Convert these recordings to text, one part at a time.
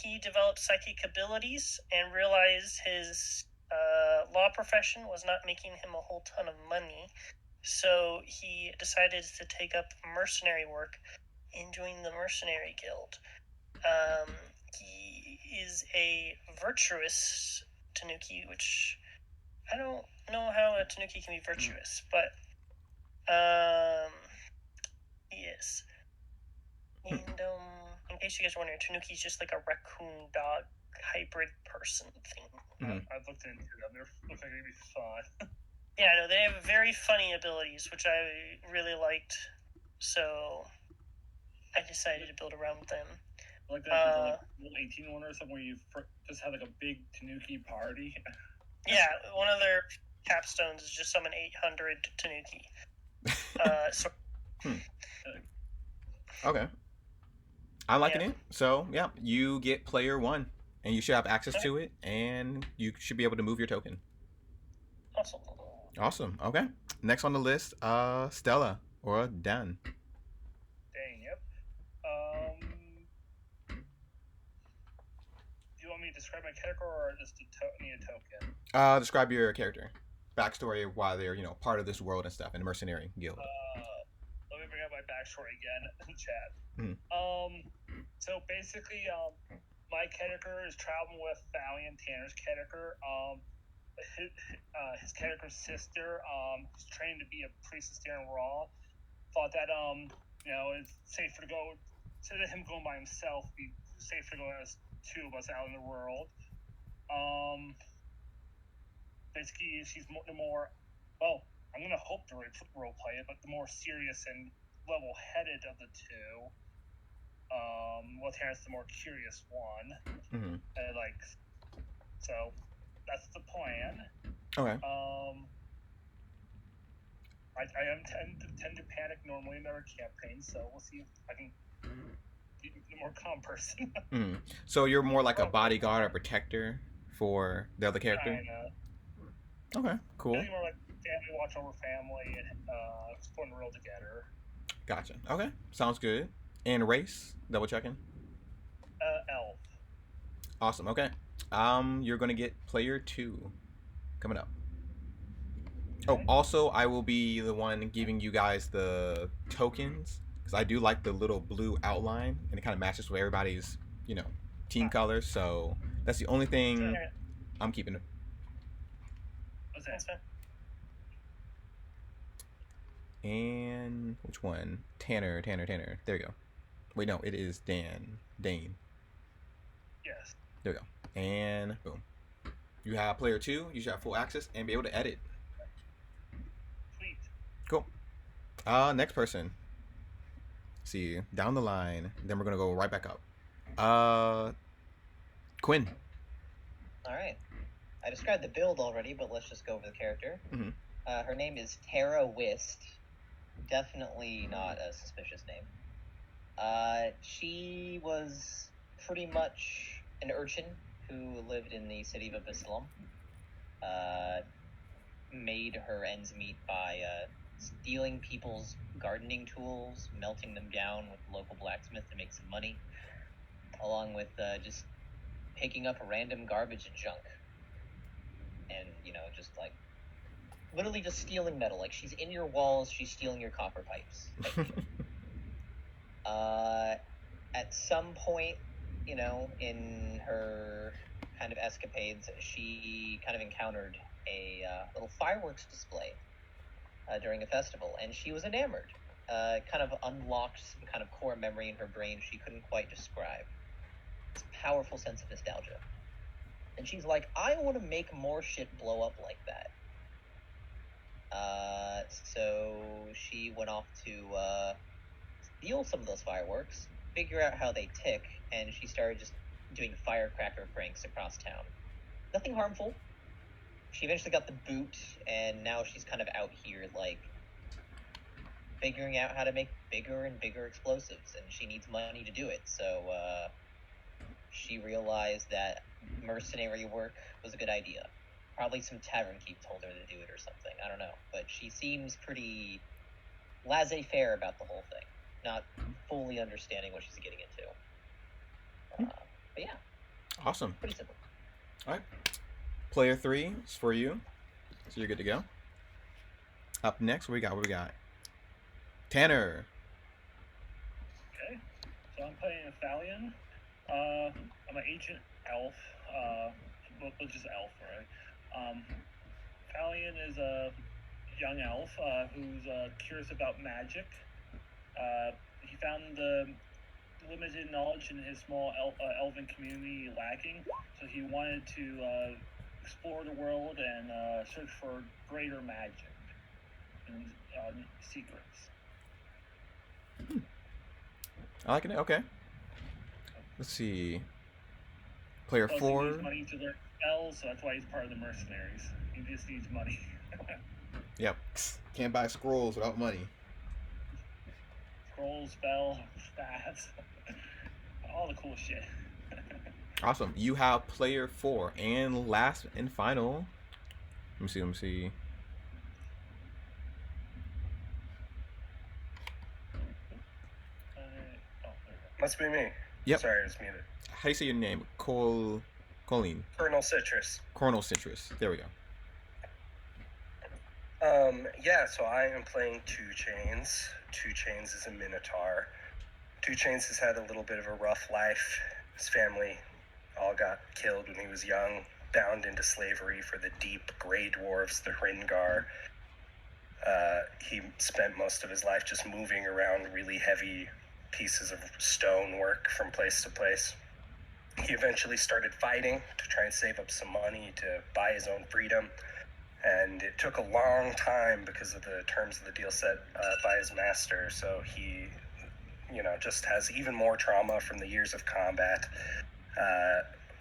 he developed psychic abilities and realized his law profession was not making him a whole ton of money. So he decided to take up mercenary work and join the mercenary guild. He is a virtuous Tanuki, which I don't know how a Tanuki can be virtuous, but he is. And in case you guys are wondering, Tanuki is just like a raccoon dog hybrid person thing. I've looked into them. They look like they'd be fun. Yeah, no, they have very funny abilities, which I really liked. So I decided to build around them. Like that little 18 one or something where you just had like a big Tanuki party. Yeah, one of their capstones is just summon 800 Tanuki. Okay. I'm liking it. So, yeah, you get player 1, and you should have access to it, and you should be able to move your token. Awesome. Awesome. Okay. Next on the list, Stella or Dan. Dang, yep. Do you want me to describe my character or just need a token? Describe your character. Backstory of why they're, part of this world and stuff in the mercenary guild. Let me bring up my backstory again in chat. So basically, my character is traveling with Valiant Tanner's character. His character's sister, who's trained to be a priestess there in Raw, thought that it's safer to go instead of him going by himself, be safer to go as two of us out in the world. Basically, she's the more I'm gonna hope to role play it, but the more serious and level-headed of the two. Well, Terrence the more curious one. So that's the plan. Okay. I tend to panic normally in our campaign, so we'll see if I can be a more calm person. So you're more like a bodyguard or protector for the other character? Okay, cool. Maybe more like family, watch over family, and exploring the world together. Gotcha. Okay, sounds good. And race? Double checking. Elf. Awesome. Okay. You're gonna get player 2 coming up. Okay. Oh, also, I will be the one giving you guys the tokens because I do like the little blue outline and it kind of matches with everybody's, team colors. So that's the only thing I'm keeping. What's that? And which one? Tanner. There you go. Wait, no, it is Dane. Yes. There we go. And boom. You have player 2. You should have full access and be able to edit. Sweet. Cool. Next person. See, down the line. Then we're going to go right back up. Quinn. Alright. I described the build already, but let's just go over the character. Mm-hmm. Her name is Tara Wist. Definitely not a suspicious name. She was pretty much an urchin who lived in the city of Abyssalom. Made her ends meet by stealing people's gardening tools, melting them down with the local blacksmith to make some money, along with just picking up random garbage and junk. And, just like literally just stealing metal. Like, she's in your walls, she's stealing your copper pipes. At some point, in her kind of escapades, she kind of encountered a little fireworks display during a festival, and she was enamored. Kind of unlocked some kind of core memory in her brain she couldn't quite describe. It's a powerful sense of nostalgia. And she's like, I want to make more shit blow up like that. So she went off to steal some of those fireworks, figure out how they tick, and she started just doing firecracker pranks across town. Nothing harmful. She eventually got the boot, and now she's kind of out here, like, figuring out how to make bigger and bigger explosives, and she needs money to do it. So she realized that mercenary work was a good idea. Probably some tavern keep told her to do it or something. I don't know. But she seems pretty laissez-faire about the whole thing. Not fully understanding what she's getting into. But yeah, Awesome. Pretty simple. All right. Player 3 is for you. So you're good to go. Up next, what we got? Tanner. Okay. So I'm playing a Thalion. I'm an ancient elf. Just elf, right? Thalion is a young elf who's curious about magic. He found the limited knowledge in his small elven community lacking, so he wanted to explore the world and search for greater magic and secrets. I like it. Okay. Let's see. Player Plus, 4. he needs money to learn spells, so that's why he's part of the mercenaries. He just needs money. Yep. Can't buy scrolls without money. Scrolls, spell, stats, all the cool shit. Awesome. You have player 4. And last and final. Let me see. Must be me. Yep. Sorry, I was muted. How do you say your name? Colleen. Colonel Citrus. Colonel Citrus. There we go. Yeah, so I am playing Two Chains. Two Chains is a Minotaur. Two Chains has had a little bit of a rough life. His family all got killed when he was young, bound into slavery for the deep gray dwarves, the Hringar. He spent most of his life just moving around really heavy pieces of stonework from place to place. He eventually started fighting to try and save up some money to buy his own freedom. And it took a long time because of the terms of the deal set by his master. So he, just has even more trauma from the years of combat.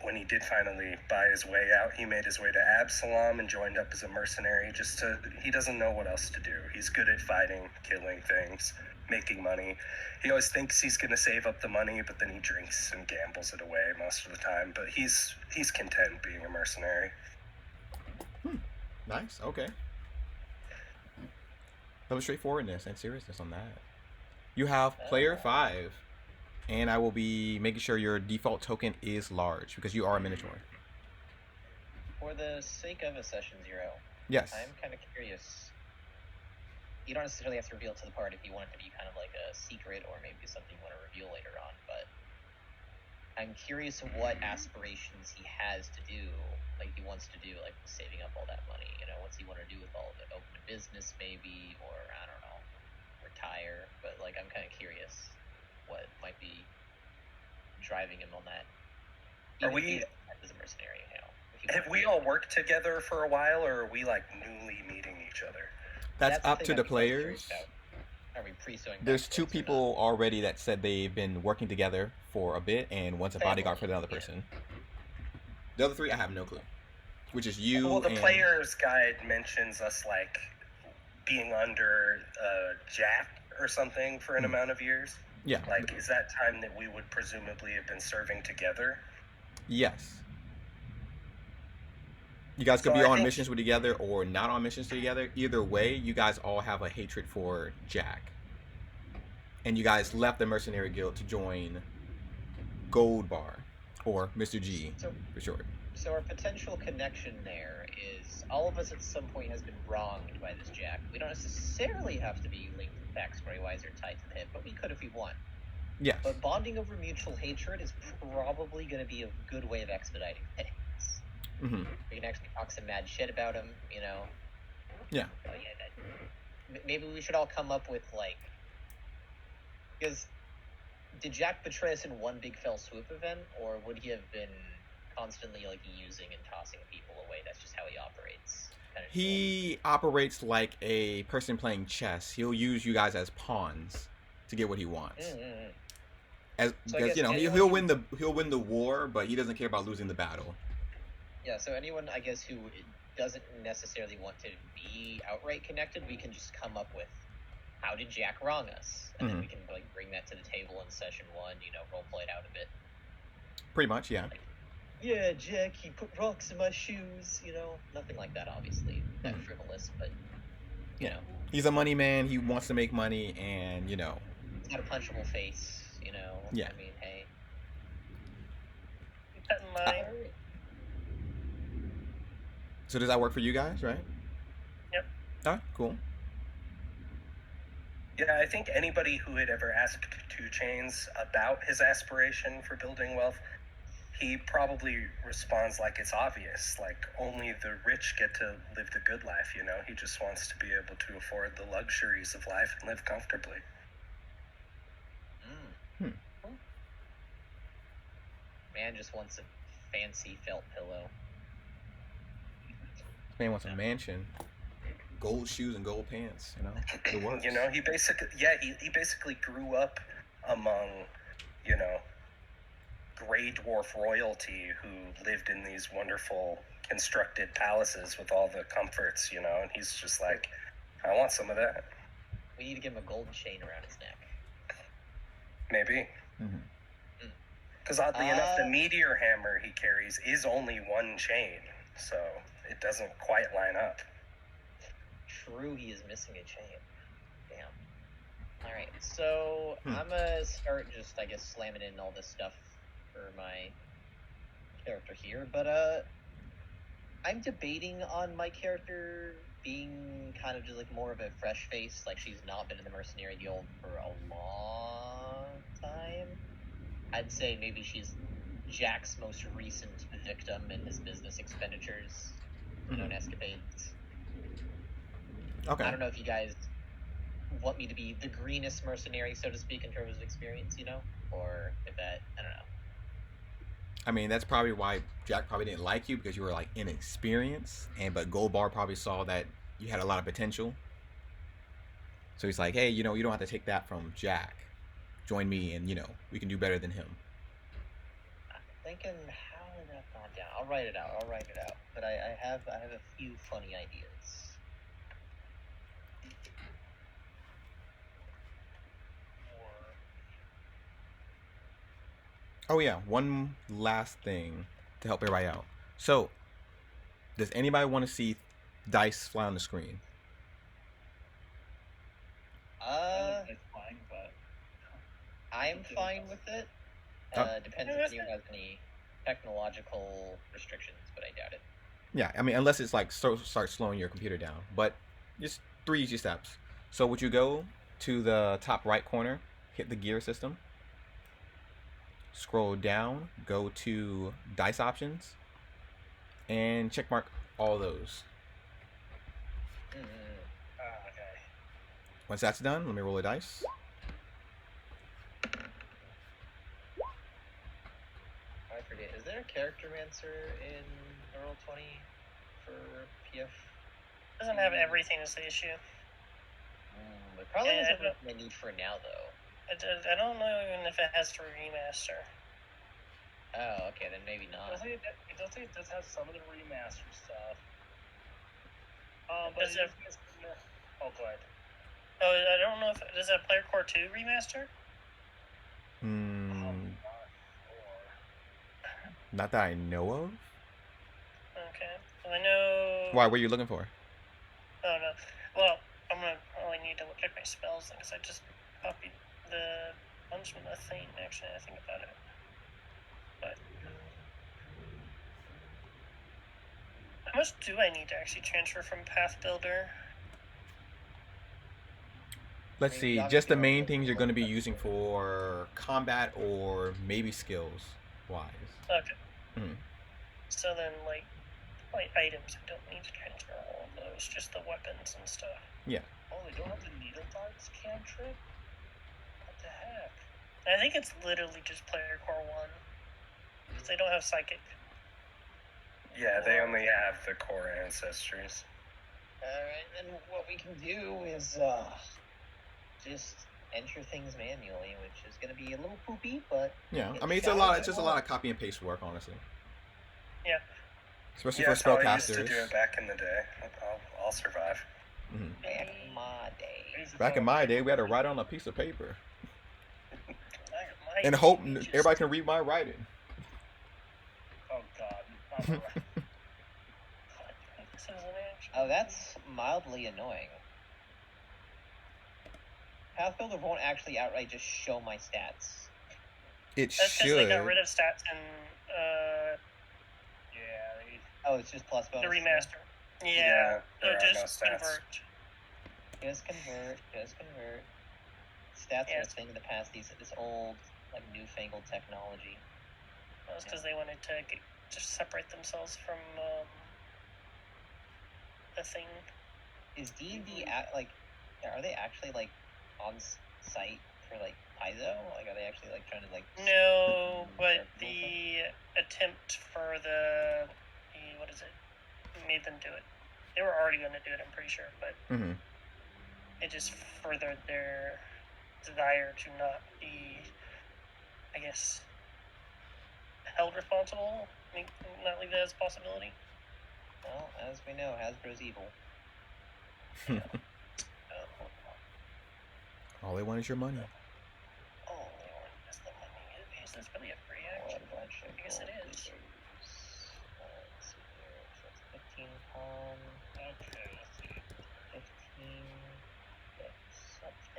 When he did finally buy his way out, he made his way to Absalom and joined up as a mercenary. He doesn't know what else to do. He's good at fighting, killing things, making money. He always thinks he's going to save up the money, but then he drinks and gambles it away most of the time. But he's content being a mercenary. Nice. Okay. A little straightforwardness and seriousness on that. You have player 5, and I will be making sure your default token is large because you are a Minotaur. For the sake of a session 0, Yes. I'm kind of curious. You don't necessarily have to reveal it to the party if you want it to be kind of like a secret or maybe something you want to reveal later on, but I'm curious what aspirations he has to do, like he wants to do, like saving up all that money, what's he want to do with all of it? Open a business maybe, or I don't know, retire, but like I'm kind of curious what might be driving him on that. Are we, as a mercenary, have we all worked together for a while, or are we like newly meeting each other? That's the up thing to I'm the most players. curious about. Are we pre-sewing? There's 2 people already that said they've been working together for a bit, and one's a bodyguard for the other person. The other 3, I have no clue. Which is you. Well, the and... player's guide mentions us like being under Jack or something for an amount of years. Yeah. Like, is that time that we would presumably have been serving together? Yes. You guys could be on missions together or not on missions together. Either way, you guys all have a hatred for Jack. And you guys left the Mercenary Guild to join Gold Bar, or Mr. G, for short. So our potential connection there is all of us at some point has been wronged by this Jack. We don't necessarily have to be linked backstory-wise or tied to him, but we could if we want. Yes. But bonding over mutual hatred is probably going to be a good way of expediting things. Mm-hmm. We can actually talk some mad shit about him, Yeah. Maybe we should all come up with, because did Jack betray us in one big fell swoop event, or would he have been constantly, using and tossing people away? That's just how he operates. He operates like a person playing chess. He'll use you guys as pawns to get what he wants. Mm-hmm. Because he'll win the war, but he doesn't care about losing the battle. Yeah, so anyone, I guess, who doesn't necessarily want to be outright connected, we can just come up with, how did Jack wrong us? And then we can bring that to the table in session 1, role play it out a bit. Pretty much, yeah. Yeah, Jack, he put rocks in my shoes, nothing like that, obviously, that frivolous, but, He's a money man, he wants to make money, and, he's got a punchable face, Yeah. I mean, hey. Keep that in mind So does that work for you guys, right? Yep. All right, cool. Yeah, I think anybody who had ever asked 2 Chains about his aspiration for building wealth, he probably responds like it's obvious. Like, only the rich get to live the good life, you know? He just wants to be able to afford the luxuries of life and live comfortably. Man just wants a fancy felt pillow. This man wants a mansion, gold shoes and gold pants. You know, the works. You know, he basically grew up among, you know, gray dwarf royalty who lived in these wonderful constructed palaces with all the comforts, you know, and he's just like, I want some of that. We need to give him a golden chain around his neck. Maybe. Because oddly enough, the meteor hammer he carries is only 1 chain, so it doesn't quite line up. True, he is missing a chain. Damn. Alright, so I'm gonna start just, I guess, slamming in all this stuff for my character here, but I'm debating on my character being kind of just like more of a fresh face, like she's not been in the Mercenary Guild for a long time. I'd say maybe she's Jack's most recent victim in his business expenditures, known escapades. Okay. I don't know if you guys want me to be the greenest mercenary, so to speak, in terms of experience, you know? Or if that, I don't know. I mean, that's probably why Jack probably didn't like you, because you were like inexperienced, but Gold Bar probably saw that you had a lot of potential. So he's like, hey, you know, you don't have to take that from Jack. Join me, and you know, we can do better than him. I'm thinking, how did that not down? I'll write it out. But I have a few funny ideas. Oh yeah, one last thing to help everybody out. So, does anybody want to see dice fly on the screen? It's fine, but I'm fine with it. Depends if anyone has any technological restrictions, but I doubt it. Yeah, I mean, unless it's like start slowing your computer down. But just 3 easy steps. So would you go to the top right corner, hit the gear system, scroll down, go to dice options, and check mark all those. okay. Once that's done, let me roll a dice. I forget. Is there a character mancer in Roll20 for PF? Doesn't have everything is the issue. It probably has everything I need for now, though. I don't know even if it has to remaster. Oh, okay, then maybe not. It does have some of the remaster stuff. But Does it? Oh, go ahead. Oh, I don't know if does that Player Core 2 remaster? Not that I know of. Okay. Well, I know. Why? What are you looking for? Oh no. Well, I'm gonna probably need to check my spells because I just copied the ones from the thing. Actually, I think about it. But how much do I need to actually transfer from Path Builder? Let's see. Just the main things you're going to be using for combat or maybe skills wise. Okay. So then, like items, I don't need to transfer all of those. Just the weapons and stuff. Yeah. Oh, they don't have the needle darts cantrip? What the heck? I think it's literally just Player Core 1. Because they don't have Psychic. Yeah, they only have the core ancestries. Alright, then what we can do is just enter things manually, which is going to be a little poopy, but yeah, I mean it's just a lot of copy and paste work, honestly. Yeah. Especially for spellcasters. I used to do it back in the day. I'll survive. Back in my day. Back in my day, we had to write on a piece of paper. And hope everybody can read my writing. Oh God. Oh, that's mildly annoying. Pathbuilder won't actually outright just show my stats. It That's should. because they got rid of stats and Oh, it's just plus The bonus. remaster. Yeah, Yeah. there are So no just stats. convert. Just convert. Stats Yeah. are a thing of the past. This old, like, newfangled technology. That's because they wanted to just separate themselves from the thing. Is D&D like? Are they actually like on site for like Paizo? Like, are they actually like trying to like? No, but start people? the attempt for the what is it? Made them do it. They were already going to do it, I'm pretty sure, but Mm-hmm. it just furthered their desire to not be, I guess, held responsible. Not leave that as a possibility. Well, as we know, Hasbro's evil. Yeah. All they want is your money. Oh, they want is the money. Is this really a free action? I guess it is. Let's see here. So it's 15 con, Okay, let's see. 15.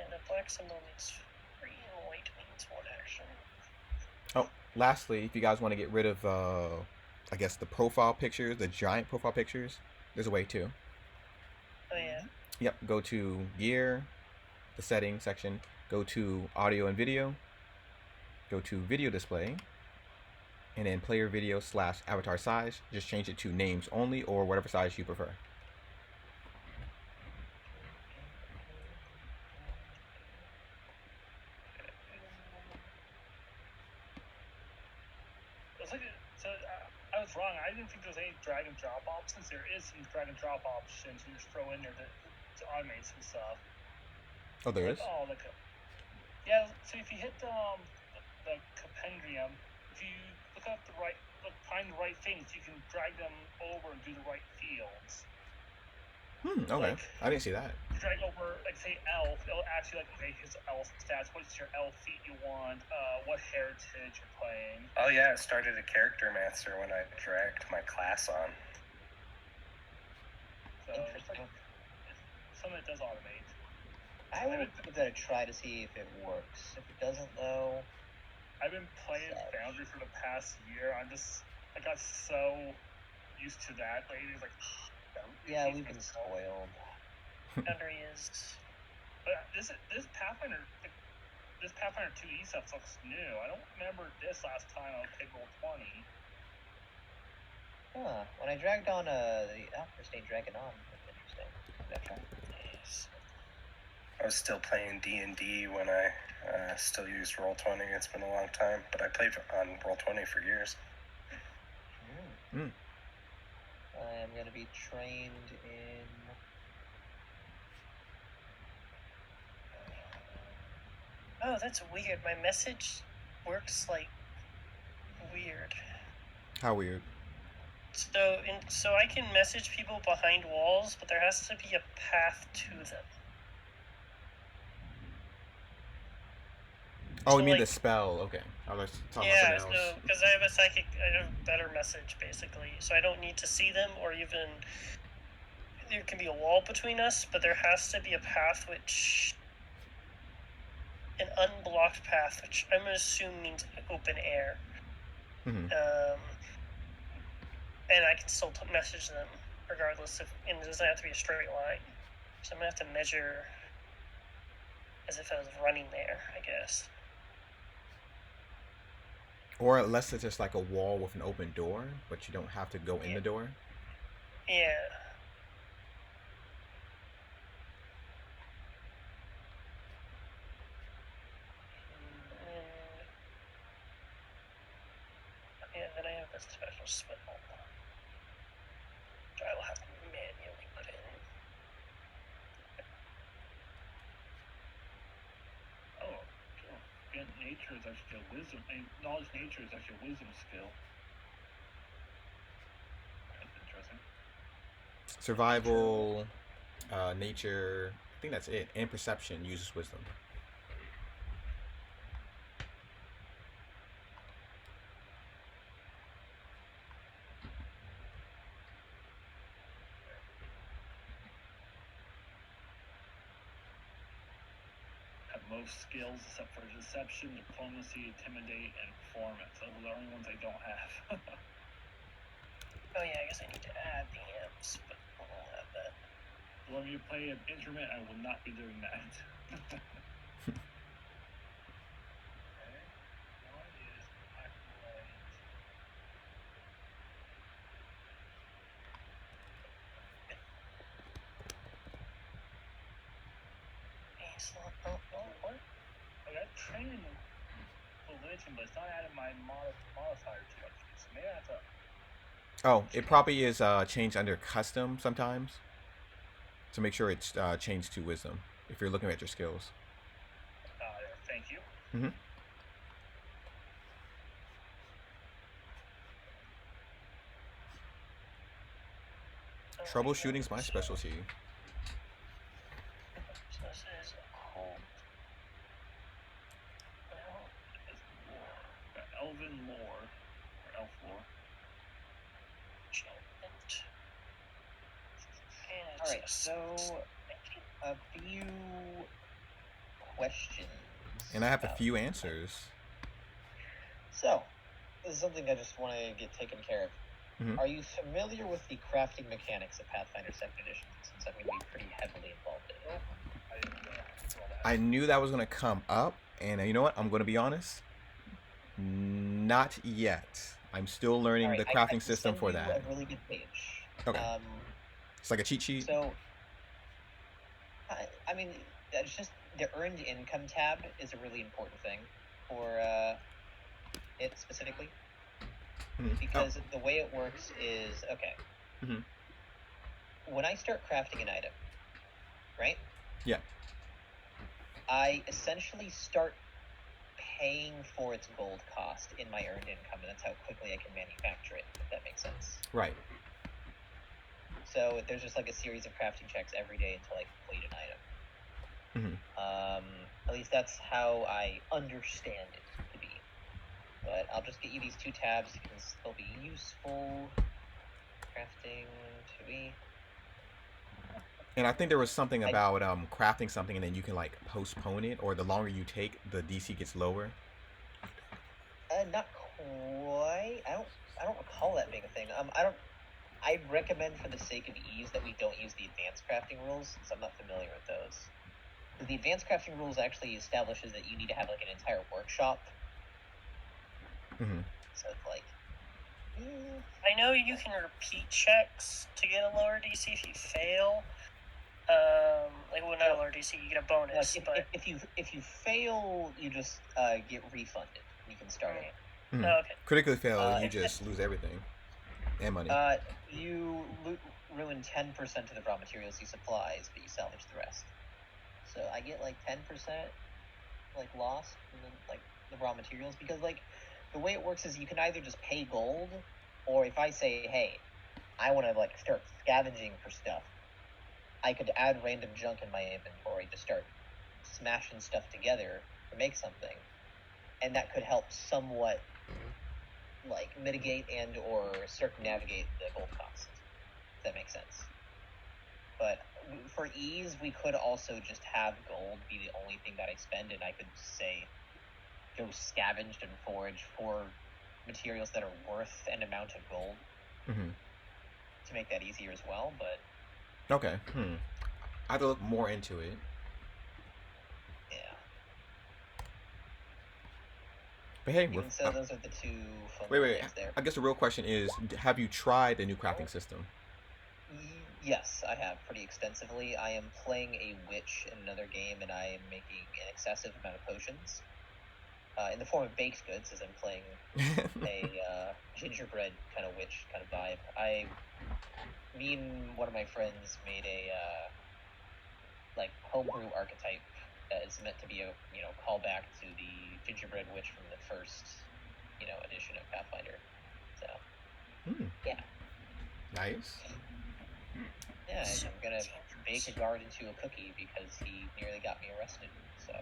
And the black symbol means free and white means one action. Oh, lastly, if you guys want to get rid of, I guess the profile pictures, the giant profile pictures, there's a way too. Oh yeah. Yep, go to gear, the settings section, go to audio and video, go to video display, and then player video / avatar size. Just change it to names only or whatever size you prefer. I was wrong. I didn't think there was any drag and drop options. There is some drag and drop options you just throw in there to automate some stuff. Oh, there is? Yeah. So if you hit the compendium, if you find the right things, you can drag them over and do the right fields. Okay. I didn't see that. You drag over, like, say, elf. It'll ask you, like, okay, here's elf stats. What's your elf feat you want? What heritage you're playing. Oh yeah, it started a character master when I dragged my class on. So Interesting. something that does automate. I would give that a try to see if it works. If it doesn't, though, I've been playing Foundry for the past year. I got so used to that lately. It's like, yeah, we've been spoiled. Foundry is. But this Pathfinder 2E stuff looks new. I don't remember this last time on Roll20. Huh. When I dragged on the Alpha Dragon on, that's interesting. That's right. I was still playing D&D when I still used Roll20. It's been a long time, but I played on Roll20 for years. I am going to be trained in... Oh, that's weird. My message works like weird. How weird? So I can message people behind walls, but there has to be a path to them. Oh, So, you mean like, the spell? Okay. I was talking yeah, about something else. because I have a better message basically, so I don't need to see them or even. There can be a wall between us, but there has to be a path an unblocked path, which I'm gonna assume means open air. Mm-hmm. And I can still message them regardless and it doesn't have to be a straight line. So I'm gonna have to measure as if I was running there, I guess. Or unless it's just like a wall with an open door, but you don't have to go in the door. Yeah. Then I have this special spell. Which I will have to manually put in. Nature is actually a wisdom. Knowledge nature is actually a wisdom skill. That's interesting. Survival, nature. I think that's it. And perception uses wisdom. Most skills except for deception, diplomacy, intimidate, and performance. Those are the only ones I don't have. Oh yeah, I guess I need to You want me to play an instrument? I will not be doing that. Okay. One is Acolyte. What? I got trained in religion, but it's not adding my modifier to it. So maybe I have to. Oh, it probably is changed under custom sometimes. To make sure it's changed to wisdom if you're looking at your skills. Thank you. Mm-hmm. Troubleshooting's my specialty. So this is cold. Elven lore or elf lore. Enchantment. And All right, so a few questions. And I have a few answers. So, this is something I just want to get taken care of. Mhm. Are you familiar with the crafting mechanics of Pathfinder 2nd Edition? Since I'm going to be pretty heavily involved in it. I didn't know that. I knew that was gonna come up, and you know what? I'm gonna be honest. Not yet. I'm still learning All right, the I crafting can system send for you that. a really good page. Okay. It's like a cheat sheet. So, I mean, it's just the earned income tab is a really important thing for it specifically. Mhm. Because the way it works is, okay, Mhm. when I start crafting an item, right? Yeah. I essentially start paying for its gold cost in my earned income, and that's how quickly I can manufacture it, if that makes sense. Right. So there's just like a series of crafting checks every day until I complete an item. At least that's how I understand it to be. But I'll just get you these two tabs because they'll be useful. Crafting to be. And I think there was something about crafting something and then you can like postpone it, or the longer you take, the DC gets lower. Not quite. I don't recall that being a thing. I'd recommend for the sake of ease that we don't use the advanced crafting rules, since I'm not familiar with those. The advanced crafting rules actually establishes that you need to have like an entire workshop. Mm-hmm. So it's like, I know you can repeat checks to get a lower DC if you fail. Like, well, not a lower DC, you get a bonus. Like if you fail, you just get refunded. You can start it. Mm-hmm. Oh, okay. Critically fail, you just lose everything and money. You ruin 10% of the raw materials you supplies, but you salvage the rest. So I get like 10% like lost from the raw materials, because like the way it works is you can either just pay gold, or if I say, hey, I want to like start scavenging for stuff, I could add random junk in my inventory to start smashing stuff together to make something, and that could help somewhat like mitigate and or circumnavigate the gold cost. If that makes sense. But for ease, we could also just have gold be the only thing that I spend, and I could say go scavenge and forage for materials that are worth an amount of gold to make that easier as well. But okay, I have to look more into it. Yeah. But hey, so those are the two. Wait. There. I guess the real question is, have you tried the new crafting system? Yes, I have pretty extensively. I am playing a witch in another game, and I am making an excessive amount of potions. In the form of baked goods, as I'm playing a gingerbread kind of witch kind of vibe. Me and one of my friends made a like homebrew archetype that is meant to be a callback to the gingerbread witch from the first edition of Pathfinder. So yeah, nice. Yeah, I'm gonna bake a guard into a cookie because he nearly got me arrested. So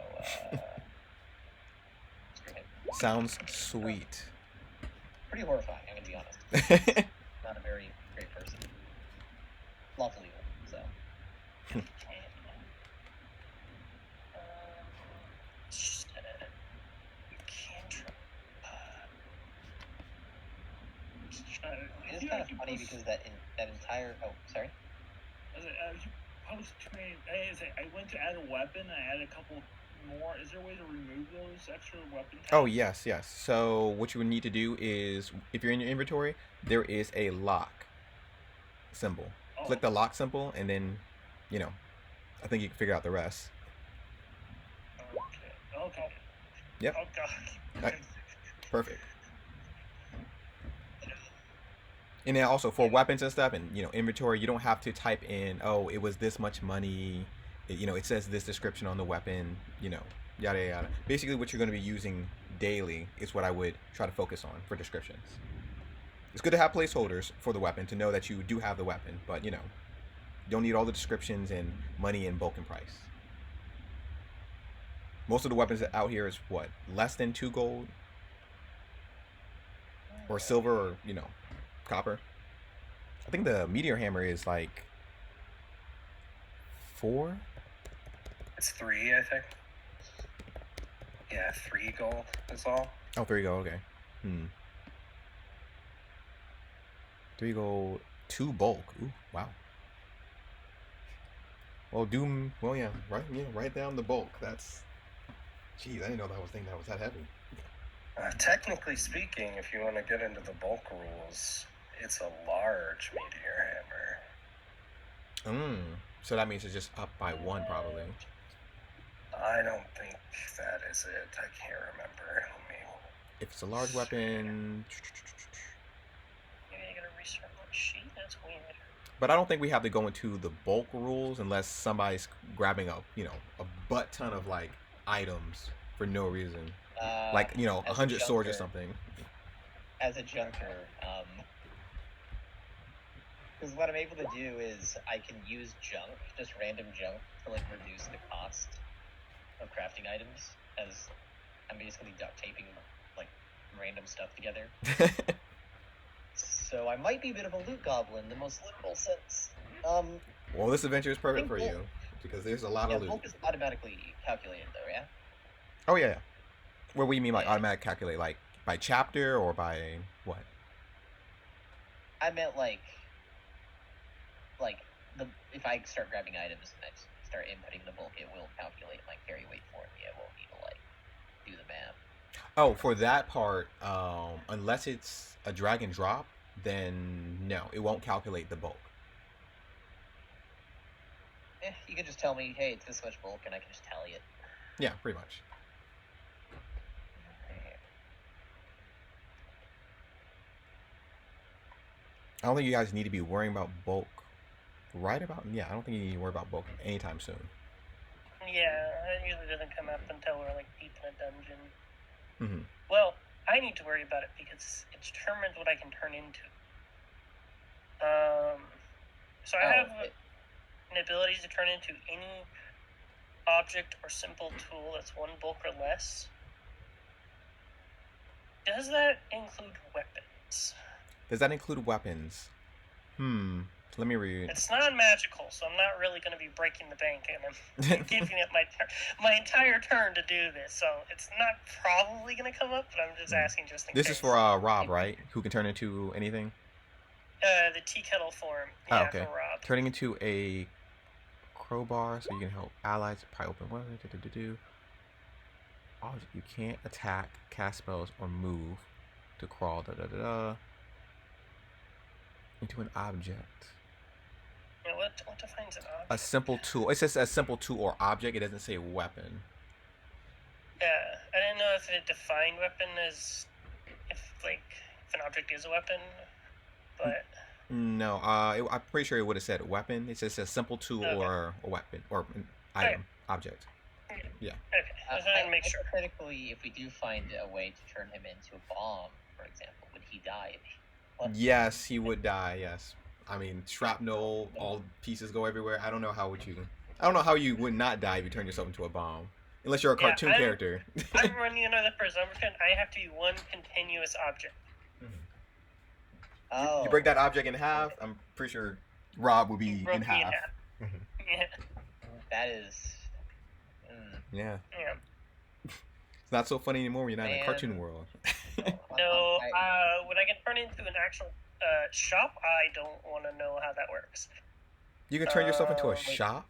screw him. Sounds sweet. Pretty horrifying, I'm gonna be honest. Not a very great person. Lawful evil, so. It's kind of funny because that entire. Oh, sorry. You post train. I went to add a weapon. I added a couple more. Is there a way to remove those extra weapon tabs? Oh, yes, yes. So what you would need to do is, if you're in your inventory, there is a lock symbol. Oh. Click the lock symbol, and then, you know, I think you can figure out the rest. Okay. Yep. Oh god. Right. Perfect. And then also for weapons and stuff, and inventory, you don't have to type in, oh, it was this much money. It says this description on the weapon. Yada yada. Basically, what you're going to be using daily is what I would try to focus on for descriptions. It's good to have placeholders for the weapon to know that you do have the weapon, but you don't need all the descriptions and money in bulk and price. Most of the weapons out here is what, less than 2 gold or silver or copper. I think the meteor hammer is like 4. It's 3, I think. Yeah, 3 gold is all. Oh, 3 gold. Okay. 3 gold, 2 bulk. Ooh, wow. Well, Doom. Well, yeah. Right. Yeah. Write down the bulk. That's. Jeez, I didn't know that was that heavy. Technically speaking, if you want to get into the bulk rules, it's a large meteor hammer. So that means it's just up by 1, probably. I don't think that is it. I can't remember. If it's a large weapon. Maybe I gotta restart my sheet. That's weird. But I don't think we have to go into the bulk rules unless somebody's grabbing a butt ton of like items for no reason. Like 100 swords or something. As a junker, because what I'm able to do is I can use junk, just random junk, to like reduce the cost of crafting items, as I'm basically duct taping like random stuff together. So I might be a bit of a loot goblin in the most literal sense. Well, this adventure is perfect for you because there's a lot of loot. Bulk is automatically calculated though, yeah? Oh yeah. What do you mean, like automatic calculate? Like by chapter or by what? I meant like if I start grabbing items and I start inputting the bulk, it will calculate my carry weight for me. I won't need to like do the math. Oh, for that part, unless it's a drag and drop, then no, it won't calculate the bulk. You can just tell me, hey, it's this much bulk, and I can just tally it. Yeah, pretty much. I don't think you guys need to be worrying about bulk I don't think you need to worry about bulk anytime soon. Yeah, it usually doesn't come up until we're like deep in a dungeon. Mm-hmm. Well, I need to worry about it because it determines what I can turn into. So I have an ability to turn into any object or simple tool that's 1 bulk or less. Does that include weapons? Does that include weapons? Let me read. It's non-magical, so I'm not really going to be breaking the bank, and I'm giving it my entire turn to do this. So it's not probably going to come up, but I'm just asking just in case. This is for Rob, right? Who can turn into anything? The tea kettle form. Yeah, okay. For Rob. Turning into a crowbar, so you can help allies pry open. What to do? Oh, you can't attack, cast spells, or move to crawl. Into an object. What defines an object? A simple tool. It says a simple tool or object. It doesn't say weapon. Yeah, I didn't know if it defined weapon as if an object is a weapon, but no. I'm pretty sure it would have said weapon. It says a simple tool or a weapon or an item object. Yeah. Okay. I just wanted to make sure. Hypothetically, if we do find a way to turn him into a bomb, for example, would he die? Yes, he would die. Yes. I mean, shrapnel, all pieces go everywhere. I don't know how you would not die if you turn yourself into a bomb. Unless you're a cartoon character. I'm running under the presumption I have to be one continuous object. Oh. You break that object in half, I'm pretty sure Rob would be in half. Yeah. That is... Yeah. It's not so funny anymore when you're not in a cartoon world. No, when I can turn into an actual shop, I don't want to know how that works. You can turn yourself into a Wait. shop.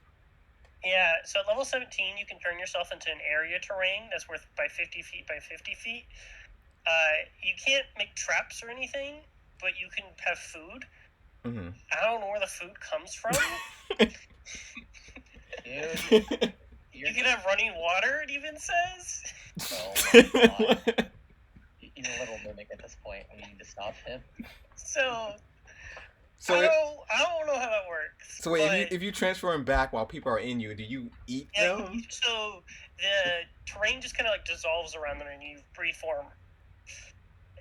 Yeah, so at level 17, you can turn yourself into an area terrain that's worth by 50 feet by 50 feet. You can't make traps or anything, but you can have food. Mm-hmm. I don't know where the food comes from. Dude, You can have running water, it even says. oh my god. He's a little mimic at this point. We need to stop him. So So I it, don't know how that works. so wait, but, if you transform back while people are in you, do you eat yeah, them? so the terrain just kind of like dissolves around them and you reform.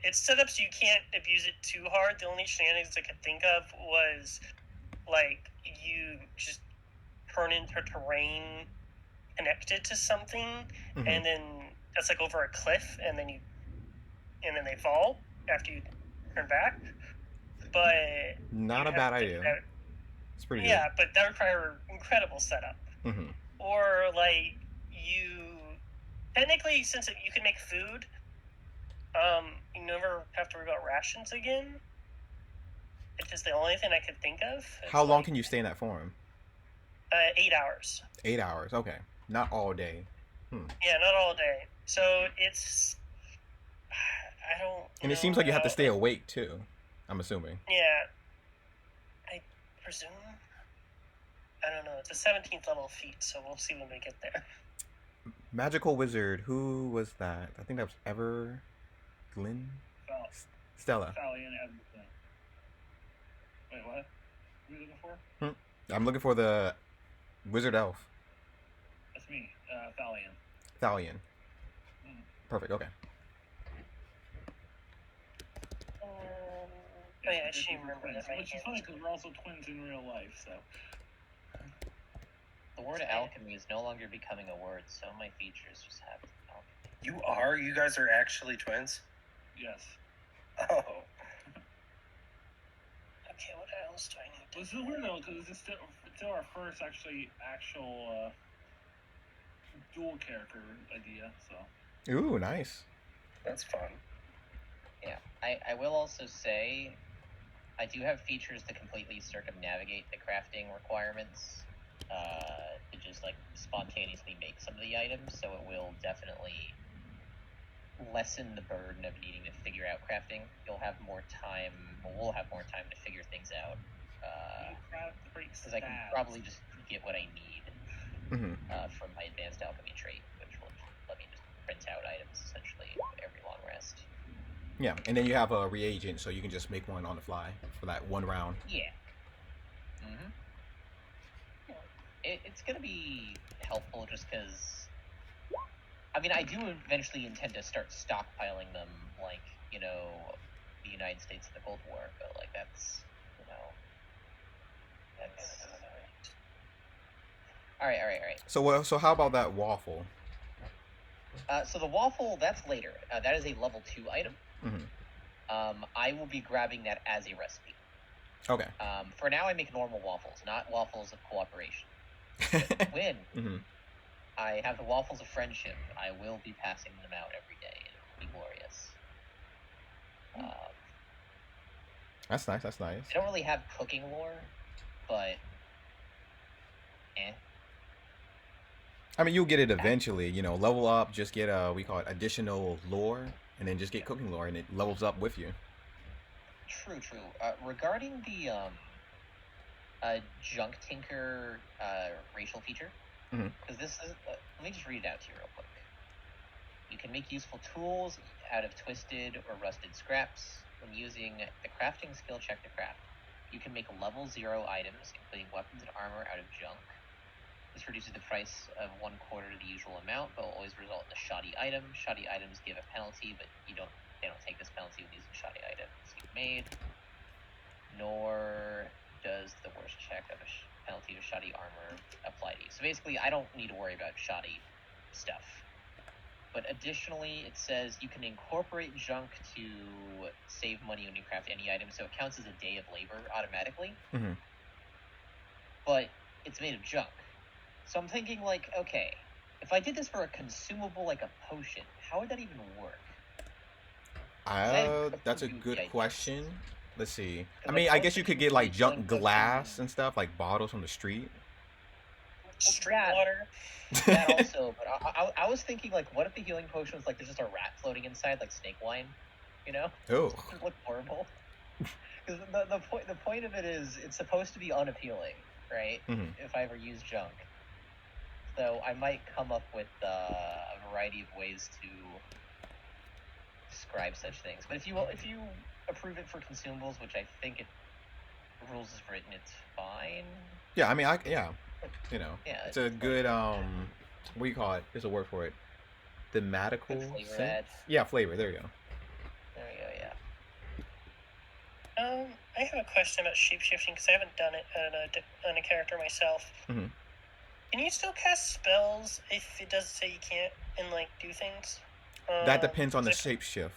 It's set up so you can't abuse it too hard. The only shenanigans I could think of was like you just turn into terrain connected to something, Mhm. and then that's like over a cliff, and then they fall after you turn back. But Not a you bad have to- idea. It's pretty yeah, but that requires incredible setup. good. Mm-hmm. Or like you technically, since you can make food, you never have to worry about rations again. It's just the only thing I could think of. It's How long like, can you stay in that form? 8 hours. 8 hours. Okay, not all day. Yeah, not all day. So it's I don't. And it seems like you have to stay awake too. I'm assuming. Yeah, I presume. I don't know. It's a 17th level feat, so we'll see when we get there. Magical wizard. Who was that? I think that was Ever, Glenn, Stella. Sally and everything. Wait, what? What are you looking for? I'm looking for the wizard elf. That's me, Thalian. Thalian. Mm. Perfect. Okay. Oh yeah, I should remember that. Which is funny because we're also twins in real life, so. The word alchemy is no longer becoming a word, so my features just have alchemy. You are? You guys are actually twins? Yes. Oh. Okay, what else do I need to This is weird though, because it's still our first actual dual character idea, so. Ooh, nice. That's fun. Yeah, I will also say I do have features to completely circumnavigate the crafting requirements to just like spontaneously make some of the items, so it will definitely lessen the burden of needing to figure out crafting. You'll have more time, we'll have more time to figure things out. Because I can probably just get what I need from my advanced alchemy trait, which will let me just print out items essentially every long rest. Yeah, and then you have a reagent, so you can just make one on the fly for that one round. Yeah. Mm-hmm. It's gonna be helpful just because. I mean, I do eventually intend to start stockpiling them, like the United States of the Cold War, but like that's. All right. So how about that waffle? So the waffle, that's later. That is a level 2 item. Mm-hmm. I will be grabbing that as a recipe. Okay. For now, I make normal waffles, not waffles of cooperation. When I have the waffles of friendship, I will be passing them out every day. It'll be glorious. That's nice. That's nice. I don't really have cooking lore, but I mean, you'll get it eventually. Level up. Just get we call it additional lore, and then just get cooking lore, and it levels up with you. True. Regarding the junk tinker racial feature, because this is let me just read it out to you real quick. You can make useful tools out of twisted or rusted scraps. When using the crafting skill check to craft, you can make level 0 items, including weapons and armor, out of junk. This reduces the price of 1/4 of the usual amount, but will always result in a shoddy item. Shoddy items give a penalty, but they don't take this penalty when using shoddy items you've made. Nor does the worst check of a penalty of shoddy armor apply to you. So basically, I don't need to worry about shoddy stuff. But additionally, it says you can incorporate junk to save money when you craft any item, so it counts as a day of labor automatically. Mm-hmm. But it's made of junk. So I'm thinking, like, okay, if I did this for a consumable like a potion, how would that even work? That's a good question. Let's see. I And mean, the I guess you could get like potions junk and glass and stuff, like bottles from the street. Street that- water. That also, but I was thinking, like, what if the healing potion was like there's just a rat floating inside, like snake wine, you know? Oh, It would look horrible. Because the point of it is it's supposed to be unappealing, right? Mhm. If I ever use junk, so I might come up with a variety of ways to describe such things. But if you approve it for consumables, which I think the rules is written, it's fine. yeah. I mean, yeah. You know, Yeah, it's a good what do you call it? There's a word for it. Thematical Good flavor sense? add. Yeah, flavor. There you go. There you go. Yeah. I have a question about shapeshifting because I haven't done it on a character myself. Mhm. Can you still cast spells if it doesn't say you can't and like do things? That depends on the so- shapeshift.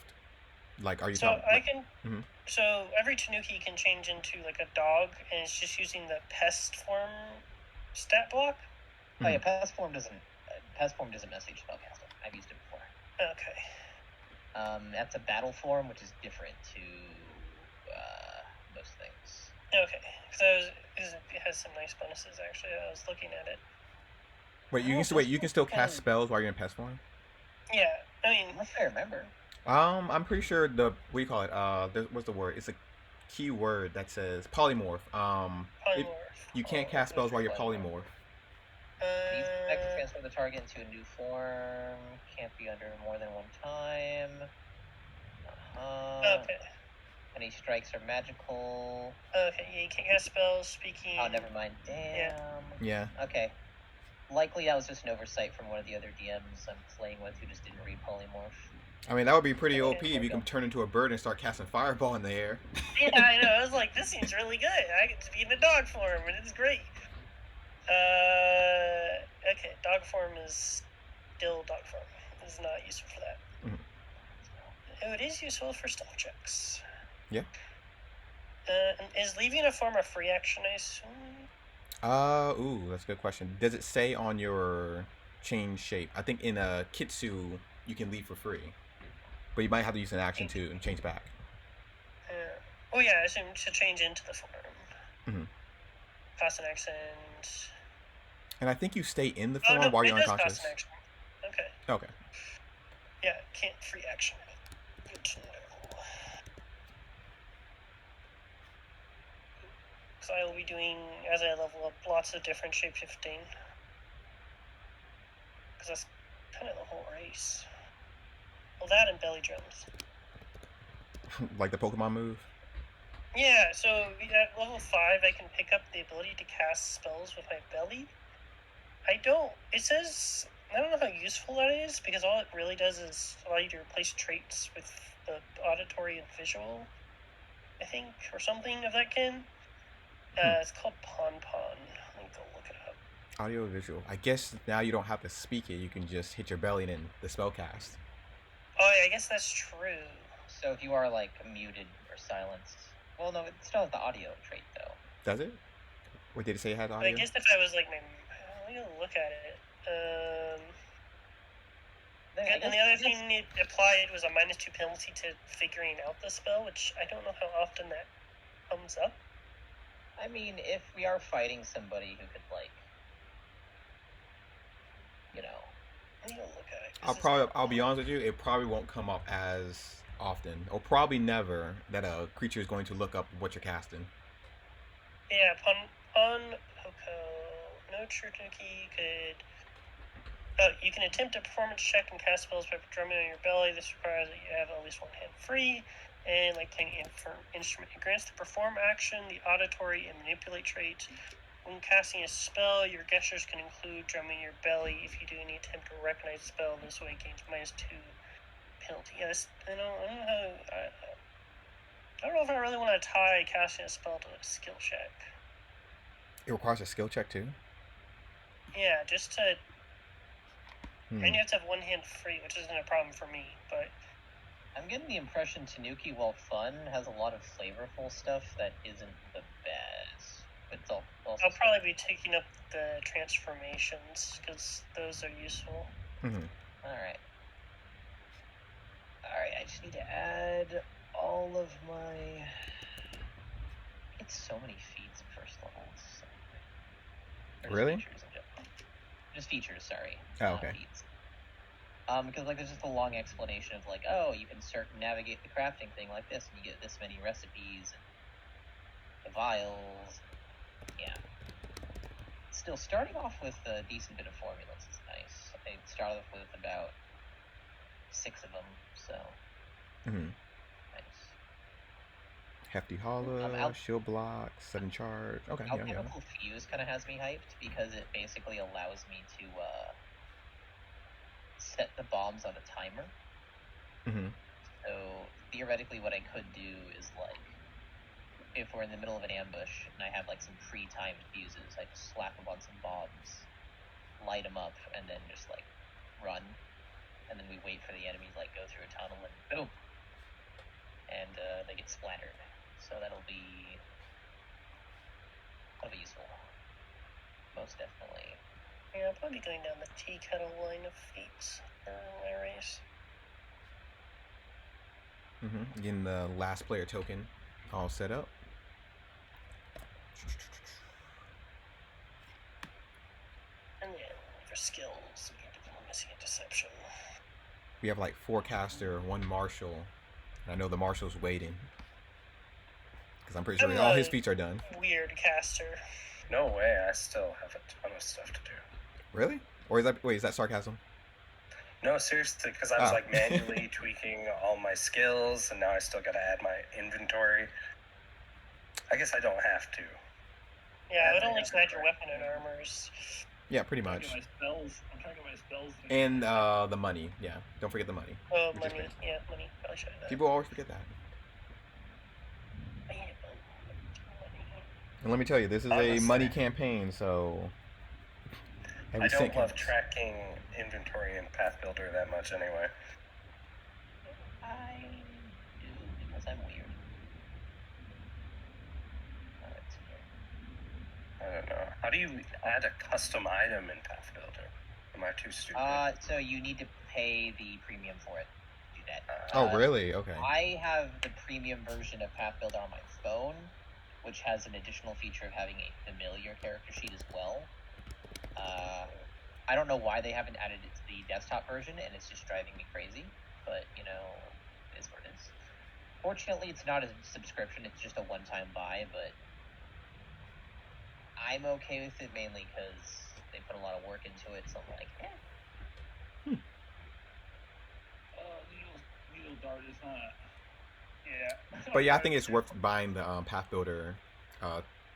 Like, are you So talking? I Like, can. Mhm. So every Tanuki can change into like a dog, and it's just using the pest form stat block. Oh yeah, pest form doesn't message spellcasting. I've used it before. Okay. That's a battle form, which is different to most things. Okay. Because it has some nice bonuses actually. I was looking at it. wait, you can still You can still cast spells while you're in pest form. Yeah. I mean, Unless I remember. I'm pretty sure what do you call it? What's the word? It's a key word that says polymorph. polymorph. You can't cast spells while you're polymorph. These effects transfer the target into a new form. Can't be under more than one time. Okay. Any strikes are magical. Okay. Yeah, you can cast spells. Speaking. Oh, never mind. Damn. Yeah. Okay. Likely that was just an oversight from one of the other DMs I'm playing with who just didn't read polymorph. I mean, that would be pretty Okay, OP if you can turn into a bird and start casting fireball in the air. Yeah, I know. I was like, this seems really good. I get to be in the dog form, and it's great. Okay, dog form is still dog form. It's not useful for that. Mhm. Oh, it is useful for stealth checks. Yeah. And is leaving a form a free action, I assume? Ooh, that's a good question. Does it say on your change shape? I think in a Kitsu you can leave for free, but you might have to use an action to change back. Oh yeah, I assume to change into the form. Mhm. Cost an accent. And I think you stay in the Oh form no, while it you're does unconscious. cost an action. Okay. Okay. Yeah, can't free action. Good to know. So I will be doing, as I level up, lots of different shapeshifting. Because that's kind of the whole race. Well, that and belly drums. Like the Pokemon move. Yeah, so at level 5, I can pick up the ability to cast spells with my belly. It says, I don't know how useful that is, because all it really does is allow you to replace traits with the auditory and visual, I think, or something of that kin. It's called Pon Pon. Let me go look it up. Audio visual. I guess now you don't have to speak it. You can just hit your belly and then the spell cast. Oh, yeah, I guess that's true. So if you are like muted or silenced, well, no, it still has the audio trait though. Does it? What did it say it had But audio? I guess if I was like let me go look at it. And the other thing it applied was a -2 penalty to figuring out the spell, which I don't know how often that comes up. I mean, if we are fighting somebody who could like, you know. Let me go look at it. I'll be honest with you, it probably won't come up as often, or probably never, that a creature is going to look up what you're casting. Yeah, Pon Poko. No Tanuki could. Oh, you can attempt a performance check and cast spells by drumming on your belly. This requires that you have at least one hand free. And like taking instrument, it grants the perform action, the auditory, and manipulate trait. When casting a spell, your gestures can include drumming your belly. If you do any attempt to recognize the spell, this way it gains -2 penalty. Yes, I don't know if I really want to tie casting a spell to a skill check. It requires a skill check too? Yeah, just to. And you have to have one hand free, which isn't a problem for me, but. I'm getting the impression Tanuki, while fun, has a lot of flavorful stuff that isn't the best. But it's also I'll probably be taking up the transformations, because those are useful. Mm-hmm. Alright, I just need to add all of my so many feats at first level. So... Really? Features in general. Just features, sorry. Oh, okay. Feats. Because like there's just a long explanation of like, oh, you can navigate the crafting thing like this, and you get this many recipes and the vials. Yeah. Still, starting off with a decent bit of formulas is nice. I started off with about 6 of them, so nice. Hefty Hollow, Shield Block, 7 charge. Okay, yeah. Alchemical Fuse kind of has me hyped because it basically allows me to set the bombs on a timer. So theoretically, what I could do is like, if we're in the middle of an ambush and I have like some pre-timed fuses, I just slap them on some bombs, light them up, and then just like run, and then we wait for the enemy to like go through a tunnel and boom, and they get splattered. So that'll be useful, most definitely. Yeah, I'll probably be going down the tea kettle line of feats for my race. Getting the last player token all set up. And yeah, for skills, diplomacy and deception. We have like 4 caster, 1 marshal. And I know the marshal's waiting. Because I'm pretty sure all his feats are done. Weird caster. No way, I still have a ton of stuff to do. Really? Or is that sarcasm? No, seriously, because I was like manually tweaking all my skills, and now I still got to add my inventory. I guess I don't have to. Yeah, it only add your weapon and armors. Yeah, pretty much. I'm trying to get my spells. And the money. Yeah, don't forget the money. Oh, money. Yeah, money. Probably should have that. People always forget that. And let me tell you, this is a money campaign, so... I don't love tracking inventory in Path Builder that much anyway. I do, because I'm weird. I don't know. How do you add a custom item in Path Builder? Am I too stupid? So you need to pay the premium for it to do that. Oh, really? Okay. I have the premium version of Path Builder on my phone, which has an additional feature of having a familiar character sheet as well. I don't know why they haven't added it to the desktop version, and it's just driving me crazy, but, you know, it is what it is. Fortunately, it's not a subscription, it's just a one-time buy, but I'm okay with it mainly because they put a lot of work into it, so I'm like, eh. Needle Dart is not... Yeah. But yeah, I think it's worth buying the Path Builder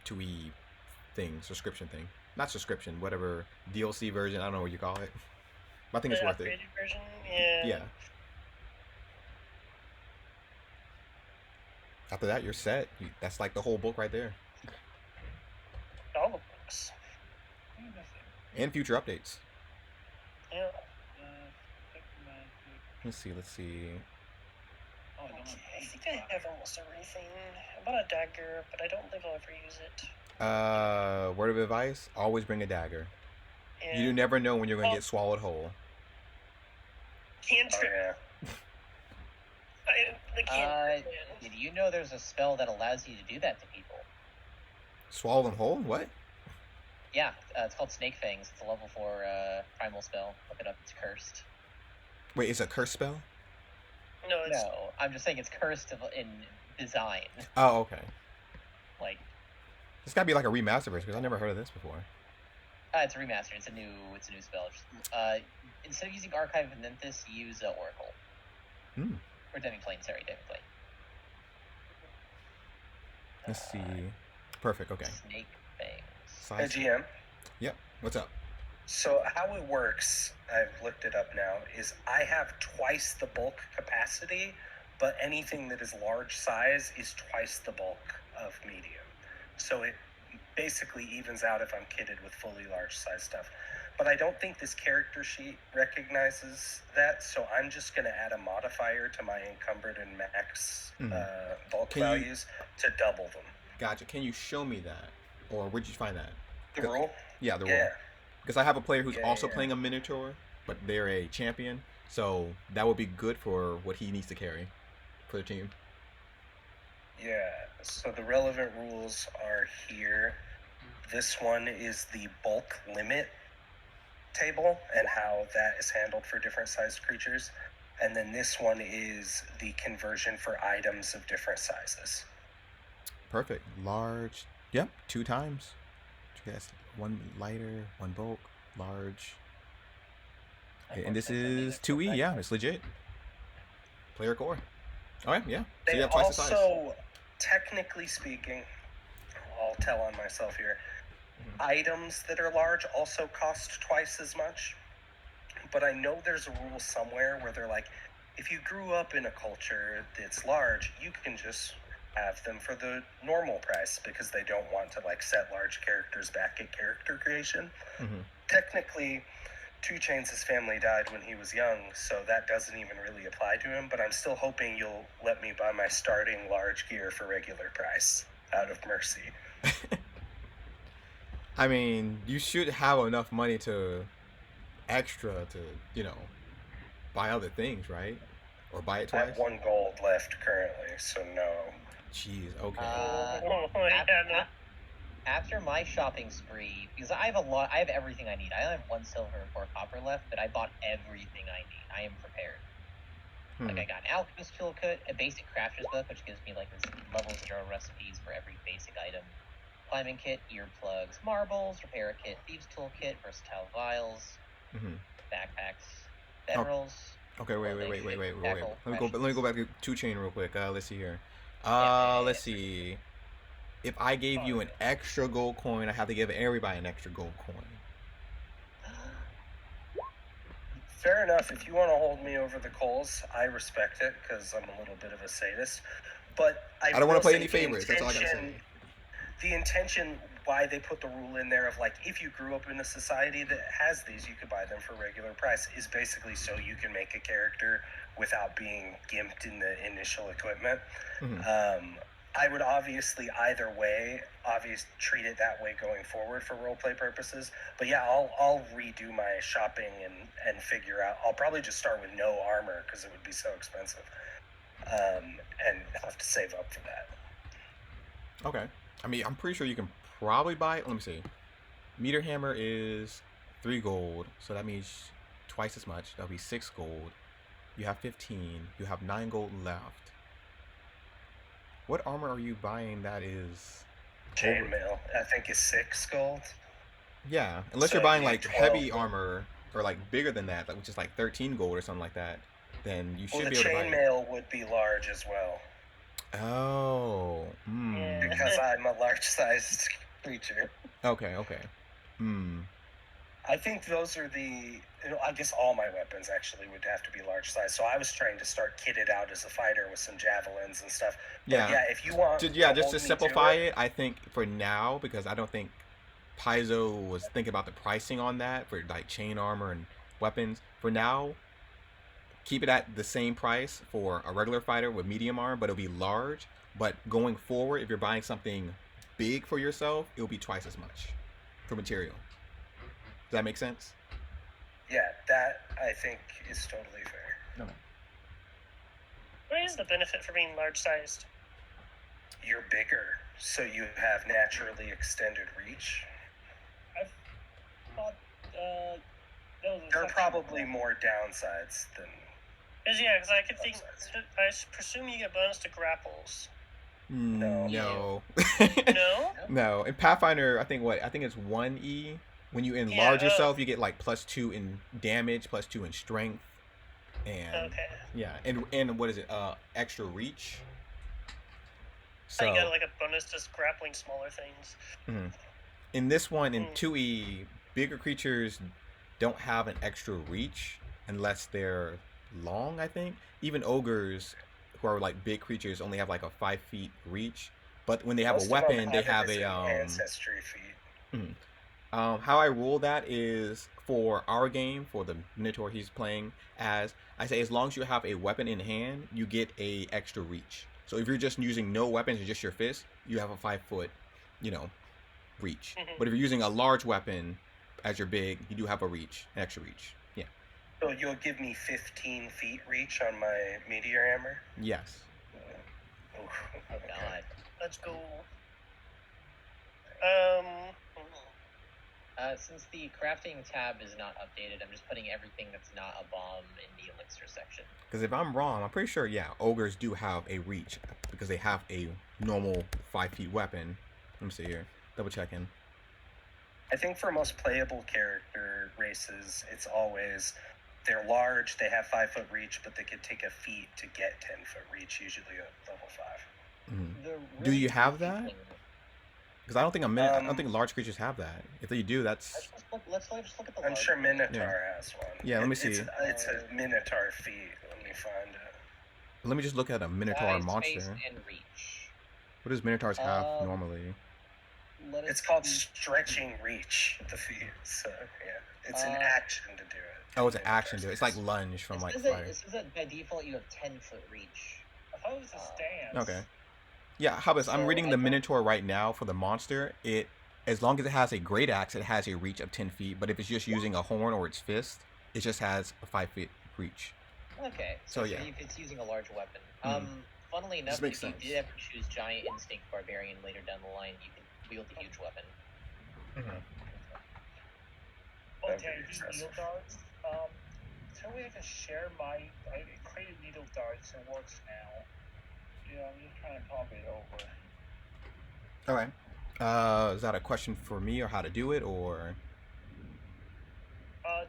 2E thing, subscription thing. Not subscription, whatever DLC version. I don't know what you call it. But I think it's worth it. Version? Yeah. After that, you're set. That's like the whole book right there. All the books. And future updates. Yeah. Let's see. Oh, okay, I think I have almost everything. I bought a dagger, but I don't think I'll ever use it. Word of advice: always bring a dagger. Yeah. You never know when you're gonna get swallowed whole. Cantrip. Oh, yeah. Did you know there's a spell that allows you to do that to people? Swallow them whole? What? Yeah, it's called Snake Fangs. It's a level 4 primal spell. Look it up. It's cursed. Wait, it's a curse spell? No, I'm just saying it's cursed in design. Oh, okay. Like, This gotta be like a remaster version because I never heard of this before. It's a remaster. It's a new spell. Instead of using Archive of Nynthis, use Oracle. Or Demiplane, sorry, Demiplane. Let's see. Perfect, okay. Snake Hey, Fangs. GM. Yep, what's up? So how it works, I've looked it up now, is I have twice the bulk capacity, but anything that is large size is twice the bulk of medium. So it basically evens out if I'm kitted with fully large size stuff. But I don't think this character sheet recognizes that, so I'm just going to add a modifier to my encumbered and max bulk values to double them. Gotcha. Can you show me that? Or where'd you find that? The rule? Yeah, the rule. Because I have a player who's also playing a Minotaur, but they're a champion, so that would be good for what he needs to carry for the team. Yeah, So the relevant rules are here. This one is the bulk limit table and how that is handled for different sized creatures. And then this one is the conversion for items of different sizes. Perfect. Large. Yep. 2 times. Yes. 1 lighter, 1 bulk, large. And this is 2E. Yeah, it's legit. Player core. All right. Yeah. So They you have twice the size. also, technically speaking, I'll tell on myself here, items that are large also cost twice as much. But I know there's a rule somewhere where they're like, if you grew up in a culture that's large, you can just have them for the normal price because they don't want to like set large characters back at character creation. Mm-hmm. Technically, 2 Chains' family died when he was young, so that doesn't even really apply to him, but I'm still hoping you'll let me buy my starting large gear for regular price out of mercy. I mean, you should have enough money to extra to, buy other things, right? Or buy it I twice? have 1 gold left currently, so no. Jeez, okay. After my shopping spree, because I have everything I need. I only have 1 silver and 4 copper left, but I bought everything I need. I am prepared. Like, I got an alchemist toolkit, a basic crafter's book, which gives me like this level 0 recipes for every basic item. Climbing kit, earplugs, marbles, repair kit, thieves toolkit, versatile vials, backpacks, bedrolls. Okay, wait. tackle, Let me go back to 2 Chain real quick. Let's see here. Yeah. Let's see. If I gave you an extra gold coin, I have to give everybody an extra gold coin. Fair enough. If you want to hold me over the coals, I respect it because I'm a little bit of a sadist. But I don't want to will play say any favorites. That's all I gotta say. The intention why they put the rule in there of like if you grew up in a society that has these, you could buy them for regular price is basically so you can make a character without being gimped in the initial equipment. I would obviously either way, treat it that way going forward for roleplay purposes. But yeah, I'll redo my shopping and figure out. I'll probably just start with no armor because it would be so expensive, and have to save up for that. Okay. I mean, I'm pretty sure you can probably buy it. Let me see. Meter hammer is 3 gold, so that means twice as much. That'll be 6 gold. You have 15. You have 9 gold left. What armor are you buying that is... Chainmail, I think, is 6 gold. Yeah, unless you're buying like heavy armor or like bigger than that, which is like 13 gold or something like that, then you should be able to buy it. The chainmail would be large as well. Oh. Because I'm a large-sized creature. Okay. I think those are the... I guess all my weapons actually would have to be large size. So I was trying to start kitted out as a fighter with some javelins and stuff. But yeah, if you want... just to simplify it, I think for now, because I don't think Paizo was thinking about the pricing on that for like chain armor and weapons. For now, keep it at the same price for a regular fighter with medium armor, but it'll be large. But going forward, if you're buying something big for yourself, it'll be twice as much for material. Does that make sense? Yeah, that I think is totally fair. Okay. What is the benefit for being large-sized? You're bigger, so you have naturally extended reach. I thought there are probably more downsides than... Because I could think... I presume you get bonus to grapples. No. No? No. In Pathfinder, I think it's 1E. When you enlarge yourself, you get like +2 in damage, +2 in strength, and and what is it? Extra reach. So you got like a bonus to grappling smaller things. In this one, in 2E, bigger creatures don't have an extra reach unless they're long. I think even ogres, who are like big creatures, only have like a 5 feet reach. But when they have a weapon, they have a ancestry feat. How I rule that is for our game, for the Minotaur he's playing as, I say as long as you have a weapon in hand, you get a extra reach. So if you're just using no weapons and just your fist, you have a 5 foot, reach. But if you're using a large weapon as your big, you do have a reach, an extra reach. Yeah. So you'll give me 15 feet reach on my meteor hammer? Yes. Oh God. Let's go. Um. Since the crafting tab is not updated, I'm just putting everything that's not a bomb in the elixir section. Because if I'm wrong, I'm pretty sure, yeah, ogres do have a reach because they have a normal 5 feet weapon. Let me see here. Double checking. I think for most playable character races, it's always they're large, they have 5 foot reach, but they could take a feat to get 10 foot reach, usually at level 5. Mm-hmm. Do you have that? Because I don't think I don't think large creatures have that. If they do, that's. Let's just look at the. I'm sure Minotaur has one. Yeah, let me see. It's a Minotaur feat. Let me find it. Let me just look at a Minotaur monster. And reach. What does Minotaurs have normally? It's called stretching reach, the feat. So yeah, it's an action to do it. Oh, it's an action to do it. It's like lunge from like fire. This is that by default you have 10 foot reach. I thought it was a stance. Okay. Yeah, Hubbis, I'm reading the Minotaur right now for the monster. It, as long as it has a great axe, it has a reach of 10 feet. But if it's just using a horn or its fist, it just has a 5 feet reach. Okay. So yeah. If it's using a large weapon. Funnily enough, if you did ever choose Giant Instinct Barbarian later down the line, you can wield the huge weapon. Okay, these needle darts. So we have to share I created needle darts and it works now. Yeah, I'm just trying to copy it over. All right. Is that a question for me or how to do it, or?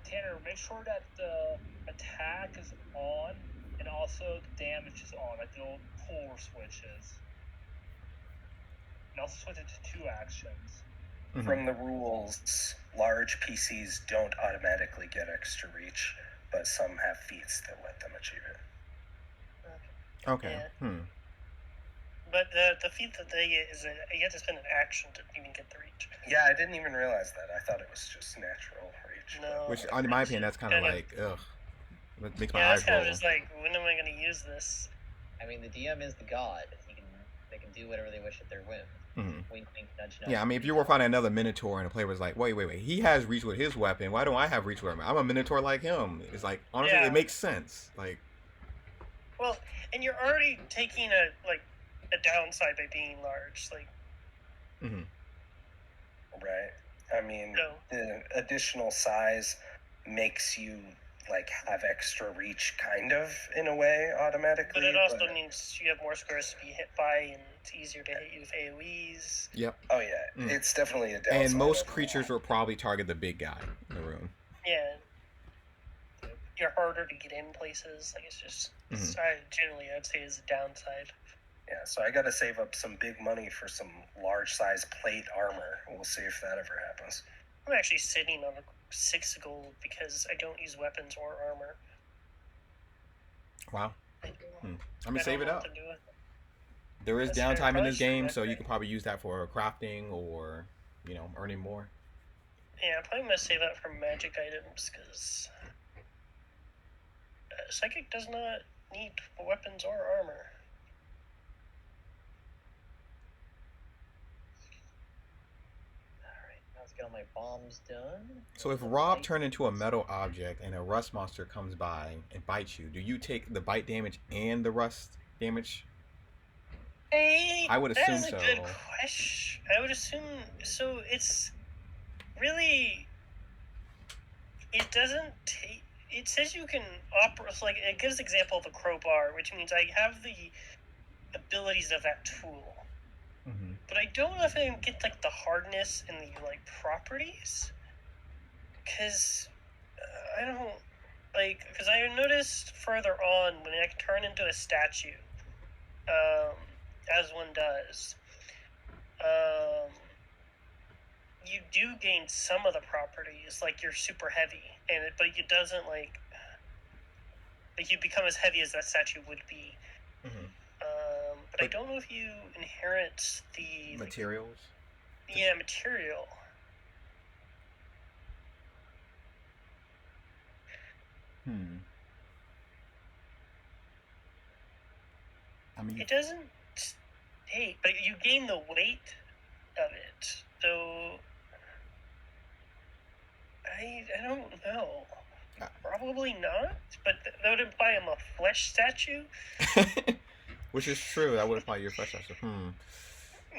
Tanner, make sure that the attack is on and also the damage is on, like the old pull switches. And also switch it to 2 actions. From the rules, large PCs don't automatically get extra reach, but some have feats that let them achieve it. Okay. Yeah. But the feat that they get is you have to spend an action to even get the reach. Yeah, I didn't even realize that. I thought it was just natural reach. No. Which, in my opinion, that's kind of like, ugh. That makes my eyes roll. roll. Just like, when am I going to use this? I mean, the DM is the god. They can do whatever they wish at their whim. Wink, wink, nudge, nudge. Yeah, I mean, if you were finding another Minotaur and the player was like, wait, he has reach with his weapon. Why don't I have reach with him? I'm a Minotaur like him. It's like, honestly, it makes sense. Like, well, and you're already taking a downside by being large, like. Right. I mean, the additional size makes you have extra reach, kind of, in a way, automatically. But it also means you have more squares to be hit by, and it's easier to hit you with AoEs. Yep. Oh yeah, it's definitely a downside. And most creatures will probably target the big guy in the room. Yeah. You're harder to get in places. Like, it's just generally I'd say is a downside. Yeah, so I gotta save up some big money for some large size plate armor. We'll see if that ever happens. I'm actually sitting on 6 gold because I don't use weapons or armor. Wow. I'm gonna save it up. There is That's downtime in this game, so you can probably use that for crafting or, earning more. Yeah, I'm probably gonna save that for magic items because psychic does not need weapons or armor. Get all my bombs done. So if Rob turned into a metal object and a rust monster comes by and bites you, do you take the bite damage and the rust damage? I would assume so. That's a good question. I would assume so. It's really. It doesn't take. It says you can operate. Like, it gives an example of a crowbar, which means I have the abilities of that tool. But I don't know if I can get the hardness and the properties, because I don't because I noticed further on when I can turn into a statue, as one does, you do gain some of the properties, like you're super heavy, but it doesn't you become as heavy as that statue would be. But I don't know if you inherit the materials. Yeah, material. I mean, it doesn't take, but you gain the weight of it. So I don't know. Probably not. But that would imply I'm a flesh statue. Which is true. That would imply you're a flesh statue.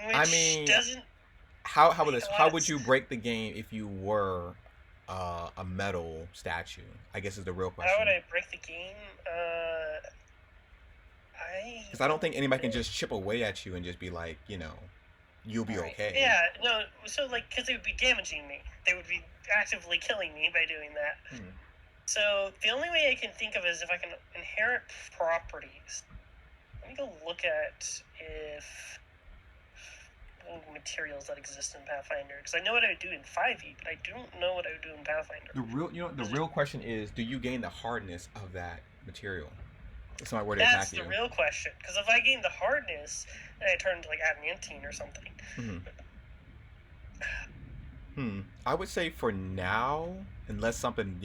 Which I mean, doesn't how about make this? a How lot would you break the game if you were a metal statue? I guess is the real How would question. I break the game? Because I don't think anybody can just chip away at you and just be like, you'll be Alright. okay. Yeah, no, so, like, because they would be damaging me. They would be actively killing me by doing that. Hmm. So, the only way I can think of is if I can inherit properties. Let me go look at if materials that exist in Pathfinder, because I know what I would do in 5e, but I don't know what I would do in Pathfinder. The real question is, do you gain the hardness of that material? If somebody were to That's attack you. the real question, because if I gain the hardness, then I turn to, like, adamantine or something. I would say for now, unless something,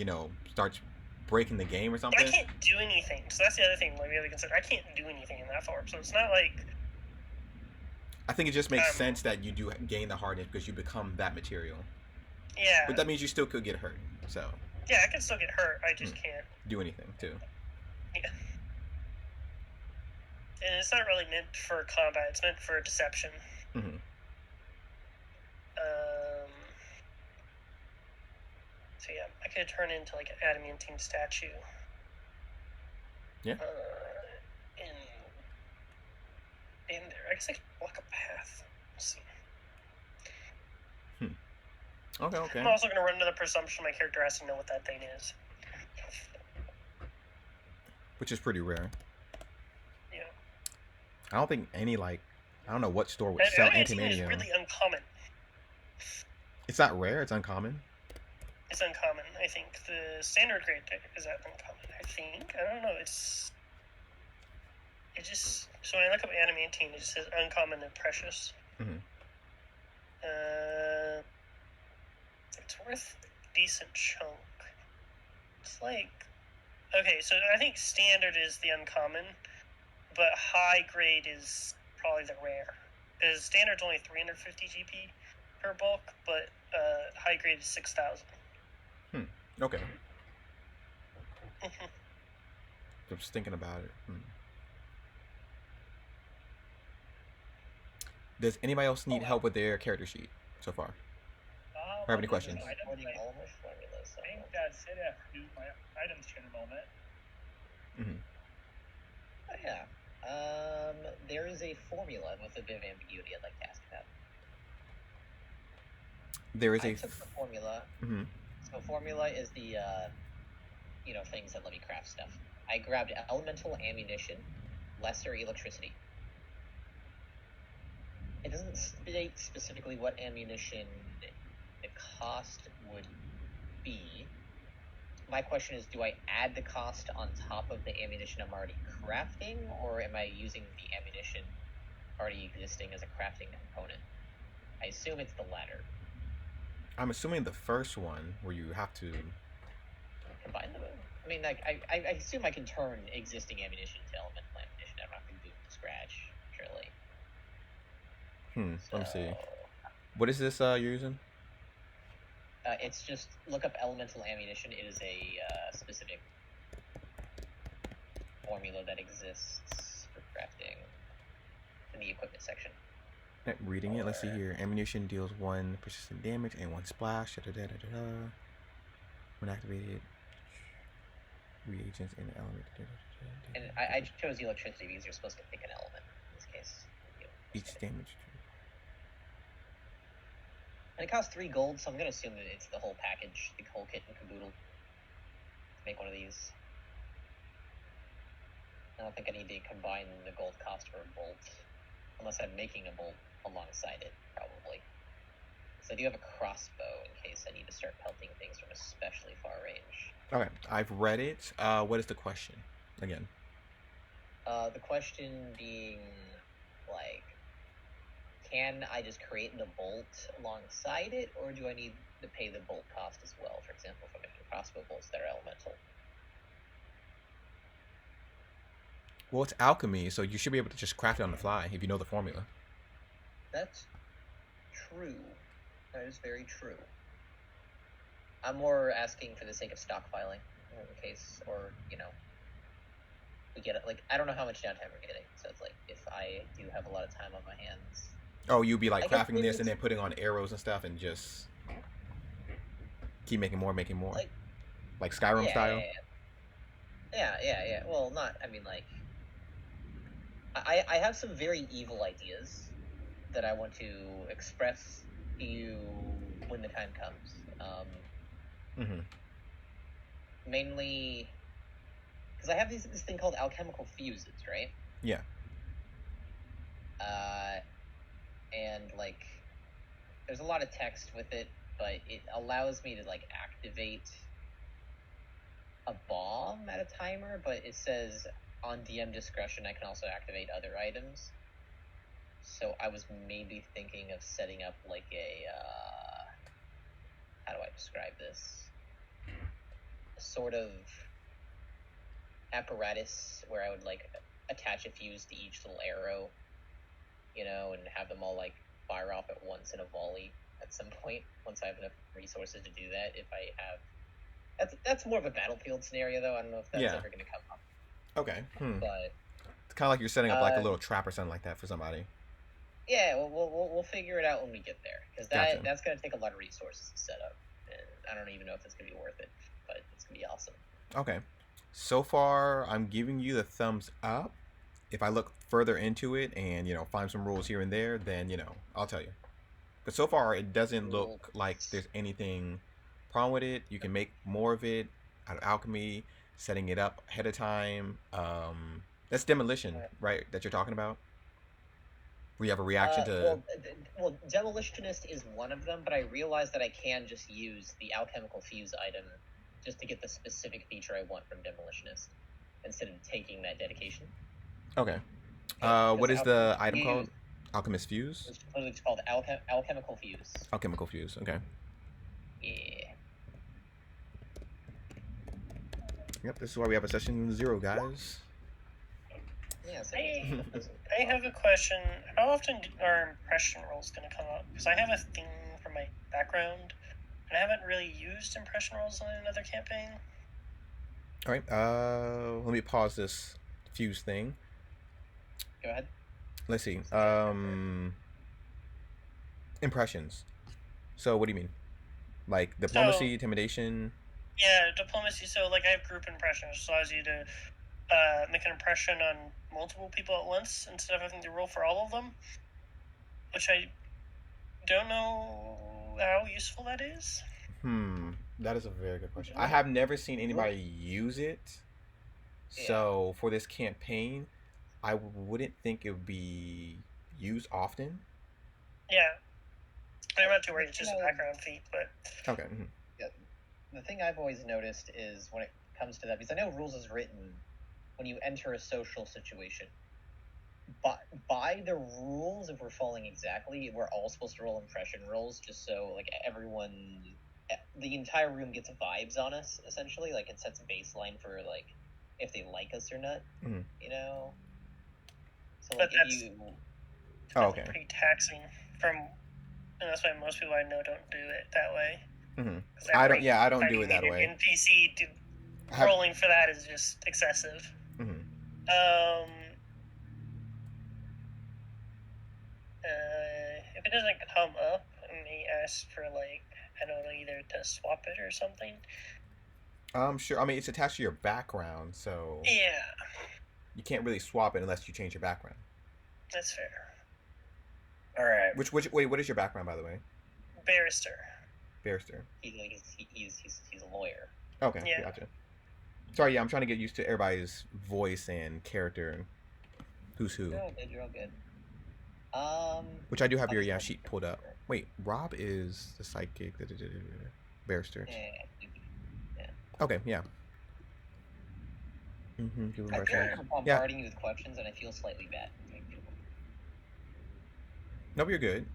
starts breaking the game or something. But I can't do anything, so that's the other thing. Like, we have to consider. I can't do anything in that form, so it's not like. I think it just makes sense that you do gain the hardness because you become that material. Yeah. But that means you still could get hurt. So. Yeah, I can still get hurt. I just can't do anything too. Yeah. And it's not really meant for combat. It's meant for deception. Mm-hmm. So yeah, I could turn into like an adamantine statue. Yeah. In there, I guess I could block a path. Let's see. Okay. I'm also gonna run into the presumption my character has to know what that thing is. Which is pretty rare. Yeah. I don't think any I don't know what store would sell antimanium. It's really uncommon. It's not rare. It's uncommon. It's uncommon. I think the standard grade is that uncommon. I think. I don't know. It just so when I look up adamantine, it just says uncommon and precious. Mm-hmm. It's worth a decent chunk. It's like okay, so I think standard is the uncommon, but high grade is probably the rare. Because standard's only 350 GP per bulk, but high grade is 6,000. Okay. I'm just thinking about it. Does anybody else need help with their character sheet so far? Or have any questions? I think that's it after doing my items here in a moment. Oh yeah. There is a formula with a bit of ambiguity I'd like to ask about. There is I took the formula. So formula is the things that let me craft stuff. I grabbed elemental ammunition, lesser electricity. It doesn't state specifically what ammunition the cost would be. My question is, do I add the cost on top of the ammunition I'm already crafting, or am I using the ammunition already existing as a crafting component? I assume it's the latter. I'm assuming the first one, where you have to combine them. I mean, like, I assume I can turn existing ammunition to elemental ammunition. I'm not going to do it from scratch, surely. Let me see. What is this you're using? It's just look up elemental ammunition. It is a specific formula that exists for crafting in the equipment section. Reading it. Let's see here. Ammunition deals 1 persistent damage and 1 splash. When activated, reagents and element. And I chose electricity because you're supposed to pick an element in this case. Each damage. And it costs 3 gold, so I'm going to assume that it's the whole package, the whole kit and caboodle, to make one of these. I don't think I need to combine the gold cost for a bolt, unless I'm making a bolt alongside it, probably. So I do have a crossbow in case I need to start pelting things from especially far range. Okay, I've read it. What is the question again? The question being, can I just create the bolt alongside it, or do I need to pay the bolt cost as well? For example, if I'm making crossbow bolts that are elemental. Well, it's alchemy, so you should be able to just craft it on the fly if you know the formula. That's true. That is very true. I'm more asking for the sake of stockpiling, in case, or, we get it. I don't know how much downtime we're getting, so it's if I do have a lot of time on my hands, Oh, you'd be like I guess crafting maybe this and then it's- putting on arrows and stuff and just keep making more, like like Skyrim yeah, style. yeah. Well, not. I mean, like, I have some very evil ideas that I want to express to you when the time comes. Mm-hmm. Mainly because I have this thing called alchemical fuses, right? Yeah. And like, there's a lot of text with it, but it allows me to like activate a bomb at a timer. But it says on DM discretion, I can also activate other items. So I was maybe thinking of setting up like a how do I describe this? A sort of apparatus where I would like attach a fuse to each little arrow, you know, and have them all like fire off at once in a volley at some point once I have enough resources to do that. If I have that's more of a battlefield scenario though. I don't know if that's Yeah. ever going to come up. Okay. But It's kind of like you're setting up like a little trap or something like that for somebody. yeah, we'll figure it out when we get there because Gotcha. that's going to take a lot of resources to set up, and I don't even know if it's going to be worth it, but it's going to be awesome. Okay. So far, I'm giving you the thumbs up. If I look further into it and, find some rules here and there, then, I'll tell you. But so far, it doesn't look like there's anything problem with it. You can make more of it out of alchemy, setting it up ahead of time. That's demolition, right, that you're talking about? Where you have a reaction to... Well, demolitionist is one of them, but I realized that I can just use the alchemical fuse item just to get the specific feature I want from demolitionist instead of taking that dedication. Okay. What is the item fuse, called? Alchemist fuse? It's called alchemical fuse. Alchemical fuse. Okay. Yeah. Yep. This is why we have a session 0, guys. Yeah. So I have a question. How often are impression rolls going to come up? Because I have a thing for my background, and I haven't really used impression rolls in another campaign. All right. Let me pause this fuse thing. Go ahead. Let's see. Impressions. So what do you mean? Like diplomacy, intimidation? Yeah, diplomacy. So like I have group impressions, which allows you to make an impression on multiple people at once instead of having to roll for all of them. Which I don't know how useful that is. That is a very good question. I have never seen anybody use it. So for this campaign, I wouldn't think it would be used often. Yeah. I'm not too worried. It's just a background feat, but... Okay. Yeah. The thing I've always noticed is when it comes to that, because I know rules is written when you enter a social situation. By the rules, if we're following exactly, we're all supposed to roll impression rolls just so like everyone, the entire room gets vibes on us, essentially. Like it sets a baseline for like if they like us or not, you know? So like okay. Pretty taxing and that's why most people I know don't do it that way. I don't do it that way. NPC rolling for that is just excessive. If it doesn't come up, I may ask for like, I don't know, either to swap it or something. Sure. I mean, it's attached to your background, so yeah, you can't really swap it unless you change your background. That's fair. All right. Wait, what is your background, by the way? Barrister. He's a lawyer. Okay, yeah. Gotcha. Sorry, I'm trying to get used to everybody's voice and character and who's who. You're all good. Which I do have your sheet pulled up. Wait, Rob is the psychic. Barrister. Yeah. Okay, yeah. I feel like I'm bombarding you with questions, and I feel slightly bad. Nope, you're good.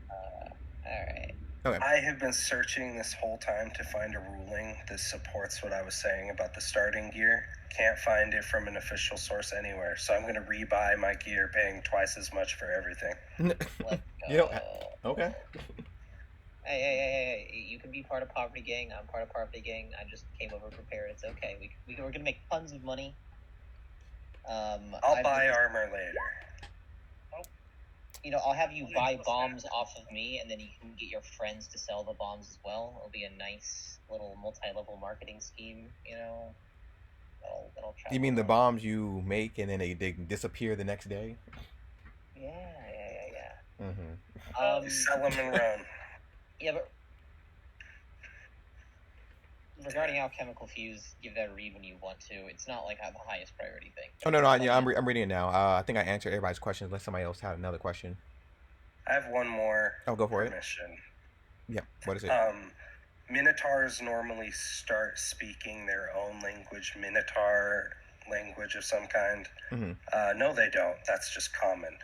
Alright. Okay. I have been searching this whole time to find a ruling that supports what I was saying about the starting gear. Can't find it from an official source anywhere, so I'm going to rebuy my gear, paying twice as much for everything. Okay. Hey, you can be part of Poverty Gang. I'm part of Poverty Gang. I just came over prepared. It's okay. We're going to make tons of money. I'll buy armor later. I'll have you buy bombs off of me, and then you can get your friends to sell the bombs as well. It'll be a nice little multi-level marketing scheme. That'll travel. You mean the bombs you make and then they disappear the next day? Yeah. Mm-hmm. Sell them and run. Yeah, but regarding alchemical fuse, give that a read when you want to. It's not like the highest priority thing. Oh no, I'm reading it now. I think I answered everybody's questions unless somebody else had another question. I have one more. Oh, go for permission. it. Yeah, what is it? Minotaurs normally start speaking their own language, Minotaur language of some kind. Mm-hmm. No, they don't. That's just common.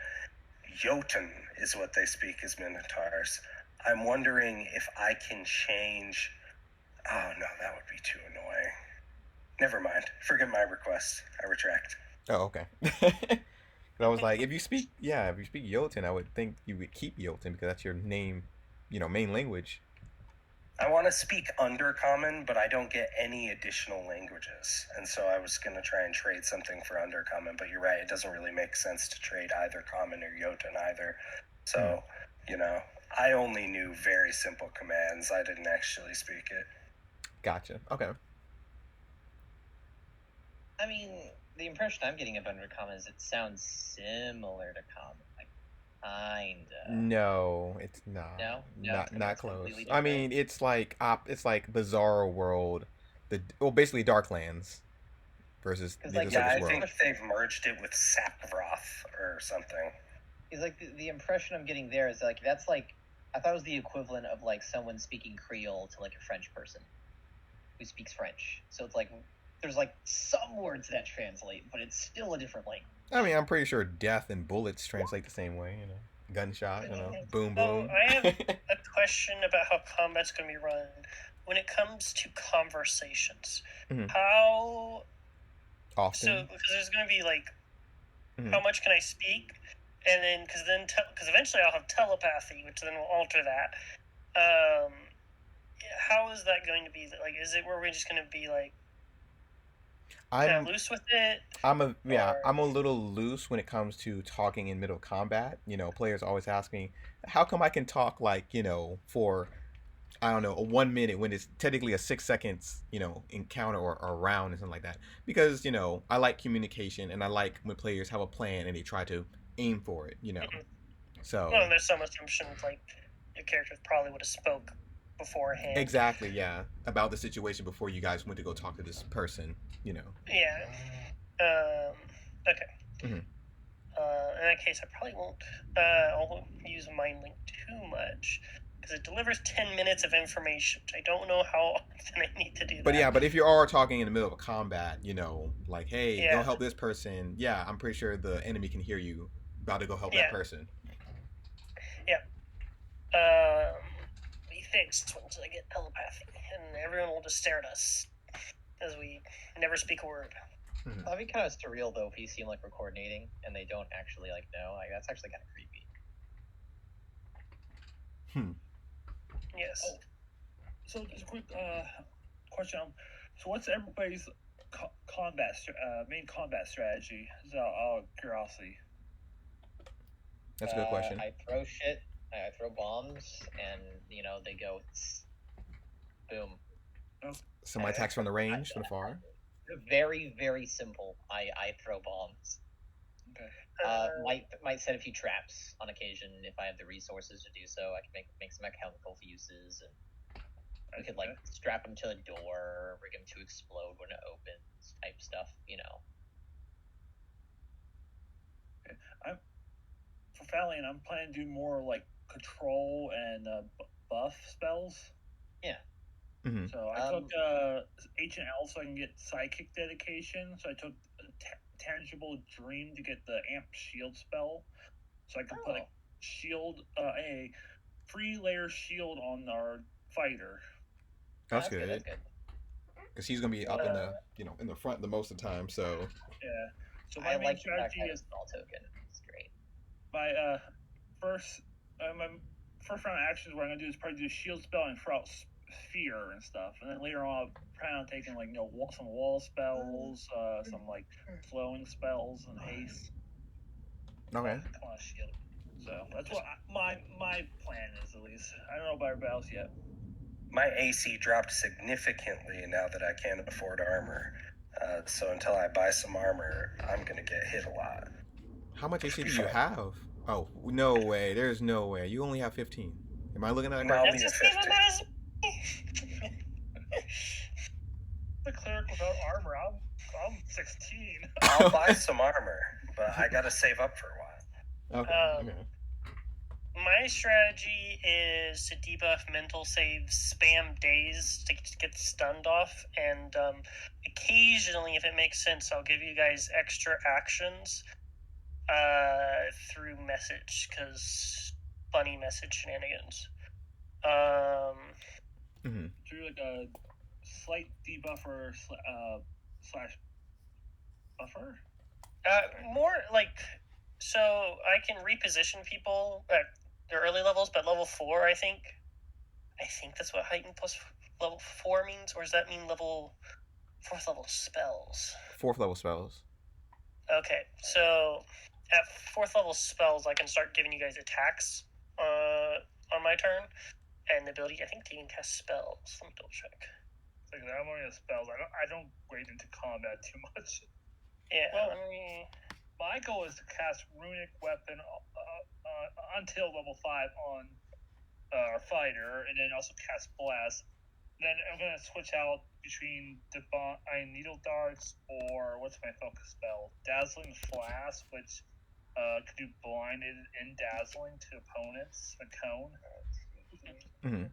Jotun is what they speak as Minotaurs. I'm wondering if I can change. Oh no, that would be too annoying. Never mind. Forget my request. I retract. Oh, okay. I was like, if you speak Jotun, I would think you would keep Jotun because that's your name, main language. I want to speak Undercommon, but I don't get any additional languages. And so I was going to try and trade something for Undercommon, but you're right, it doesn't really make sense to trade either Common or Jotun either. So, I only knew very simple commands. I didn't actually speak it. Gotcha. Okay. I mean, the impression I'm getting of Undercommon is it sounds similar to Common. Kinda. No, it's not. No, not close. I mean, it's like Bizarro World, basically Darklands versus the World. I think they've merged it with Saproth or something. It's like the impression I'm getting there is that's I thought it was the equivalent of someone speaking Creole to a French person who speaks French. So it's there's some words that translate, but it's still a different language. I mean, I'm pretty sure death and bullets translate the same way, gunshot, boom, boom. So I have a question about how combat's going to be run. When it comes to conversations, how often? So, because there's going to be how much can I speak, and then because eventually I'll have telepathy, which then will alter that. How is that going to be? Is it where we're just going to be I'm loose with it? I'm a little loose when it comes to talking in middle combat. Players always ask me, how come I can talk for, I don't know, a 1 minute when it's technically a 6 seconds, encounter or round and something like that. Because, I like communication and I like when players have a plan and they try to aim for it, So. Well, there's some assumptions your characters probably would have spoke beforehand. Exactly, yeah. About the situation before you guys went to go talk to this person, Yeah. Okay. Mm-hmm. In that case, I probably won't use Mind Link too much because it delivers 10 minutes of information, which I don't know how often I need to do that. But if you are talking in the middle of a combat, hey, go help this person. Yeah, I'm pretty sure the enemy can hear you about to go help that person. Yeah. Be fixed once I get telepathy, and everyone will just stare at us as we never speak a word. That'd be kind of surreal though if you seem like we're coordinating and they don't actually know. That's actually kind of creepy. Yes. Oh, so just a quick question. So what's everybody's main combat strategy? Just out of curiosity. That's a good question. I throw shit. I throw bombs, and they go boom. Somebody attacks from the range, from far. Very, very simple. I throw bombs. Okay. Might set a few traps on occasion if I have the resources to do so. I can make some alchemical fuses, and we could strap them to a door, rig them to explode when it opens, type stuff. Okay. For Valiant, I'm planning to do more control and buff spells. Yeah. Mm-hmm. So I took Ancient L so I can get Psychic Dedication. So I took Tangible Dream to get the Amp Shield spell. So I can put a shield, a 3-layer shield on our fighter. That's good. Because he's gonna be up in the in the front the most of the time. So yeah. So my main strategy is small token. It's great. My first round of actions, what I'm gonna do is probably do a shield spell and throw out Sphere and stuff, and then later on I'll plan on taking some wall spells, some flowing spells and haste. Okay. Come on, shield. So that's what my plan is, at least. I don't know about everybody else yet. My AC dropped significantly now that I can't afford armor. So until I buy some armor, I'm gonna get hit a lot. How much AC Should do be you fine. have? Oh, no way. There's no way. You only have 15. Am I looking at that No, correctly? That's me the at same 50. amount as me. The cleric without armor, I'm 16. I'll buy some armor, but I gotta save up for a while. Okay. Um, Okay. My strategy is to debuff mental saves, spam days to get stunned off, and occasionally, if it makes sense, I'll give you guys extra actions through message, because funny message shenanigans. Mm-hmm. Through like a slight debuffer slash buffer. More like, so I can reposition people at their early levels, but level 4, I think that's what heightened plus level 4 means, or does that mean level 4th level spells? 4th level spells. Okay, so at 4th level spells, I can start giving you guys attacks on my turn, and the ability, I think, to even cast spells. Let me double check. It's like I'm only a spells. I don't wade into combat too much. Yeah, Well, let me... my goal is to cast runic weapon until level 5 on our fighter, and then also cast blast. Then I'm gonna switch out between divine needle darts or what's my focus spell? Dazzling flash, which could do blinded and dazzling to opponents. A cone. Mm-hmm.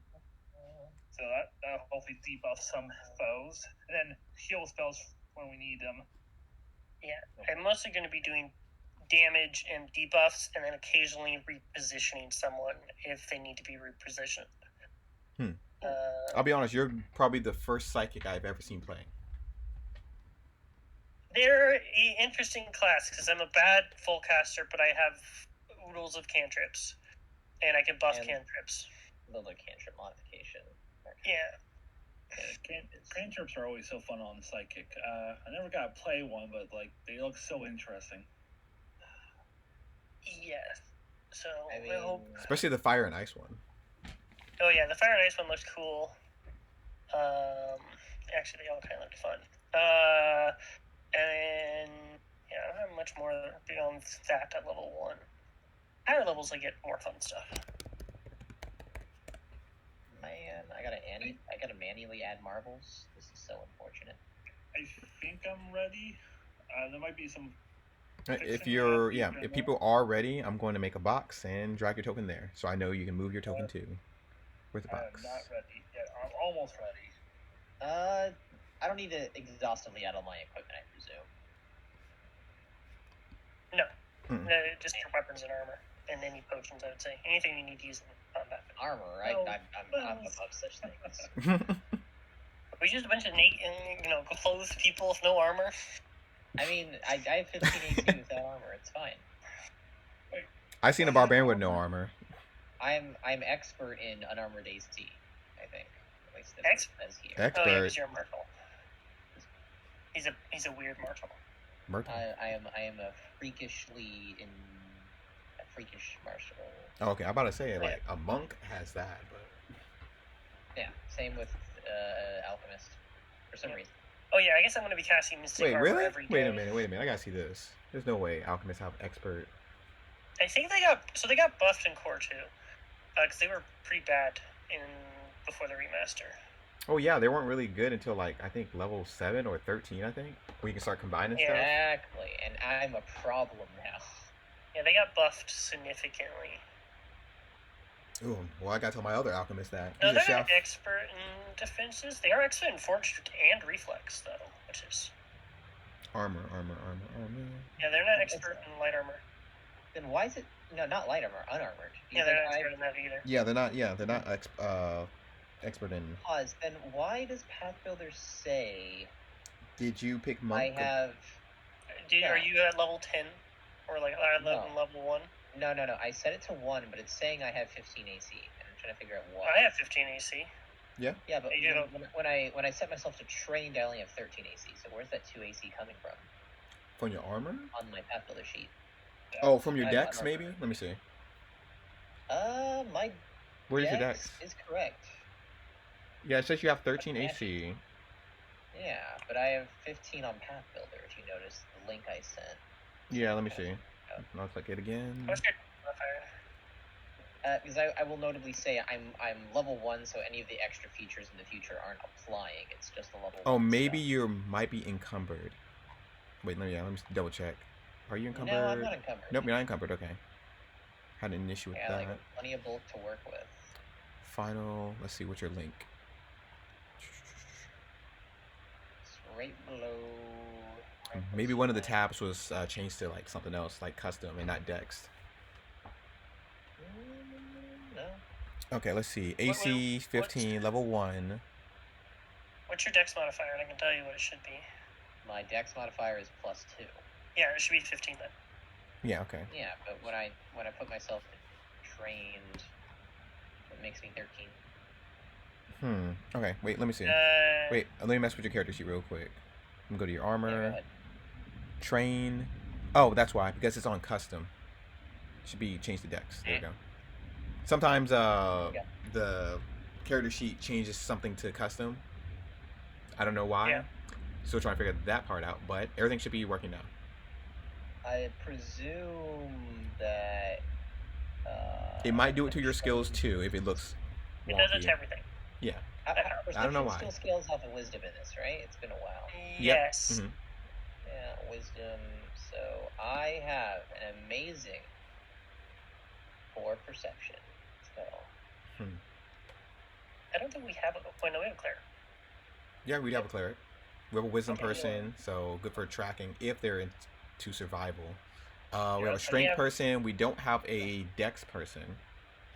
So that hopefully debuff some foes, and then heal spells when we need them. Yeah, I'm mostly going to be doing damage and debuffs, and then occasionally repositioning someone if they need to be repositioned. I'll be honest, you're probably the first psychic I've ever seen playing. They're an interesting class because I'm a bad full caster, but I have oodles of cantrips, and I can buff And- cantrips. Another cantrip modification. Yeah. Cantrips are always so fun on psychic. I never got to play one, but like they look so interesting. Yeah. So I mean, I hope. Especially the fire and ice one. Oh yeah, the fire and ice one looks cool. Actually, they all kind of looked fun. And yeah, I don't have much more beyond that at level 1. Higher levels, I get more fun stuff. man, I gotta manually add marbles. This is so unfortunate. I think I'm ready. There might be some. If people are ready, I'm going to make a box and drag your token there, so I know you can move your token too. With the I'm box. not ready yet. I'm almost ready. I don't need to exhaustively add all my equipment, I presume. No, just your weapons and armor, and any potions. I would say anything you need to use in combat. Armor, right? No, I'm above such things. We just a bunch of naked, clothed people with no armor. I mean, I have 15 AC without armor. It's fine. I seen a barbarian with no armor. I'm expert in unarmored AC. I think. At least that's what it says here. Oh yeah, Expert. because you're a marshal. He's a weird marshal. Myrtle. I am a freakish martial. Oh, okay, I'm about to say like a monk has that, but Yeah, same with alchemist for some reason. Oh yeah, I guess I'm gonna be casting Mystic wait, Armor really? every day. Wait a minute. I gotta see this. There's no way alchemists have expert. I think they got buffed in Core 2, because they were pretty bad before the remaster. Oh yeah, they weren't really good until like I think level 7 or 13. I think where you can start combining stuff. Exactly, and I'm a problem now. Yeah, they got buffed significantly. Ooh, well I gotta tell my other alchemist that. No, He's a they're chef. not expert in defenses. They are expert in fortitude and reflex, though, which is Armor. yeah, they're not expert in light armor. Then why is it not light armor, unarmored? Yeah, they're not expert in that either. Yeah, they're not expert in. Pause. Then why does Pathbuilder say Did you pick monk? I have? Are you at level 10 or like level 1? No. I set it to 1, but it's saying I have 15 AC, and I'm trying to figure out why. I have 15 AC. Yeah, but when I set myself to trained, I only have 13 AC. So where's that 2 AC coming from? From your armor? On my Pathbuilder sheet. Oh, from your I- dex I'm maybe? armored. Let me see. My Where's your dex dex? is correct. Yeah, it says you have 13 AC. Yeah, but I have 15 on Path Builder. If you notice the link I sent. Yeah, let me see. I'll click it again. What's your modifier? Because I will notably say I'm level 1, so any of the extra features in the future aren't applying. It's just the level 1 Oh, maybe stuff. you might be encumbered. Wait, let me double check. Are you encumbered? No, I'm not encumbered. Nope, you're not encumbered. Okay. Had an issue with Yeah, that. like plenty of bulk to work with. Final. Let's see. What's your link? It's right below. Maybe one of the tabs was changed to like something else, like custom and not dex. No. Okay, let's see. AC 15, level 1. What's your dex modifier? And I can tell you what it should be. My dex modifier is +2. Yeah, it should be 15 then. Yeah, okay. Yeah, but when I put myself to trained, it makes me 13. Okay, wait, let me see. Wait, let me mess with your character sheet real quick. I'm gonna go to your armor. Yeah, Train. Oh, that's why, because it's on custom. Should be changed to dex. There we go. Sometimes the character sheet changes something to custom. I don't know why. Yeah. Still trying to figure that part out, but everything should be working now. I presume that It might do it to your skills too if it looks wonky. It does it to everything. Yeah. I don't know why. Still scales off of wisdom in this, right? It's been a while. Yes. Yep. Yeah, wisdom. So I have an amazing 4 perception spell. I don't think we have a. Wait, no, we have a cleric. Yeah, we have a cleric. We have a wisdom person, so good for tracking if they're into survival. We have a strength person. We don't have a dex person,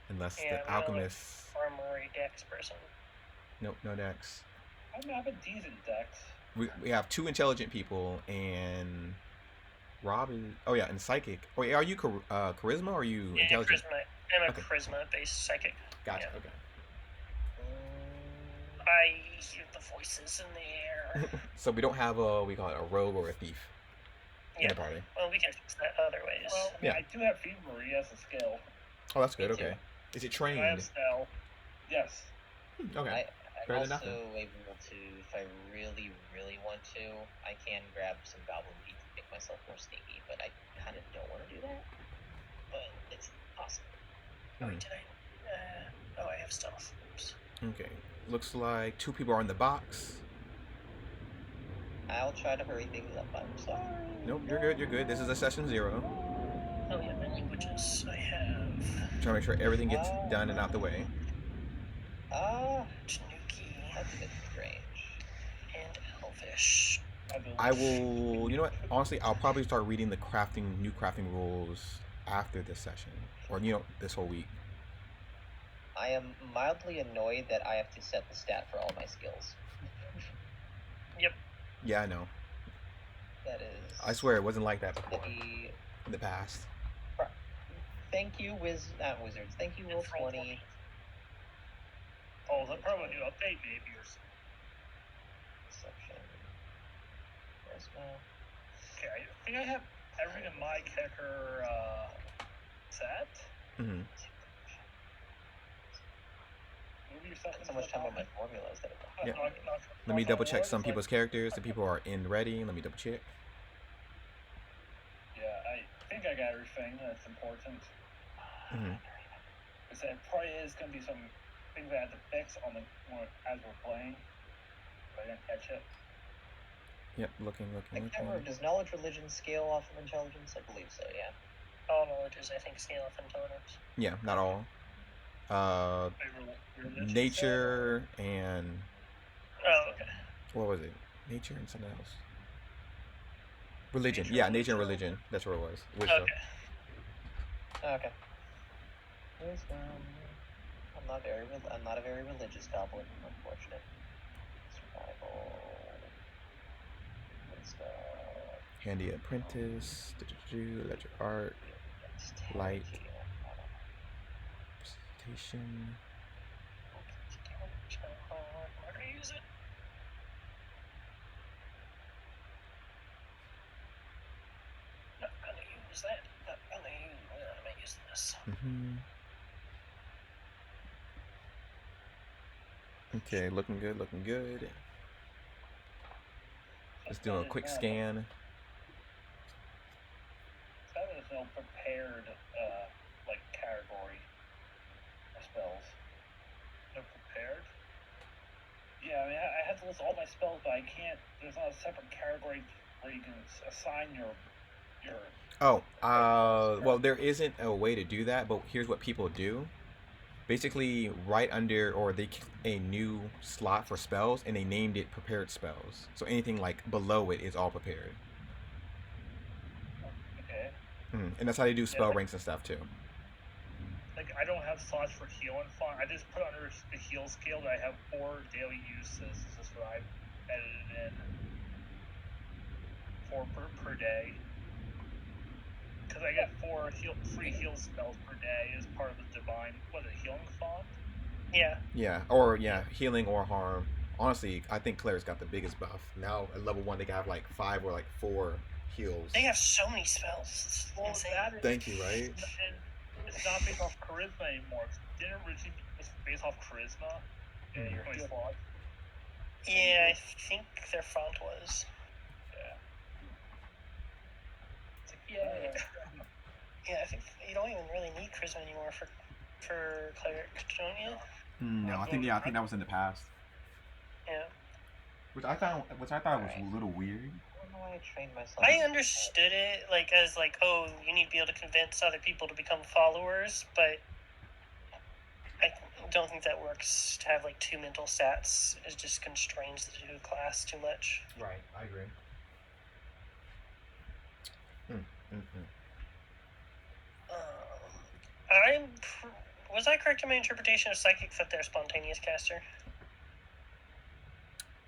unless the alchemist. Armory dex person. Nope, no dex. I have a decent dex. We have 2 intelligent people, and Rob is. Oh yeah, and psychic. Wait, are you charisma or are you intelligent? Charisma. I'm a charisma-based psychic. Gotcha. Yeah. Okay. I hear the voices in the air. So we don't have we call it a rogue or a thief in the party. Well, we can fix that other ways. Well, I do have thievery as a skill. Oh, that's good. Okay. Is it trained? I have spell. Yes. Okay. I'm also able to, if I really, really want to, I can grab some goblin meat to make myself more sneaky, but I kind of don't want to do that. But it's possible. Wait, did I? I have stealth. Oops. Okay. Looks like 2 people are in the box. I'll try to hurry things up. I'm sorry. Nope, you're good. You're good. This is a session 0. Oh yeah, my languages. I have. Trying to make sure everything gets done and out the way. Tanuki. That's a bit strange. And Elvish. I will. You know what? Honestly, I'll probably start reading the new crafting rules after this session, or this whole week. I am mildly annoyed that I have to set the stat for all my skills. Yep. Yeah, I know. That is. I swear it wasn't like that before in the past. Thank you, not wizards. Thank you, Roll20. Oh, they'll probably do update maybe or something. Perception. Okay, I think I have everything in my character set. Mm-hmm. Spent so much time on my formulas that Yep. Let me double check some people's characters. The people are in ready. Let me double check. Yeah, I think I got everything that's important. Mm-hmm. It probably is going to be some things I have to fix as we're playing, but I didn't catch it. Yep, looking. Does knowledge religion scale off of intelligence? I believe so, yeah. All knowledges, I think, scale off intelligence. Yeah, not all. Nature and. Oh, okay. What was it? Nature and something else. Religion. Yeah, nature and religion. That's what it was. Wisdom. Okay. Wisdom. I'm not a very religious goblin. Unfortunate. Survival. Wisdom. Handy apprentice. Ledger art. Light. Presentation. Where do I use it? Not gonna use that. Not gonna use this. Mm-hmm. Okay, looking good, looking good. Let's do a quick scan. That is no prepared, like, category of spells. No prepared? Yeah, I mean, I have to list all my spells, but I can't. There's not a separate category where you can assign your. Oh, well, there isn't a way to do that, but here's what people do. Basically, right under, or they a new slot for spells, and they named it prepared spells. So anything like below it is all prepared. Okay. And that's how they do spell ranks and stuff too. Like, I don't have slots for heal and fun. I just put under the heal scale that I have 4 daily uses. This is what I've edited in. 4 per day. Because I get 4 free heal spells per day as part of the divine, healing font? Yeah. Yeah, or healing or harm. Honestly, I think Claire's got the biggest buff. Now at level 1, they can have like 5 or like 4 heals. They have so many spells. It's insane. Thank you, right? It's not based off charisma anymore. Didn't it originally was based off charisma? Yeah, your slot. Yeah, I think their font was. Yeah. It's like, yay. Yeah, I think you don't even really need charisma anymore for cleric, don't you? No, I think that was in the past. Yeah. Which I thought was a little weird. I don't know why I trained myself. I understood it as oh, you need to be able to convince other people to become followers, but I don't think that works. To have like 2 mental stats, it just constrains the 2 class too much. Right, I agree. Was I correct in my interpretation of psychics that they're spontaneous caster?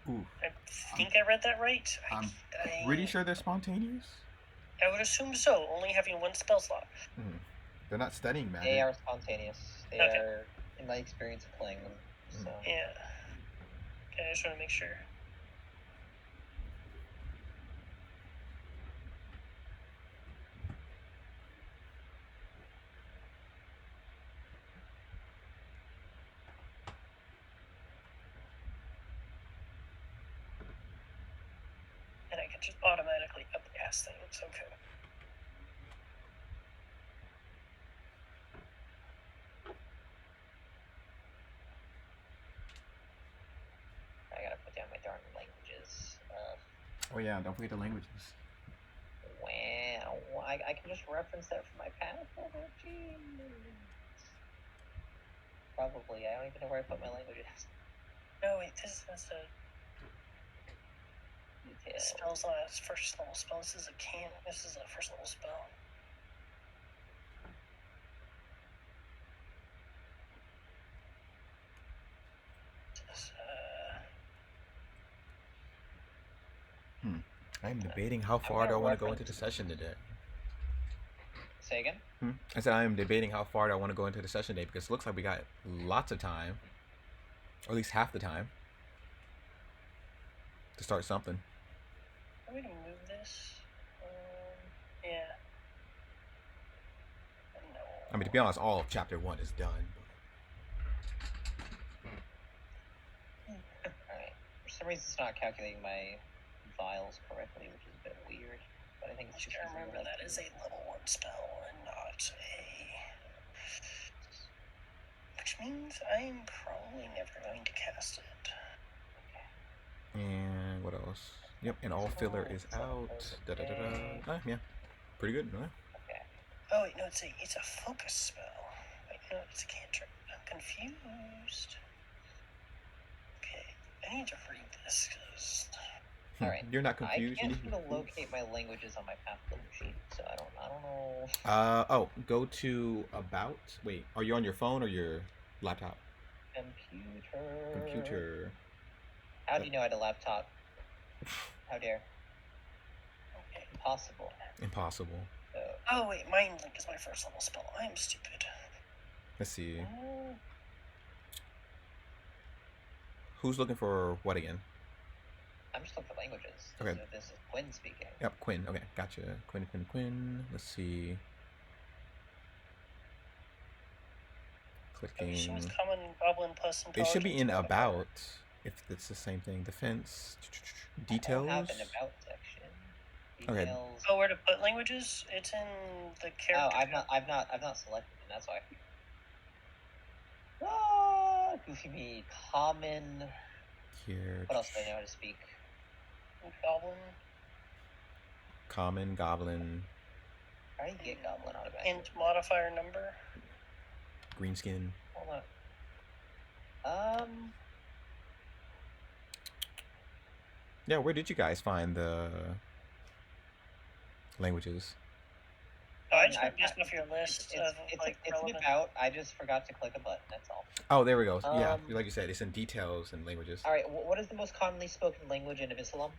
Ooh. I think I read that right. I'm pretty sure they're spontaneous. I would assume so, only having 1 spell slot. They're not studying magic. They are spontaneous. They are, in my experience of playing them. So. Yeah. Okay, I just want to make sure. And I can just automatically upcast things. Okay. I gotta put down my darn languages. Oh yeah, don't forget the languages. Wow, I can just reference that from my path. Oh, jeez. Probably. I don't even know where I put my languages. No, wait, that's a spell's not a first level spell. This is a first level spell. I'm debating how far do I want to go into the session today. Say again? I said I am debating how far do I want to go into the session today, because it looks like we got lots of time, or at least half the time, to start something. Are we gonna move this? Yeah. No. I mean, to be honest, all of chapter 1 is done. Alright. For some reason, it's not calculating my vials correctly, which is a bit weird. But I think it's just. Remember that is a level 1 spell and not a. Which means I'm probably never going to cast it. And what else? Yep, and all filler is out. Yeah, pretty good. Huh? Okay. Oh wait, no, it's a focus spell. Wait, no, it's a cantrip. I'm confused. Okay, I need to read this because. All right. You're not confused. I can't seem to locate my languages on my path builder sheet, so I don't know. Oh, go to about. Wait, are you on your phone or your laptop? Computer. How do you know I had a laptop? How dare? Impossible. Impossible. Oh wait, Mind Link is my first level spell. I am stupid. Let's see. Who's looking for what again? I'm just looking for languages. Okay. This is Quinn speaking. Yep, Quinn. Okay, gotcha. Quinn. Let's see. She was Clicking. common goblin plus It should be intelligence in modifier. about, if it's the same thing. Defense. I don't have Details. an about section. Okay. Details. Oh, where to put languages? It's in the character. Oh, I've not selected them. That's why. Ah, goofy me. Common. Here. What else do I know how to speak? Goblin. Common, goblin, How do you get goblin automatically? Int modifier number. greenskin. Hold on. Yeah, where did you guys find the languages? Oh, I just went based off your list of like it's relevant. about. I just forgot to click a button. That's all. Oh, there we go. Yeah, Um, like you said, it's in details and languages. All right. What is the most commonly spoken language in Abyssalom?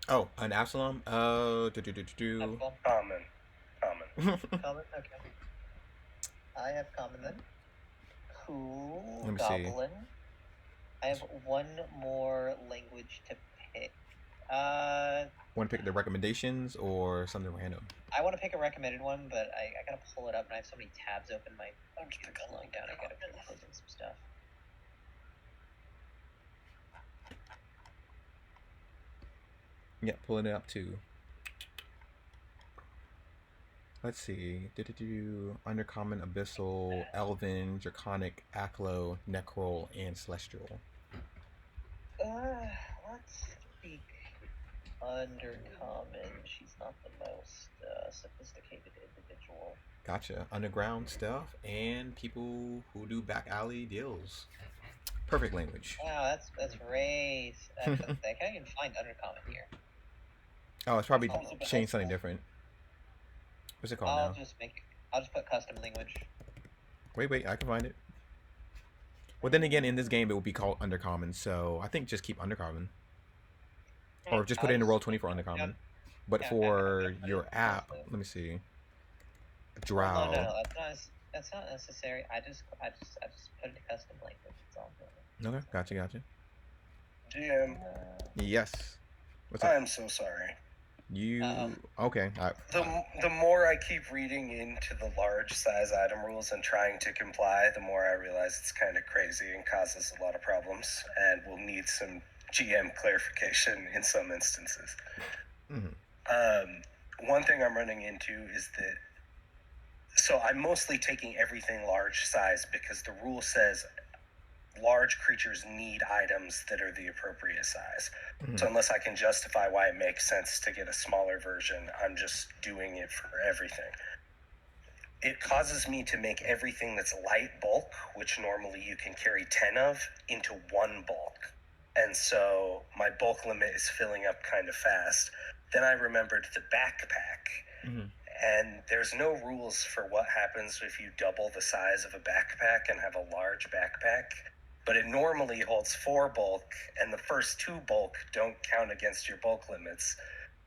Oh, an Absalom. Absalom? Common. Common. Okay. I have common then. Cool. Let me see. Goblin. I have one more language to pick. Want to pick the recommendations or something random? I want to pick a recommended one, but I gotta pull it up, and I have so many tabs open. My I'll just pick slowing down. I gotta close in some stuff. Yeah, pulling it up too. Let's see. Undercommon, Abyssal, Elven, Draconic, Aklo, Necrol, and Celestial. Let's speak Undercommon. She's not the most sophisticated individual. Gotcha. Underground stuff and people who do back alley deals. Perfect language. Wow, that's great. I can't even find Undercommon here. Oh, it's probably Also, but changed something different. What's it called I'll now? just put custom language. Wait, I can find it. Well, then again, in this game, it will be called Undercommon, so I think just keep Undercommon. Or just put it in the Roll20 for Undercommon. But Yeah, for okay. your app, let me see. Oh, Drow. no, that's not necessary. I just put it in custom language. It's all good. Okay, gotcha. GM, Yes. What's up? I'm so sorry. You... Uh-oh. Okay. The more I keep reading into the large size item rules and trying to comply, the more I realize it's kind of crazy and causes a lot of problems, and will need some GM clarification in some instances. One thing I'm running into is that, so I'm mostly taking everything large size because the rule says large creatures need items that are the appropriate size. So unless I can justify why it makes sense to get a smaller version, I'm just doing it for everything. It causes me to make everything that's light bulk, which normally you can carry 10 of, into one bulk. And so my bulk limit is filling up kind of fast. Then I remembered the backpack. And there's no rules for what happens if you double the size of a backpack and have a large backpack. But it normally holds 4 bulk, and the first 2 bulk don't count against your bulk limits.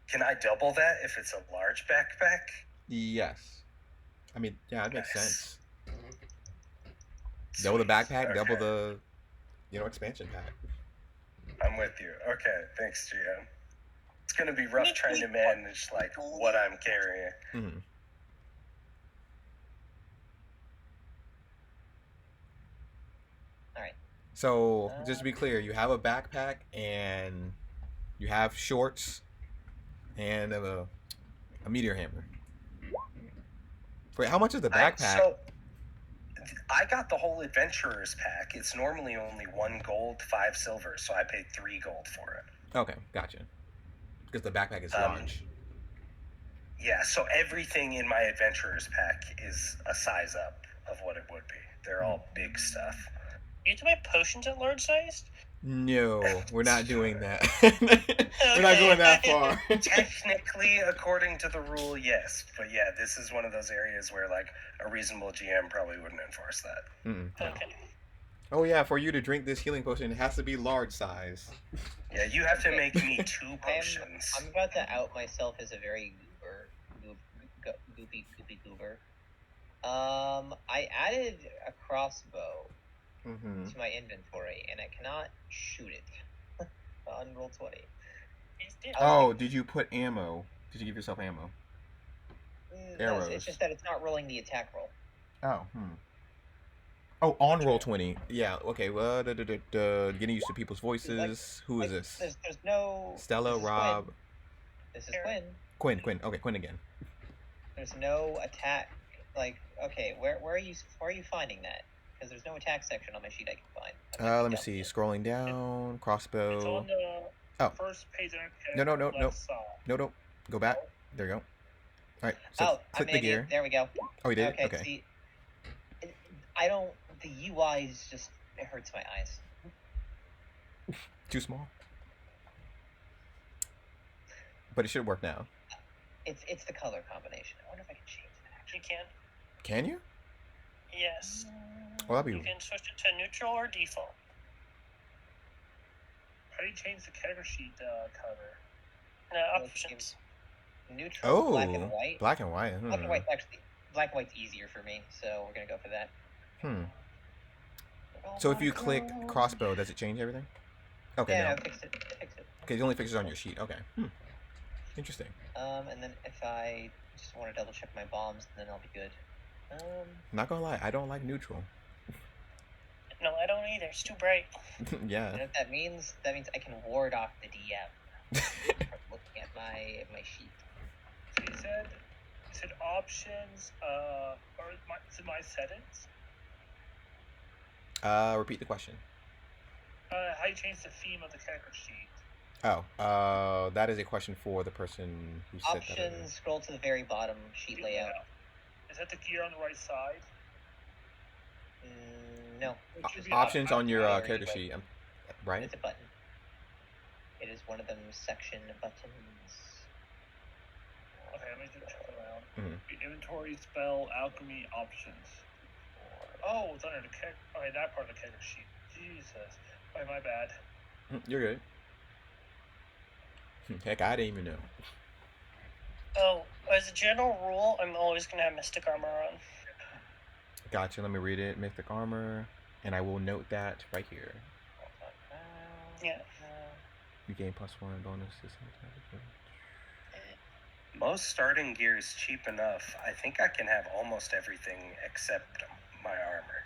Can I double that if it's a large backpack? Yes. I mean, yeah, that makes sense. Sweet. Double the backpack, Okay. double the, expansion pack. I'm with you. Okay, thanks, GM. It's going to be rough trying to manage, like, what I'm carrying. Alright. So, just to be clear, you have a backpack, and you have shorts, and a meteor hammer. Wait, how much is the backpack? So, I got the whole adventurer's pack. It's normally only 1 gold, 5 silver, so I paid 3 gold for it. Okay, gotcha. Because the backpack is large. Yeah, so everything in my adventurer's pack is a size up of what it would be. They're all big stuff. You have to buy potions at large sized? No, we're not doing that. We're not going that far. Technically, according to the rule, yes. But yeah, this is one of those areas where, like, a reasonable GM probably wouldn't enforce that. No. Okay. Oh yeah, for you to drink this healing potion, it has to be large size. Yeah, you have to make me 2 potions. I'm about to out myself as a very goopy goober. I added a crossbow to my inventory, and I cannot shoot it on Roll20. Oh, did you put ammo? Did you give yourself ammo? No, Arrows. it's just that it's not rolling the attack roll. Oh, Oh, on roll 20. Yeah. Okay. Well, getting used to people's voices. Who is Like, this? there's no. Stella, This is Rob, Quinn. This is Aaron. Quinn. Quinn. Okay, Quinn again. There's no attack. Like, okay, where are you finding that? Because there's no attack section on my sheet I can find. Let me see. Scrolling down. It's Crossbow. on the Oh. first page on No, the left side. No. Go back. There you go. All right. So Oh, click I'm the an idiot. gear. There we go. Oh, you did? Okay. Okay. See, I don't. The UI is just. It hurts my eyes. Too small. But it should work now. It's the color combination. I wonder if I can change that. You can. Can you? Yes. Well, that'd You be. can switch it to neutral or default. How do you change the character sheet cover? Options. Neutral, black and white. Black and white. Black and white actually. Black and white's easier for me, so we're gonna go for that. So if you click crossbow, does it change everything? Okay. Yeah, No. I fixed it. Okay, it only fixes on your sheet. Okay. Interesting. And then if I just want to double check my bombs, then I'll be good. Not gonna lie, I don't like neutral. No, I don't either. It's too bright. Yeah. You know what that means? That means I can ward off the DM from looking at my sheet. So you said options, or is it my settings? Repeat the question. How you change the theme of the character sheet? Oh, that is a question for the person who said that. Options, scroll to the very bottom, sheet layout. Is that the gear on the right side? No. Options on your character sheet, right? It's a button. It is one of them section buttons. Okay, let me just check around. Mm-hmm. Inventory, spell, alchemy, options. Oh, it's under the character. Okay, that part of the character sheet. Jesus. Okay, my bad. You're good. Heck, I didn't even know. Oh, as a general rule, I'm always going to have Mystic Armor on. Gotcha, let me read it. Mythic Armor. And I will note that right here. Yeah. You gain +1 bonus to Most starting gear is cheap enough. I think I can have almost everything except my armor.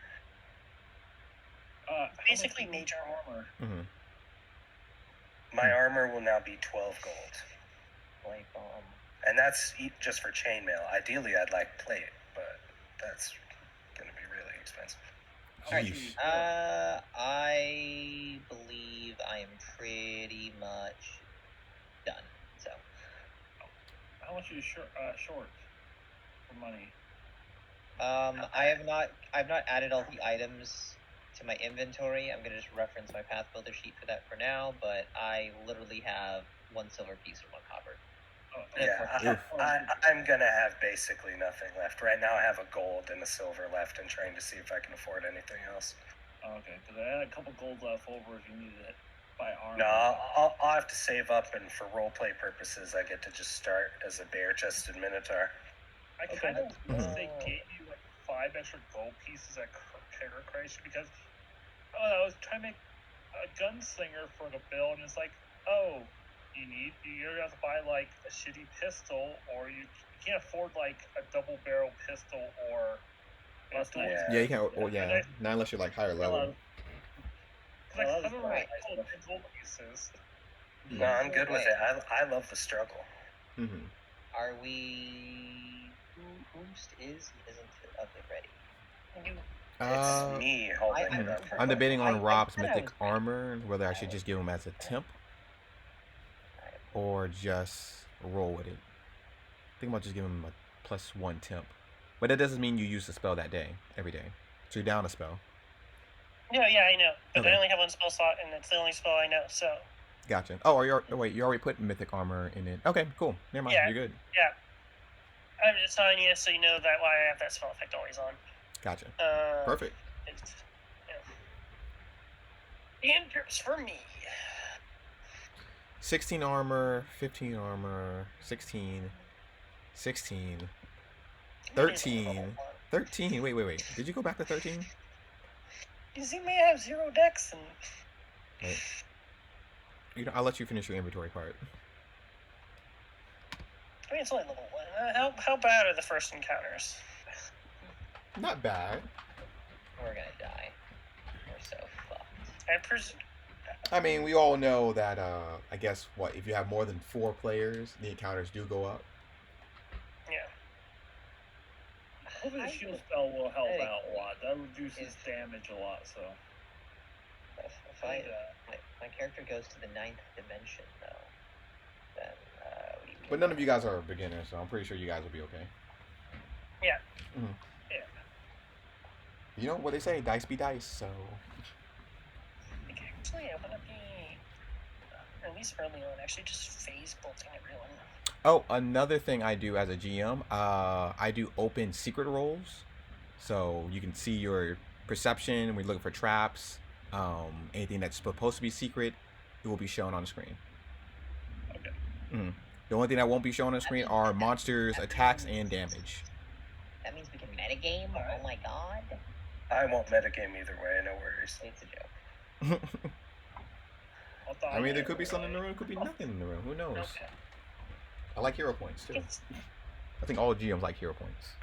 Basically major armor. Mm-hmm. My armor will now be 12 gold. Light bomb. And that's just for chainmail. Ideally, I'd like plate, but that's going to be really expensive. Yeesh. I believe I am pretty much done. So. How much are you short for money? I've not added all the items to my inventory. I'm gonna just reference my path builder sheet for that for now, but I literally have 1 silver piece or 1 copper. Yeah, I'm gonna have basically nothing left. Right now I have a gold and a silver left and trying to see if I can afford anything else. Okay, because I had a couple gold left over if you needed it by armor. No, I'll have to save up, and for roleplay purposes I get to just start as a bare-chested minotaur. I kind of wish they gave you like 5 extra gold pieces at character creation because I was trying to make a gunslinger for the build, and it's like, oh, you either have to buy like a shitty pistol, or you can't afford like a double barrel pistol or pistol. Yeah, you can't. Oh, yeah, not unless you're like higher level. Like, I don't know, gold pieces. No, I'm good with it. I love the struggle. Mm-hmm. Are we? Whomst is and isn't of it ready? It's me holding it up. I'm debating on Rob's mythic armor, whether I should just give him as a temp or just roll with it. I think I'll just give him a +1 temp. But that doesn't mean you use the spell that day, every day. So you're down a spell. Yeah, I know. But Okay. I only have 1 spell slot, and it's the only spell I know, so... Gotcha. Oh, wait, you already put mythic armor in it. Okay, cool. Never mind, you're good. Yeah. I'm just telling you so you know that why I have that spell effect always on. Gotcha. Perfect. And drips for me. 16 armor, 15 armor, 16, 13. 13. Wait. Did you go back to 13? Because he may have 0 decks and... Wait. I'll let you finish your inventory part. I mean, it's only level 1. How bad are the first encounters? Not bad. We're gonna die. We're so fucked. I mean, we all know that. I guess what if you have more than 4 players, the encounters do go up. Yeah. Hopefully the shield spell will help Hey, out a lot. That reduces is- damage a lot, so. If my character goes to the 9th dimension, though, then we. But none of you guys are beginners, so I'm pretty sure you guys will be okay. Yeah. Mhm. Yeah. You know what they say, dice be dice. So. Like, actually, I want to be, at least early on, actually just phase bolting everyone. Oh, another thing I do as a GM, I do open secret rolls, so you can see your perception. We're looking for traps. Anything that's supposed to be secret, it will be shown on the screen. Okay. Mm. The only thing that won't be shown on the screen are monsters' attacks and damage. That means we can metagame? Oh my god. I won't metagame either way, no worries. It's a joke. I mean, there could be something in the room, could be nothing in the room. Who knows? Okay. I like hero points too. I think all GMs like hero points.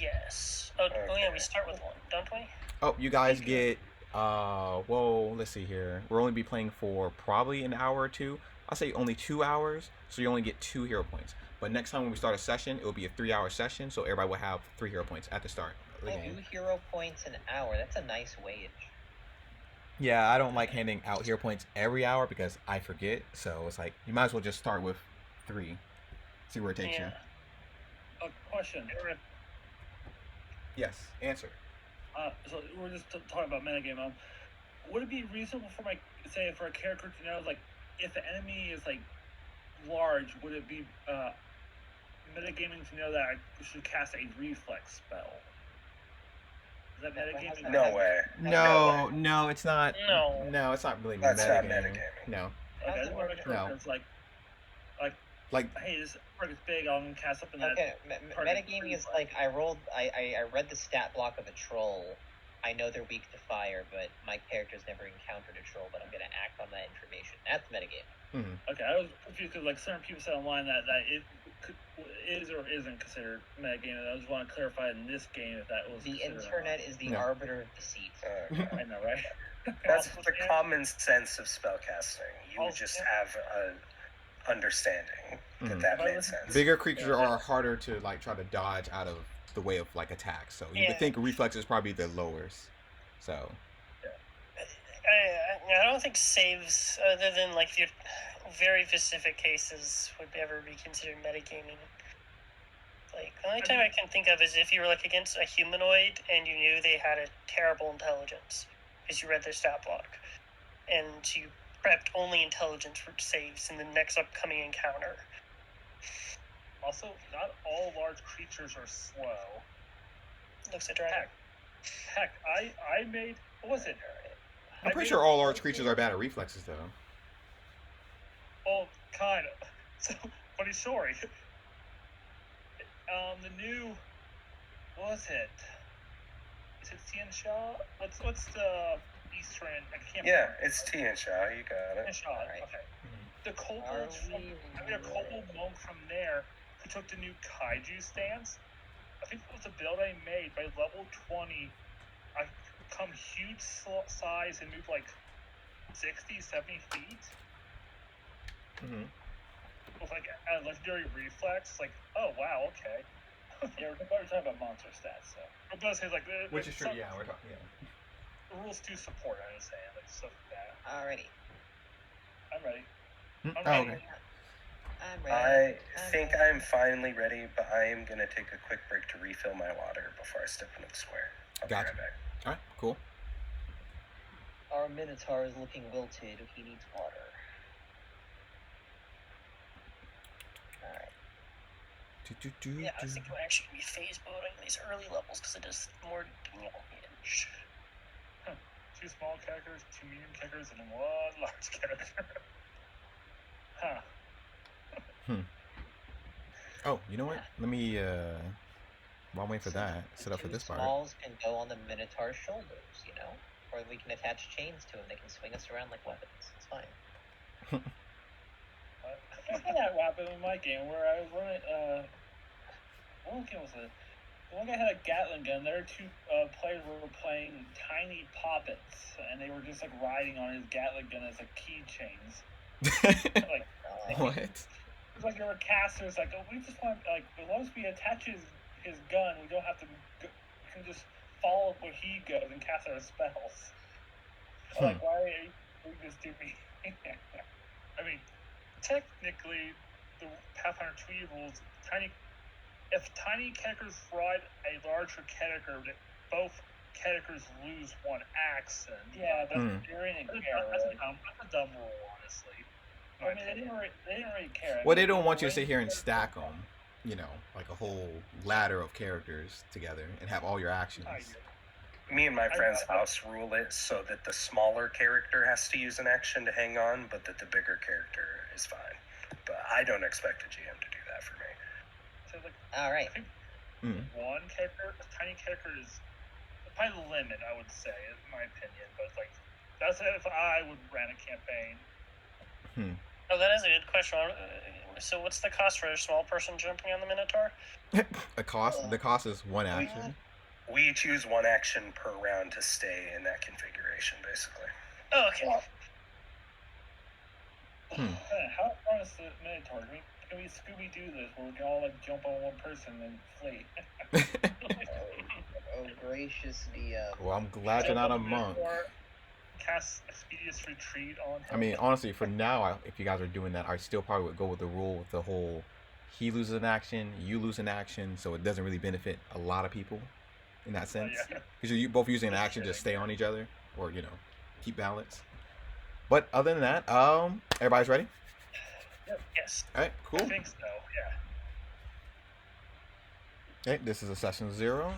Yes. Oh yeah, we start with one, don't we? Oh, you guys get well, let's see here. We'll only be playing for probably an hour or two. I'll say only 2 hours, so you only get 2 hero points. But next time when we start a session, it will be a 3-hour session, so everybody will have 3 hero points at the start of the game. 2 hero points an hour. That's a nice wage. Yeah, I don't like handing out hero points every hour because I forget. So it's like you might as well just start with 3. See where it takes you. A question. Yes, answer. So we're just talking about metagame. Would it be reasonable for for a character to know, like, if the enemy is like large, would it be metagaming to know that I should cast a reflex spell? Is that metagaming? No way. No, it's not. No. It's not really That's not metagaming. metagaming. No. Okay, I just want to make sure it's like, Like, hey, this target's big, I'm gonna cast something that. Okay, metagaming is like I read the stat block of a troll. I know they're weak to fire, but my character's never encountered a troll, but I'm gonna act on that information. That's metagaming. Okay, I was confused because like certain people said online that it is or isn't considered metagaming. I just want to clarify in this game if that was. The internet is the arbiter of deceit. I know, right? That's the common sense of spellcasting. You would just have a understanding that made sense. Bigger creatures are harder to like try to dodge out of the way of like attacks. So you would think reflex is probably the lowest. So. I don't think saves, other than like your very specific cases, would ever be considered metagaming. Like, the only time I can think of is if you were like against a humanoid and you knew they had a terrible intelligence because you read their stat block, and you prepped only intelligence for saves in the next upcoming encounter. Also, not all large creatures are slow. Looks like dragon. Heck, I made, what was it? I'm pretty sure all large creatures are bad at reflexes, though. Oh, kind of. So, funny story. The new, what was it? Is it Tian Shaw? What's the Eastern? I can't. Yeah, it's Tian Shaw. You got it. Tian Shaw. Right. Okay. The kobolds I made a kobold monk from there who took the new kaiju stance. I think it was a build I made. By level 20, I become huge size and move like 60, 70 feet. With like a legendary reflex. Like, oh wow, okay. Yeah, we're talking about monster stats, so. But those things like Which is true. Yeah, we're talking. Yeah. The rules do support. I understand, like stuff like that. Alrighty. I'm ready. Okay. I'm ready. I think I'm finally ready, but I am gonna take a quick break to refill my water before I step into the square. I'll be Gotcha. right back. All right. Cool. Our Minotaur is looking wilted. He needs water. Alright. Yeah, I think we're actually going to be phase boating these early levels because it does more damage. 2 small characters, 2 medium characters, and 1 large character. Oh, you know what? Let me while I'm waiting for that, set up for this part. Smalls can go on the Minotaur's shoulders, you know? Or we can attach chains to them. They can swing us around like weapons. It's fine. I had that happen in my game where I was running, what game was it? The one guy had a Gatling gun. There were two players who were playing tiny poppets, and they were just like riding on his Gatling gun as like keychains. Like What? it's like there were casters like, oh, we just want like as long as we attach his gun, we don't have to. We can just follow where he goes and cast our spells. Like, why are you doing this to me? I mean, technically, the Pathfinder 2 rules, if tiny characters ride a larger character, both characters lose one action. Yeah, but you're in a that's a dumb rule, honestly. I mean, they didn't really care. Well, they don't want you to sit here and stack them, you know, like a whole ladder of characters together and have all your actions. Me and my friend's house rule it so that the smaller character has to use an action to hang on, but that the bigger character is fine. But I don't expect a GM to do that for me. So, like, All right. one character, a tiny character is probably the limit, I would say, in my opinion. But like, that's if I would run a campaign. Oh, that is a good question. So, what's the cost for a small person jumping on the Minotaur? The cost is one action. We choose one action per round to stay in that configuration, basically. Oh, okay. How fun is the Minotaur? Can we Scooby-Doo this where we can all like jump on one person and flee? Oh, gracious DM. Well, I'm glad you're not a monk. Cast Expeditious Retreat on him. I mean, honestly, for now, if you guys are doing that, I still probably would go with the rule with the whole he loses an action, you lose an action, so it doesn't really benefit a lot of people in that sense. Because you're both using an action to stay on each other or, you know, keep balance. But other than that, everybody's ready? Yes. All right, cool. I think so, yeah. Okay, this is a session 0.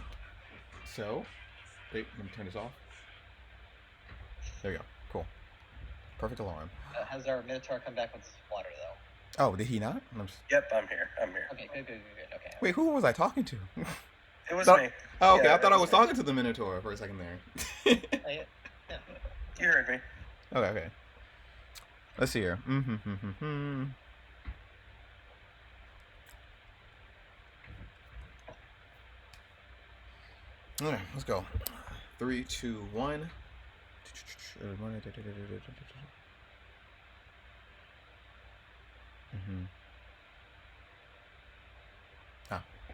So, wait, let me turn this off. There we go. Cool. Perfect alarm. Has our Minotaur come back with water, though? Oh, did he not? Yep, I'm here. Okay, good. Okay. Wait, who was I talking to? It was me. Oh, okay. Yeah, I thought I was me. talking to the Minotaur for a second there. Yeah. You heard me. Okay. Let's see here. All right, let's go. 3, 2, 1.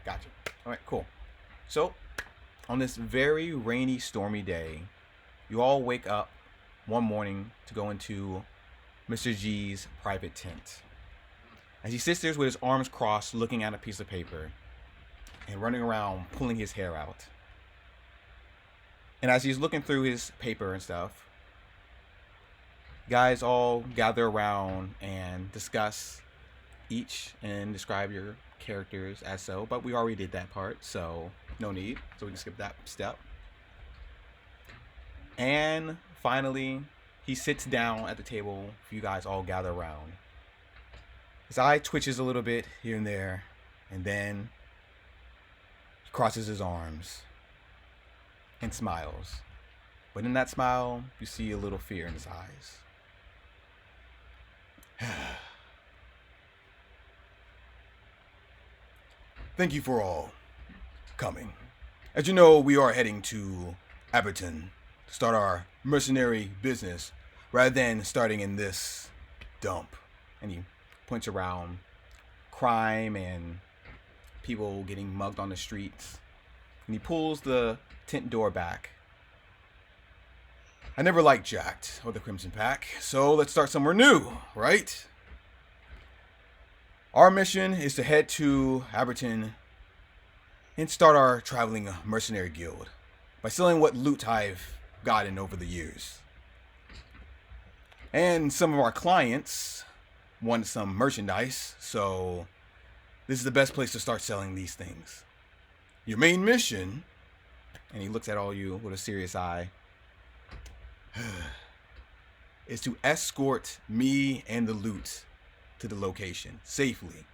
Gotcha. All right, cool. So, on this very rainy, stormy day, you all wake up one morning to go into Mr. G's private tent. As he sits there with his arms crossed, looking at a piece of paper and running around, pulling his hair out. And as he's looking through his paper and stuff, guys all gather around and discuss each and describe your characters as so, but we already did that part, so no need, so we can skip that step. And finally, he sits down at the table for you guys all gather around. His eye twitches a little bit here and there, and then he crosses his arms and smiles. But in that smile, you see a little fear in his eyes. Thank you for all coming. As you know, we are heading to Abberton to start our mercenary business rather than starting in this dump. And he points around crime and people getting mugged on the streets. And he pulls the tent door back. I never liked Jacked or the Crimson Pack, so let's start somewhere new, right? Our mission is to head to Abberton and start our traveling mercenary guild by selling what loot I've gotten over the years. And some of our clients want some merchandise, so this is the best place to start selling these things. Your main mission, and he looks at all you with a serious eye, is to escort me and the loot to the location safely.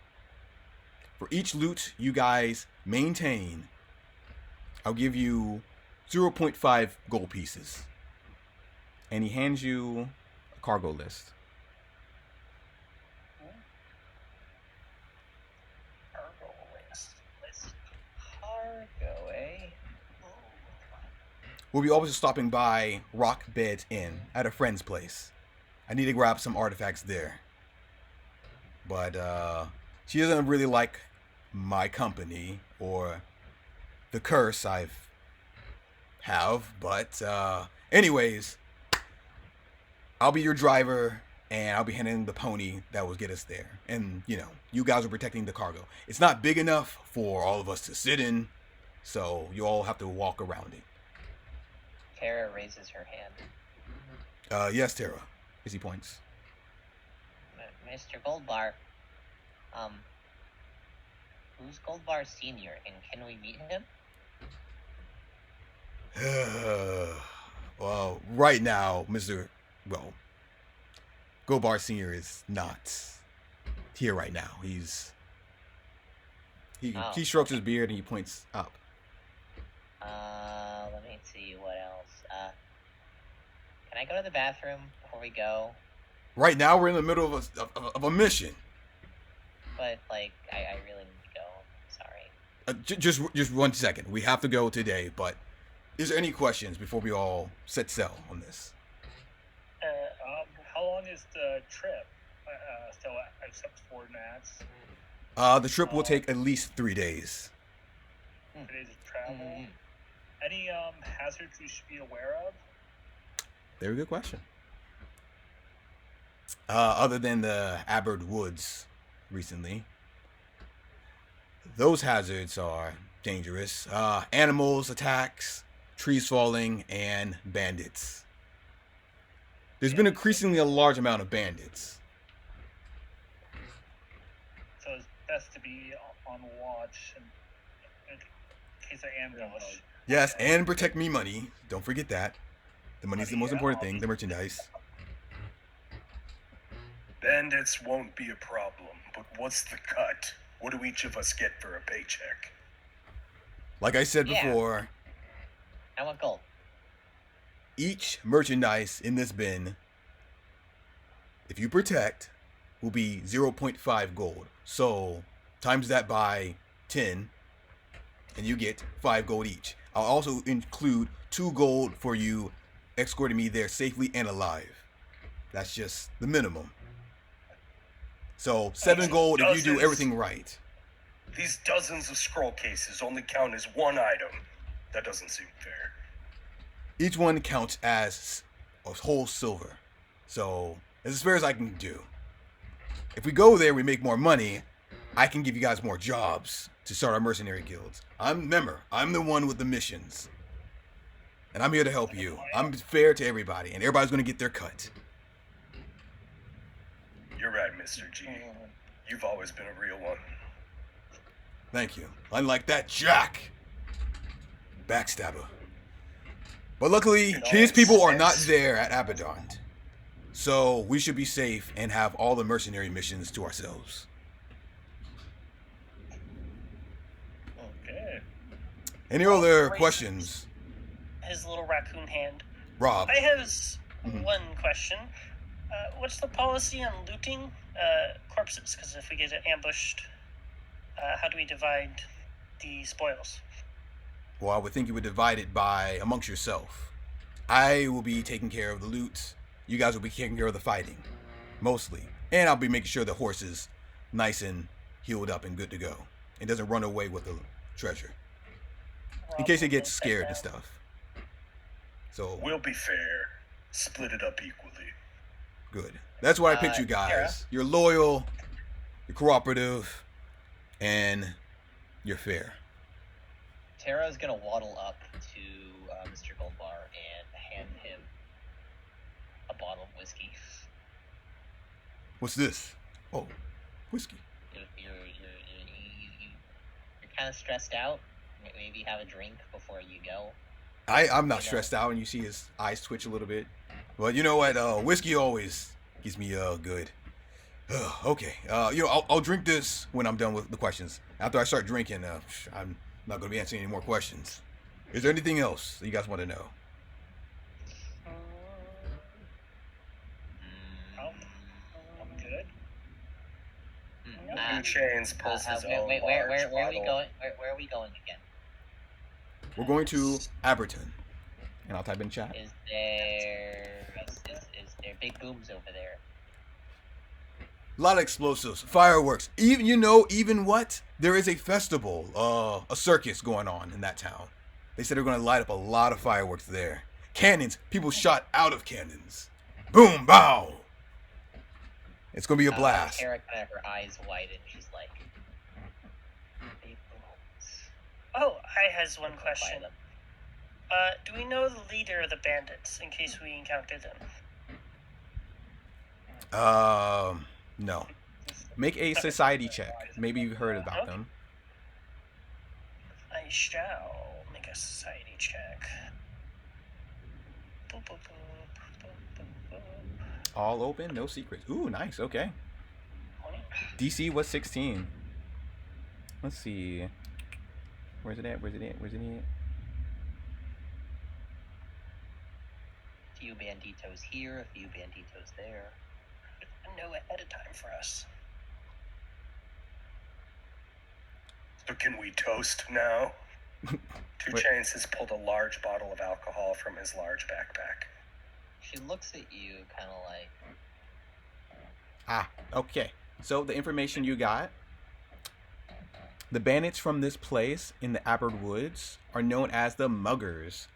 For each loot you guys maintain, I'll give you 0.5 gold pieces. And he hands you a cargo list. Cargo. We'll be also stopping by Rock Bed Inn at a friend's place. I need to grab some artifacts there. But she doesn't really like my company or the curse I have. But anyways, I'll be your driver, and I'll be handling the pony that will get us there. And, you know, you guys are protecting the cargo. It's not big enough for all of us to sit in, so you all have to walk around it. Tara raises her hand. Yes, Tara, as he points. Mr. Goldbar, who's Goldbar Senior, and can we meet him? Well, right now, Goldbar Senior is not here right now. He strokes his beard and he points up. Let me see what else. Can I go to the bathroom before we go? Right now, we're in the middle of a mission. But like, I really need to go. Sorry. Just 1 second. We have to go today, but is there any questions before we all set sail on this? How long is the trip? Still, except for Nats. The trip will take at least 3 days. 3 days of travel. Mm-hmm. Any hazards we should be aware of? Very good question. Other than the Abber woods recently, those hazards are dangerous. Animals, attacks, trees falling, and bandits. There's been increasingly a large amount of bandits. So it's best to be on watch in case of ambush. Yes, and protect me money. Don't forget that. The money's the most important thing, the merchandise. Bandits won't be a problem, but what's the cut? What do each of us get for a paycheck? Like I said Yeah. before, I want gold. each merchandise in this bin, if you protect, will be 0.5 gold. So, times that by 10, and you get 5 gold each. I'll also include 2 gold for you escorting me there safely and alive. That's just the minimum. So, 7 gold if you do everything right. These dozens of scroll cases only count as one item. That doesn't seem fair. Each one counts as a whole silver. So, as fair as I can do. If we go there, we make more money. I can give you guys more jobs to start our mercenary guilds. Remember, I'm the one with the missions. And I'm here to help you. I'm fair to everybody, and everybody's going to get their cut. You're right, Mr. G. You've always been a real one. Thank you. Unlike that Jack. Backstabber. But luckily, his people are not there at Abaddon. So we should be safe and have all the mercenary missions to ourselves. Okay. Any other questions? His little raccoon hand. Rob. I have one question. What's the policy on looting corpses? Because if we get ambushed, how do we divide the spoils? Well, I would think you would divide it by amongst yourself. I will be taking care of the loot. You guys will be taking care of the fighting, mostly. And I'll be making sure the horse is nice and healed up and good to go. And doesn't run away with the treasure. In case it gets scared and stuff. So, We'll be fair. Split it up equally. good. That's why I picked you guys. Tara? You're loyal, you're cooperative, and you're fair. Tara's gonna waddle up to Mr. Goldbar and hand him a bottle of whiskey. What's this? Oh, whiskey. You're kind of stressed out. Maybe have a drink before you go. I'm not stressed out, and you see his eyes twitch a little bit. But you know what? Whiskey always gives me good. Okay. I'll drink this when I'm done with the questions. After I start drinking, I'm not going to be answering any more questions. Is there anything else that you guys want to know? I'm good. Two Chains pulls his own where large are we bottle. going? Where are we going again? We're going to Abberton. And I'll type in chat. Is there big booms over there? A lot of explosives, fireworks. Even what? There is a festival, a circus going on in that town. They said they're going to light up a lot of fireworks there. Cannons, people shot out of cannons. Boom, bow. It's going to be a blast. Tara kind of her eyes widen. She's like, big booms. Oh, I has one Go question. buy them. Do we know the leader of the bandits in case we encounter them? No. Make a society check. Maybe you've heard about Okay. them. I shall make a society check. Boop, boop, boop, boop, boop, boop. All open, no secrets. Ooh, nice. Okay. 20. DC was 16. Let's see. Where's it at? A few banditos here, a few banditos there. No ahead of time for us. So can we toast now? Two Wait. Chains has pulled a large bottle of alcohol from his large backpack. She looks at you kind of like, Ah, okay. So the information you got. The bandits from this place in the Abber Woods are known as the Muggers.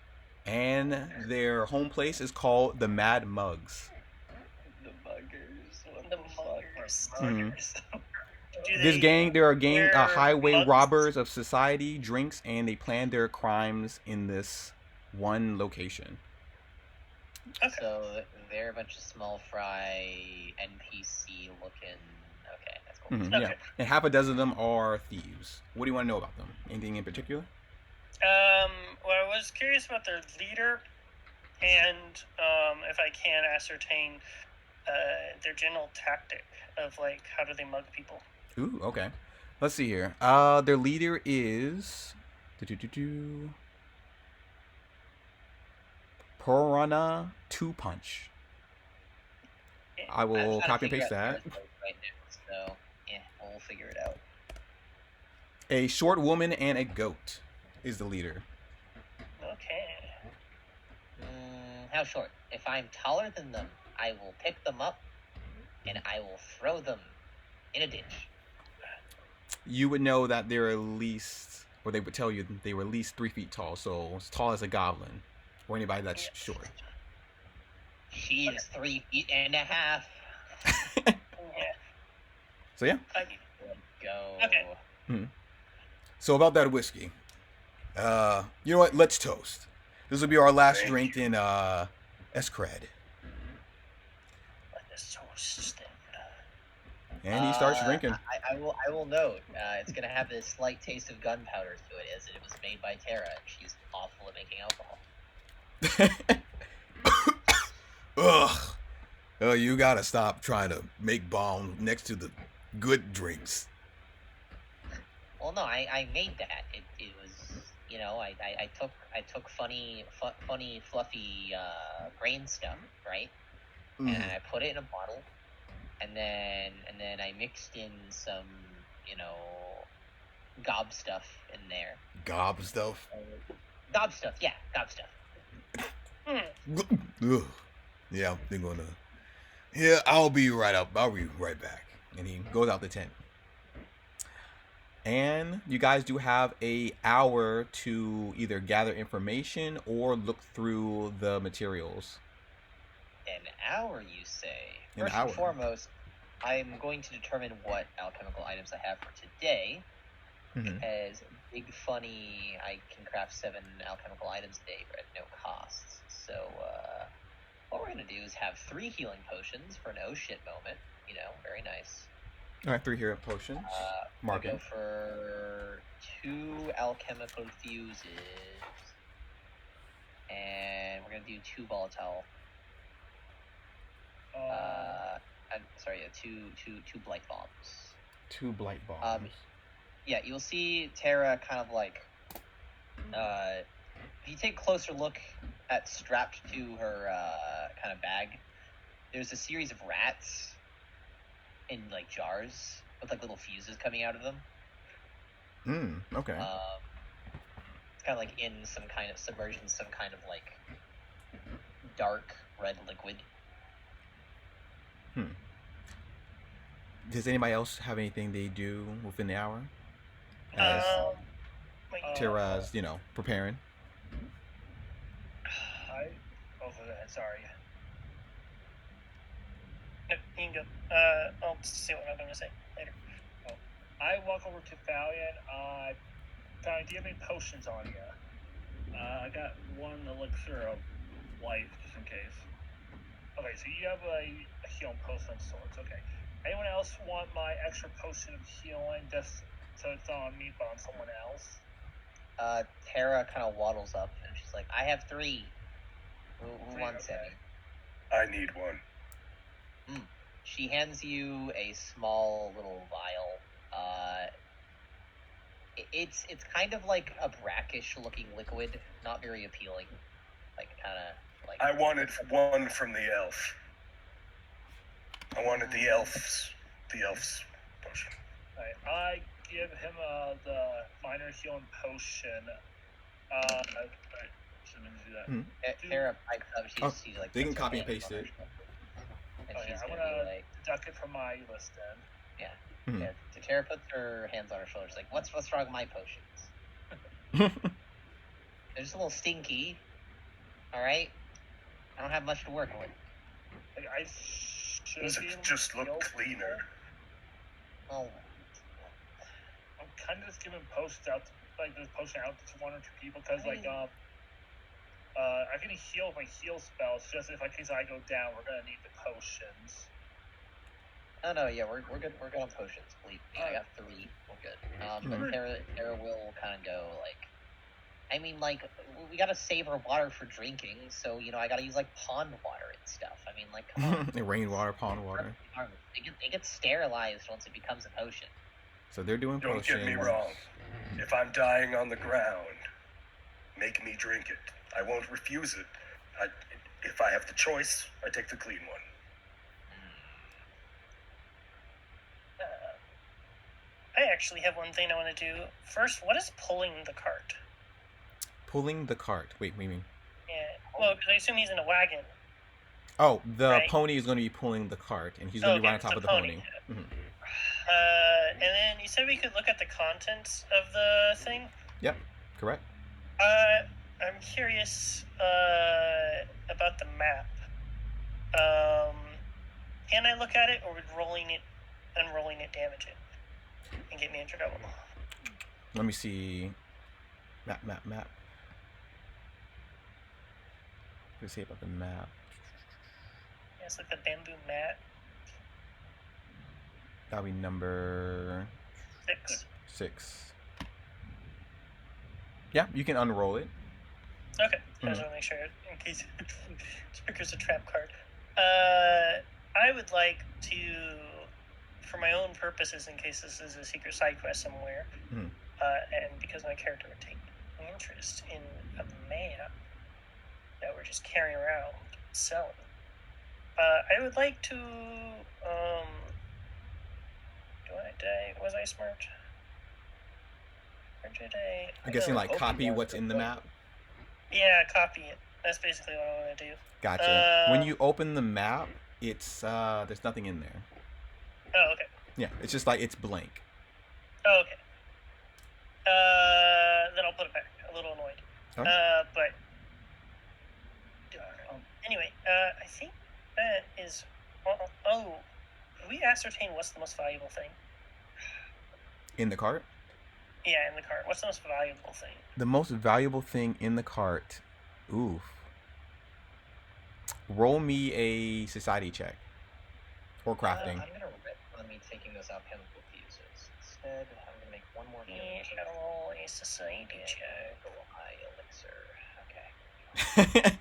And their home place is called the Mad Mugs. the buggers. The muggers. Mhm. Do This they gang, there are gang wear highway mugs? robbers of society, drinks, and they plan their crimes in this one location. Okay. So they're a bunch of small fry NPC looking. Okay, that's cool. Mhm, Okay. Yeah, and half a dozen of them are thieves. What do you want to know about them? Anything in particular? Well, I was curious about their leader, and if I can ascertain their general tactic of like how do they mug people. Ooh, okay. Let's see here. Their leader is Piranha Two Punch. I I'm will trying to copy and figure paste out that. Tara's voice right now, so yeah, we'll figure it out. A short woman and a goat is the leader. Okay. How short? If I'm taller than them, I will pick them up and I will throw them in a ditch. You would know that they're at least, or they would tell you they were at least 3 feet tall, so as tall as a goblin, or anybody that's Yeah. short. She is 3.5 feet. Yeah. So yeah. Let's go. Okay. So about that whiskey, you know what? Let's toast. This will be our last Thank drink in Escred. Let us toast then. And he starts drinking. I will note, it's gonna have this slight taste of gunpowder to it, as it was made by Tara, and she's awful at making alcohol. Ugh. Oh, you gotta stop trying to make bomb next to the good drinks. Well, no, I made that. It was, you know, I took funny, fluffy brain stuff, right? And Mm. I put it in a bottle, and then I mixed in some, you know, gob stuff in there. Gob stuff. Gob stuff, yeah, gob stuff. Ugh. Yeah, they're gonna. Yeah, I'll be right up. I'll be right back. And he goes out the tent. And you guys do have a hour to either gather information or look through the materials. An hour, you say? An First hour. and foremost, I'm going to determine what alchemical items I have for today. Mhm. As big funny, I can craft 7 alchemical items a day at no cost. So, what we're gonna do is have 3 healing potions for an oh shit moment. You know, very nice. All right, 3 hero potions. Mark We'll go it. for 2 alchemical fuses, and we're gonna do 2 volatile. I'm sorry, 2 blight bombs. 2 blight bombs. Yeah, you'll see Tara kind of like, if you take a closer look at strapped to her kind of bag, there's a series of rats in like jars with like little fuses coming out of them. Okay. It's kind of like in some kind of submersion, some kind of like dark red liquid. Does anybody else have anything they do within the hour? As Tira's, preparing. Go ahead, sorry. No, you can go. I'll see what I'm going to say later. I walk over to Valiant. Valiant, do you have any potions on you? I got one elixir of life, just in case. Okay, so you have a healing potion of sorts. Okay. Anyone else want my extra potion of healing just so it's not on me but on someone else? Tara kind of waddles up and she's like, I have 3. Who wants any? I need one. She hands you a small little vial. It's kind of like a brackish looking liquid, not very appealing. Like kind of like. I wanted one from the elf. I wanted the elf's potion. Right, I give him the minor healing potion. Right, shouldn't do that. Tara pipes up. She's like. They can copy and paste it. And she's I'm gonna gonna be like, deduct it from my list then. Mhm. yeah. So Tara puts her hands on her shoulders, like, what's wrong with my potions? They're just a little stinky. All right. I don't have much to work with. Like, I should Does be it able just to look heal. cleaner? Oh. I'm kind of just giving potions out, this potion out to 1 or 2 people because, I can heal with my heal spells. Just if in case I go down, we're gonna need the potions. Oh no, yeah, we're good. We're good on potions. Believe me, I got 3. We're good. But Tara will kind of go like, I mean, like, we gotta save our water for drinking, so I gotta use like pond water and stuff. I mean, like, come on. Rainwater, pond water. It gets sterilized once it becomes a potion. So they're doing Don't potions. get me wrong. If I'm dying on the ground, make me drink it. I won't refuse it. If I have the choice, I take the clean one. I actually have one thing I want to do. First, what is pulling the cart? Pulling the cart. Wait, what do you mean? Yeah. Well, because I assume he's in a wagon. Oh, the Right. pony is going to be pulling the cart, and he's going to be right on top of the pony. Mhm. And then you said we could look at the contents of the thing. Yep, correct. I'm curious about the map. Can I look at it, or would unrolling it damage it and get me in trouble? Let me see. Map. Let's see about the map. Yeah, it's like the bamboo mat. That'll be number 6. Yeah, you can unroll it. Okay, I just want to make sure in case Speaker's a trap card. I would like to, for my own purposes, in case this is a secret side quest somewhere, and because my character would take interest in a map that we're just carrying around selling, I would like to. Was I smart? Or did I? I'm guessing like Open copy world. what's in the map. Yeah, copy it. That's basically what I want to do. Gotcha. When you open the map, it's there's nothing in there. Oh, okay. Yeah, it's just like it's blank. Oh, okay. Then I'll put it back. A little annoyed. Okay. But anyway, I think that is. Oh, did we ascertain what's the most valuable thing? In the cart? Yeah, in the cart. What's the most valuable thing? The most valuable thing in the cart. Oof. Roll me a society check. Or crafting. I'm gonna rip on me taking those alchemical fuses. Instead, I'm gonna make one more healing. Yeah, roll a society check. High elixir. Okay.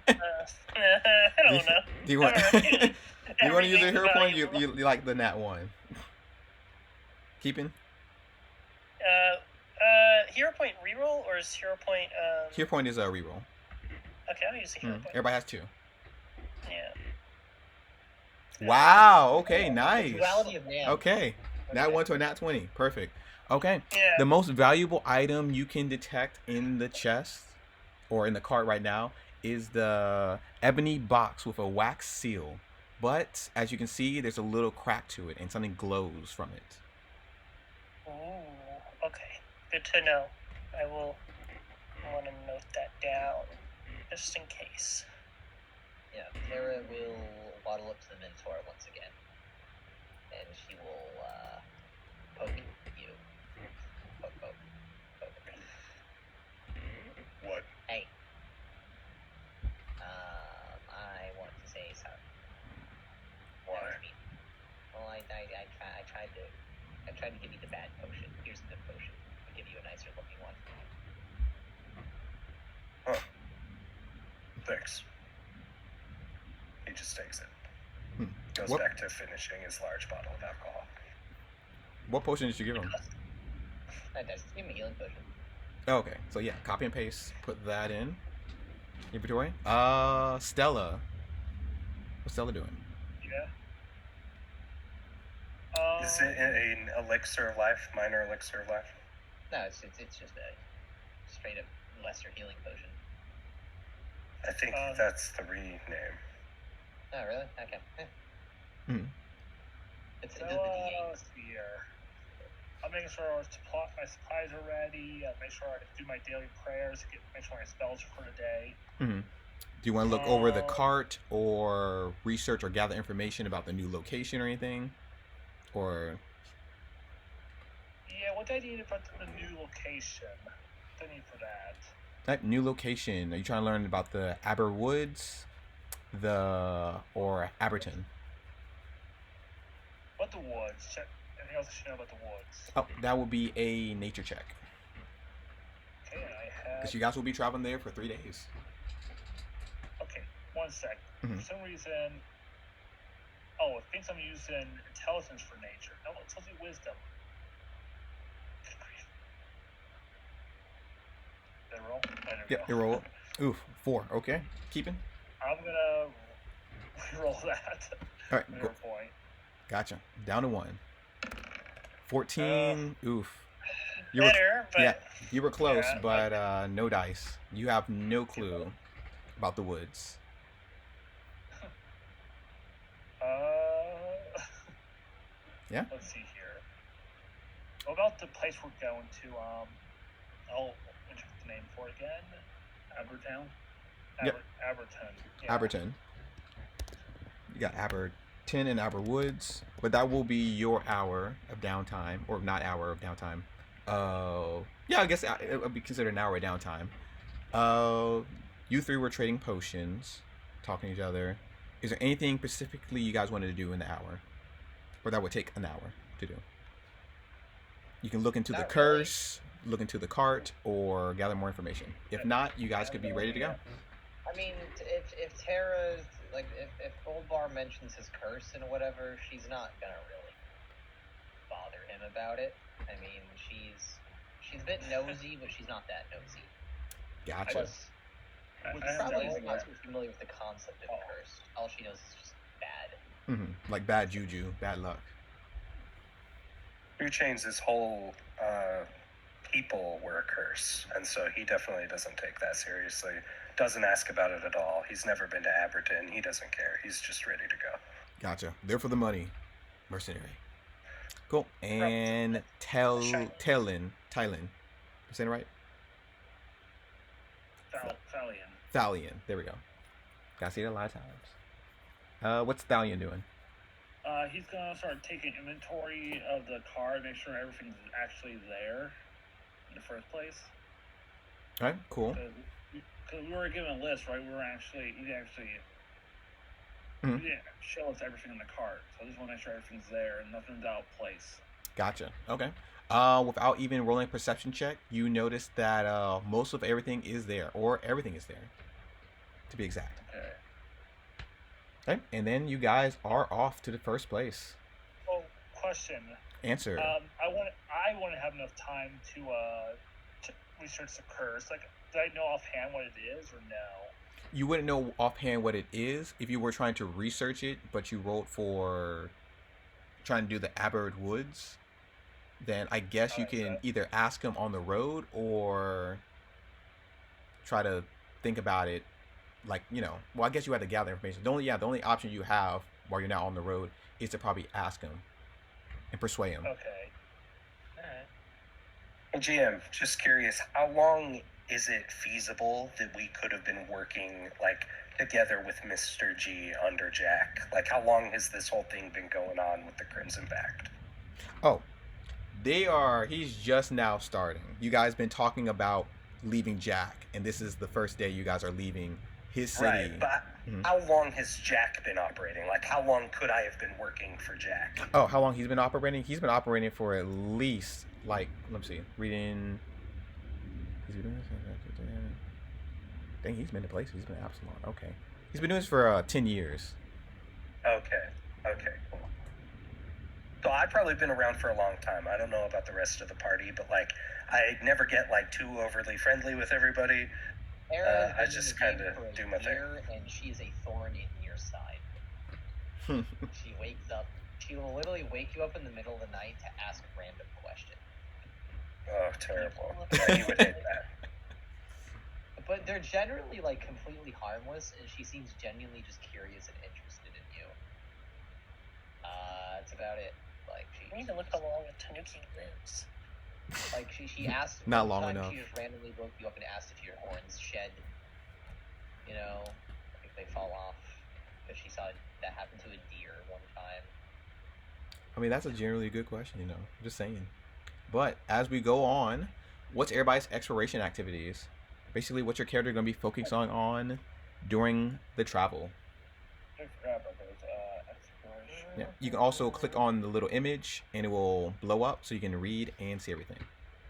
I don't know. Do you want? Alright. You want to use a hero Everything's point? You valuable. like the nat 1. Keeping? Hero point reroll or is hero point? Hero point is a reroll. Okay, I'll use the hero point. Everybody has 2. Yeah. Wow. Okay. Nice. Duality of man. Okay. Nat 1 to a nat 20. Perfect. Okay. Yeah. The most valuable item you can detect in the chest or in the cart right now is the ebony box with a wax seal. But as you can see, there's a little crack to it and something glows from it. Ooh, okay. Good to know. I will want to note that down, just in case. Yeah, Tara will waddle up to the Minotaur once again. And she will poke you. Poke. What? Hey. I want to say sorry. Why? That was mean. Well, I tried to give you the bad potion. Here's the good potion. I'll give you a nicer looking one. Huh. Thanks. He just takes it. Goes What- back to finishing his large bottle of alcohol. What potion did you give him? That does give me a healing potion. Oh, okay, so yeah, copy and paste. Put that in inventory. Stella. What's Stella doing? Yeah. Is it an elixir of life? Minor elixir of life? No, it's just a straight up lesser healing potion. I think that's the rename. Oh, really? Okay. Hmm. It does the So, D8. let's see here. I'm making sure my supplies are ready. Make sure I do my daily prayers. Make sure my spells are for the day. Do you want to look over the cart or research or gather information about the new location or anything? Or Yeah, what do I need for the new location? What do I need for that? that new location? Are you trying to learn about the Abber Woods, or Abberton? What the woods? Anything else I should know about the woods? Oh, that will be a nature check Okay, I have. because you guys will be traveling there for 3 days. Okay, one sec. Mhm. For some reason. Oh, it thinks I'm using intelligence for nature. No, it tells me wisdom. Did I roll? There we Yep, go. you roll. Oof, 4. Okay, keeping. I'm gonna roll that. All right, Zero go. point. Gotcha. Down to 1. 14. Oof. You were, Better, but yeah, you were close, Yeah, but no dice. You have no clue about the woods. Yeah. Let's see here. What about the place we're going to? I'll check the name for it again. Abertown. Yep. Aberton. Yeah. Abberton. You got Abberton and Aber Woods, but that will be your hour of downtime, or not hour of downtime. Yeah, I guess it would be considered an hour of downtime. You three were trading potions, talking to each other. Is there anything specifically you guys wanted to do in the hour, or that would take an hour to do? You can look into the Not curse, look into the cart, or gather more information. If not, you guys could be ready to go. I mean, if Tara's like if Goldbar mentions his curse and whatever, she's not gonna really bother him about it. I mean, she's a bit nosy, but she's not that nosy. Gotcha. Plus, Would I have probably no is idea. not so familiar with the concept of curse. All she knows is just bad. Like bad juju, bad luck. Two Chains, his whole people were a curse, and so he definitely doesn't take that seriously. Doesn't ask about it at all. He's never been to Abberton. He doesn't care. He's just ready to go. Gotcha. There for the money. Mercenary. Cool. And Talon. You saying it right? Thalion. Thalion. There we go. Gotta see it a lot of times. What's Thalion doing? He's gonna start taking inventory of the car, make sure everything's actually there in the first place. All right, cool. Because we were given a list, right? He Mhm. didn't show us everything in the cart, so I just want to make sure everything's there and nothing's out of place. Gotcha. Okay. Without even rolling a perception check, you notice that most of everything is there, or everything is there, to be exact. Okay. Okay. And then you guys are off to the first place. Oh, question. Answer. I want to have enough time to research the curse. Like, do I know offhand what it is or no? You wouldn't know offhand what it is if you were trying to research it, but you rolled for trying to do the Abber Woods. Then I guess you can either ask him on the road or try to think about it like, well, I guess you had to gather information. The only option you have while you're now on the road is to probably ask him and persuade him. Okay. Alright. GM, just curious, how long is it feasible that we could have been working, like, together with Mr. G under Jack? Like, how long has this whole thing been going on with the Crimson Pact? Oh, he's just now starting. You guys been talking about leaving Jack, and this is the first day you guys are leaving his city. Right, but how long has Jack been operating? Like, how long could I have been working for Jack? Oh, how long he's been operating? He's been operating for at least, like, let me see, reading. He's been doing this. Dang, he's been to places. He's been to Absalom. Okay, he's been doing this for 10 years. Okay, cool. So I've probably been around for a long time. I don't know about the rest of the party, but, like, I never get, like, too overly friendly with everybody. I just kind of do my thing. And she's a thorn in your side. She wakes up. She will literally wake you up in the middle of the night to ask random questions. Oh, terrible. Yeah, you would hate that. But they're generally, like, completely harmless, and she seems genuinely just curious and interested in you. That's about it. Like, she. We need to look how long a Tanuki lives. Like, she asked. Not one long time enough. She just randomly woke you up and asked if your horns shed. You know, if they fall off. Because she saw that happen to a deer one time. I mean, that's a generally good question, I'm just saying. But as we go on, what's everybody's exploration activities? Basically, what's your character going to be focusing on during the travel? I forgot about those exploration. Yeah. You can also click on the little image, and it will blow up so you can read and see everything.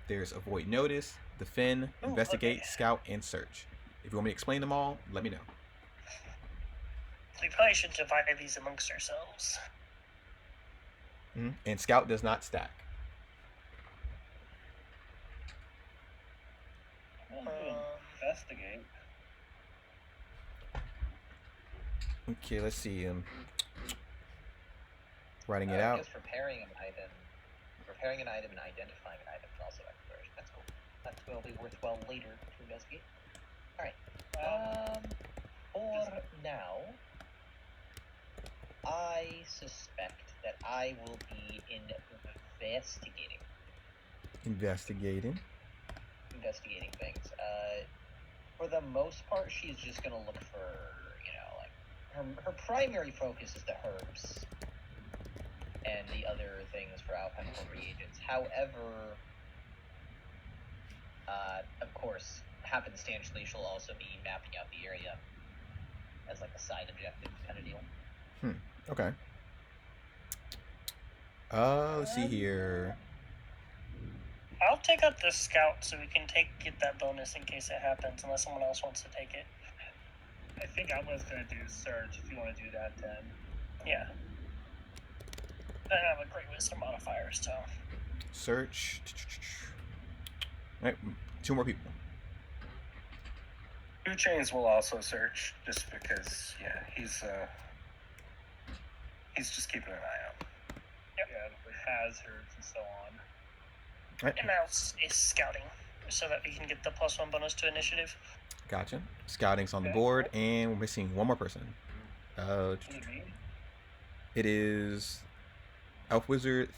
There's avoid notice, defend, investigate, scout, and search. If you want me to explain them all, let me know. We probably should divide these amongst ourselves. And scout does not stack. Investigate. Okay, let's see. Writing it out. Because preparing an item and identifying an item is also exploration. That's cool. That will be worthwhile later to investigate. Alright. For now, I suspect that I will be investigating things. For the most part, she's just gonna look for, like, her primary focus is the herbs and the other things for alchemical reagents. However, of course, happenstantially, she'll also be mapping out the area as, like, a side objective kind of deal. Okay. Let's see here. I'll take up the scout so we can get that bonus in case it happens, unless someone else wants to take it. I think I was going to do search if you want to do that then. Yeah. I have a great wisdom modifier, so. Search. All right, 2 more people. 2 Chains will also search, just because, he's just keeping an eye out. Yep. Yeah, the hazards and so on. Right. And now it's scouting, so that we can get the +1 bonus to initiative. Gotcha. Scouting's on the board, and we're missing one more person. What do you mean? It is Elf Wizard.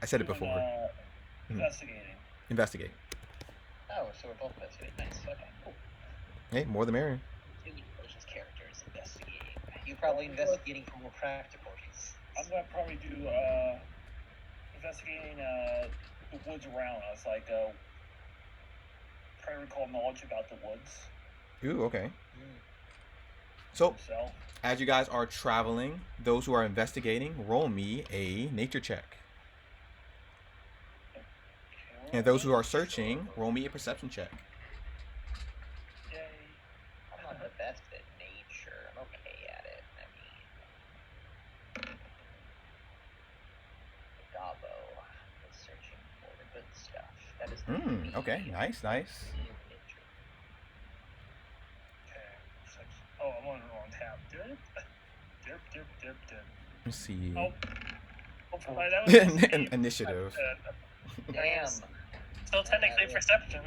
I said it before. Investigating. Investigate. Oh, so we're both investigating. Nice. Okay, cool. Hey, more the merrier. 2 intelligence characters investigating. You're probably investigating for more practical reasons. I'm going to probably do investigating the woods around us, like try to recall knowledge about the woods. Ooh, okay. So, as you guys are traveling, those who are investigating, roll me a nature check. And those who are searching, roll me a perception check. Yay. I'm not the best at nature. I'm okay at it. I mean, Gabo is searching for the good stuff. That is the Okay, nice. Okay. Oh, I'm on the wrong tab. Derp. Let's see. Oh. Hopefully that was Initiative. Damn. Still technically perception.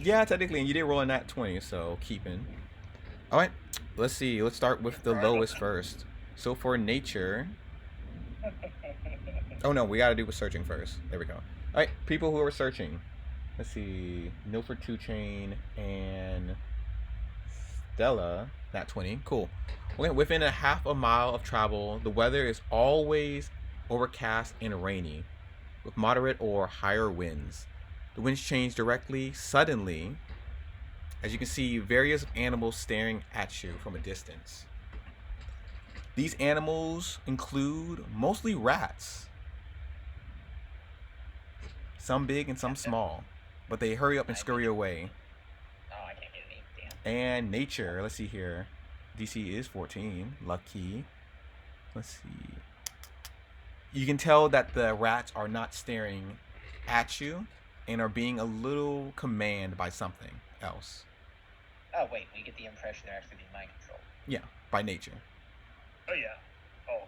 Yeah, technically, and you did roll a nat 20, so keeping. All right, let's see. Let's start with the lowest first. So for nature. Oh no, we gotta do with searching first. There we go. All right, people who are searching. Let's see. No for 2 Chain and Stella. Nat 20. Cool. Okay, within a half a mile of travel, the weather is always overcast and rainy, with moderate or higher winds. The winds change directly, suddenly, as you can see various animals staring at you from a distance. These animals include mostly rats, some big and some small, but they hurry up and scurry away. Oh, I can't get any. Damn. And nature, let's see here. DC is 14, lucky. Let's see. You can tell that the rats are not staring at you and are being a little commanded by something else. Oh wait, we get the impression they're actually being mind controlled. Yeah, by nature. Oh yeah. Oh.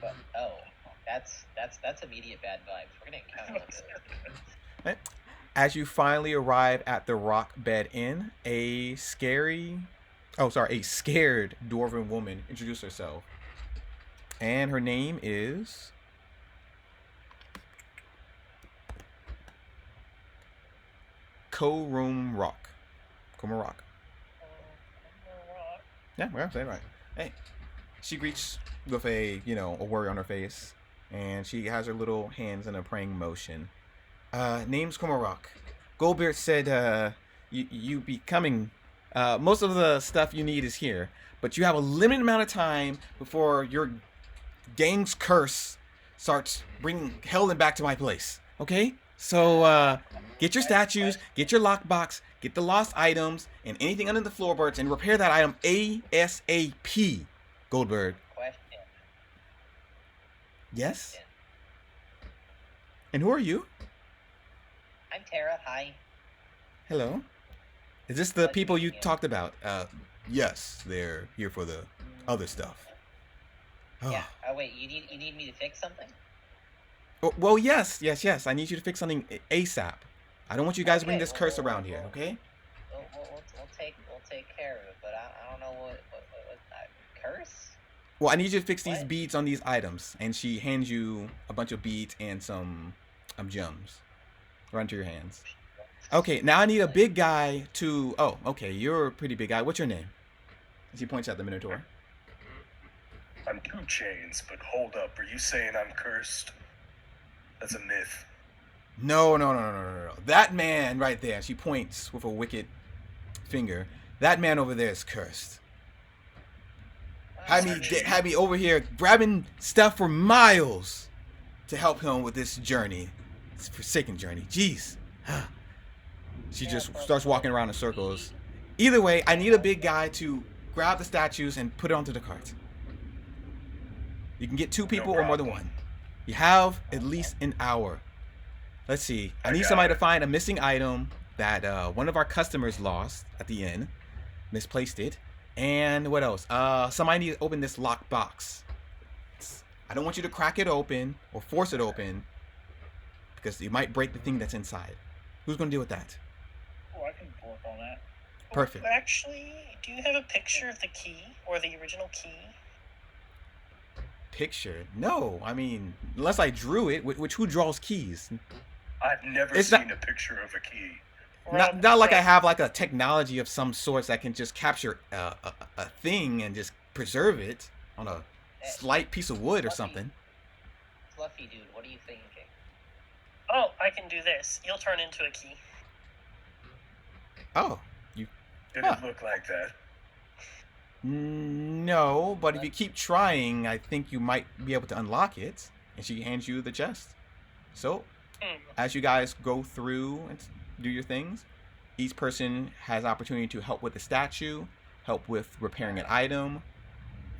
But that's immediate bad vibes. We're gonna encounter those. Right. As you finally arrive at the Rock Bed Inn, a scared dwarven woman introduced herself. And her name is Korum Rock. Yeah, we're saying right. Hey, she greets with a worry on her face, and she has her little hands in a praying motion. Name's Komarok. Goldbeard said you be coming. Most of the stuff you need is here, but you have a limited amount of time before your gang's curse starts bringing Helen back to my place. Okay? So get your statues, get your lockbox, get the lost items, and anything under the floorboards, and repair that item ASAP. Goldberg. Question. Yes? And who are you? I'm Tara. Hi. Hello. Is this the people you talked about? Yes, they're here for the other stuff. Oh. Yeah. Oh wait, you need me to fix something? Well, yes. I need you to fix something ASAP. I don't want you guys to bring this curse well, around here, okay? We'll take care of it, but I don't know what curse? Well, I need you to fix these beads on these items, and she hands you a bunch of beads and some gems. Run to your hands. Okay, now I need a big guy to. Oh, okay, you're a pretty big guy. What's your name? As he points at the Minotaur. I'm 2 Chains, but hold up. Are you saying I'm cursed? That's a myth. No. That man right there. She points with a wicked finger. That man over there is cursed. Had me over here grabbing stuff for miles to help him with this journey. This forsaken journey. Jeez. She just starts walking around in circles. Either way, I need a big guy to grab the statues and put it onto the cart. You can get 2 people or more than 1. You have at least an hour. Let's see. I need somebody to find a missing item that one of our customers lost at the inn. Misplaced it. And what else? Somebody needs to open this locked box. I don't want you to crack it open or force it open, because you might break the thing that's inside. Who's going to deal with that? Oh, I can work on that. Perfect. Actually, do you have a picture of the key or the original key? Picture? No. I mean, unless I drew it, which who draws keys? I've never seen a picture of a key. Not like I have like a technology of some sorts that can just capture a thing and just preserve it on a slight piece of wood or something. Fluffy dude, what are you thinking? Oh, I can do this. You'll turn into a key. Oh, Did it look like that? No, but if you keep trying, I think you might be able to unlock it. And she hands you the chest. So, as you guys go through and do your things, each person has opportunity to help with the statue, help with repairing an item,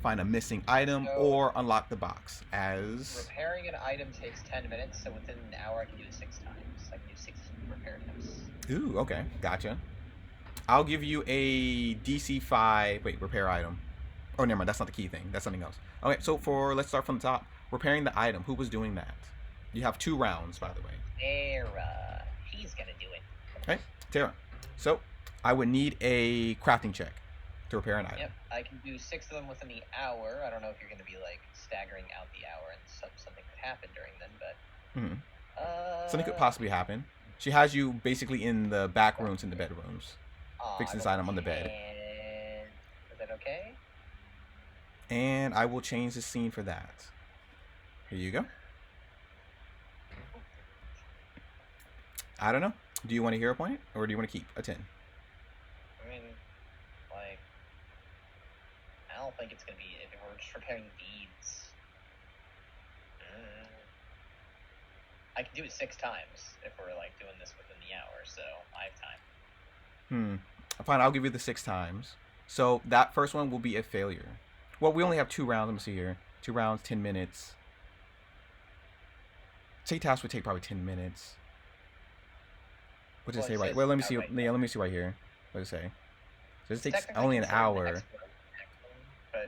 find a missing item, or unlock the box. As repairing an item takes 10 minutes, so within an hour I can do it 6 times. I can do 6 repair attempts. Ooh, okay, gotcha. I'll give you a DC 5. Wait, repair item. Oh, never mind. That's not the key thing. That's something else. Okay, so let's start from the top. Repairing the item. Who was doing that? You have 2 rounds, by the way. Sarah. she's gonna do it. Okay, Tara. So I would need a crafting check to repair an item. Yep, I can do 6 of them within the hour. I don't know if you're gonna be like staggering out the hour and something could happen during then, but Something could possibly happen. She has you basically in the back rooms in the bedrooms. Fixing this item on the bed. Is that okay? And I will change the scene for that. Here you go. I don't know. Do you want a hero point or do you want to keep a 10? I mean, like, I don't think it's gonna be if we're just repairing beads. I can do it 6 times if we're like doing this within the hour, so I have time. Fine, I'll give you the 6 times. So that first one will be a failure. Well, we only have 2 rounds. Let me see here. 2 rounds, 10 minutes. Say task would take probably 10 minutes. What does it say right? Well, let me see. Yeah, let me see right here. What does it say? So it takes only an hour.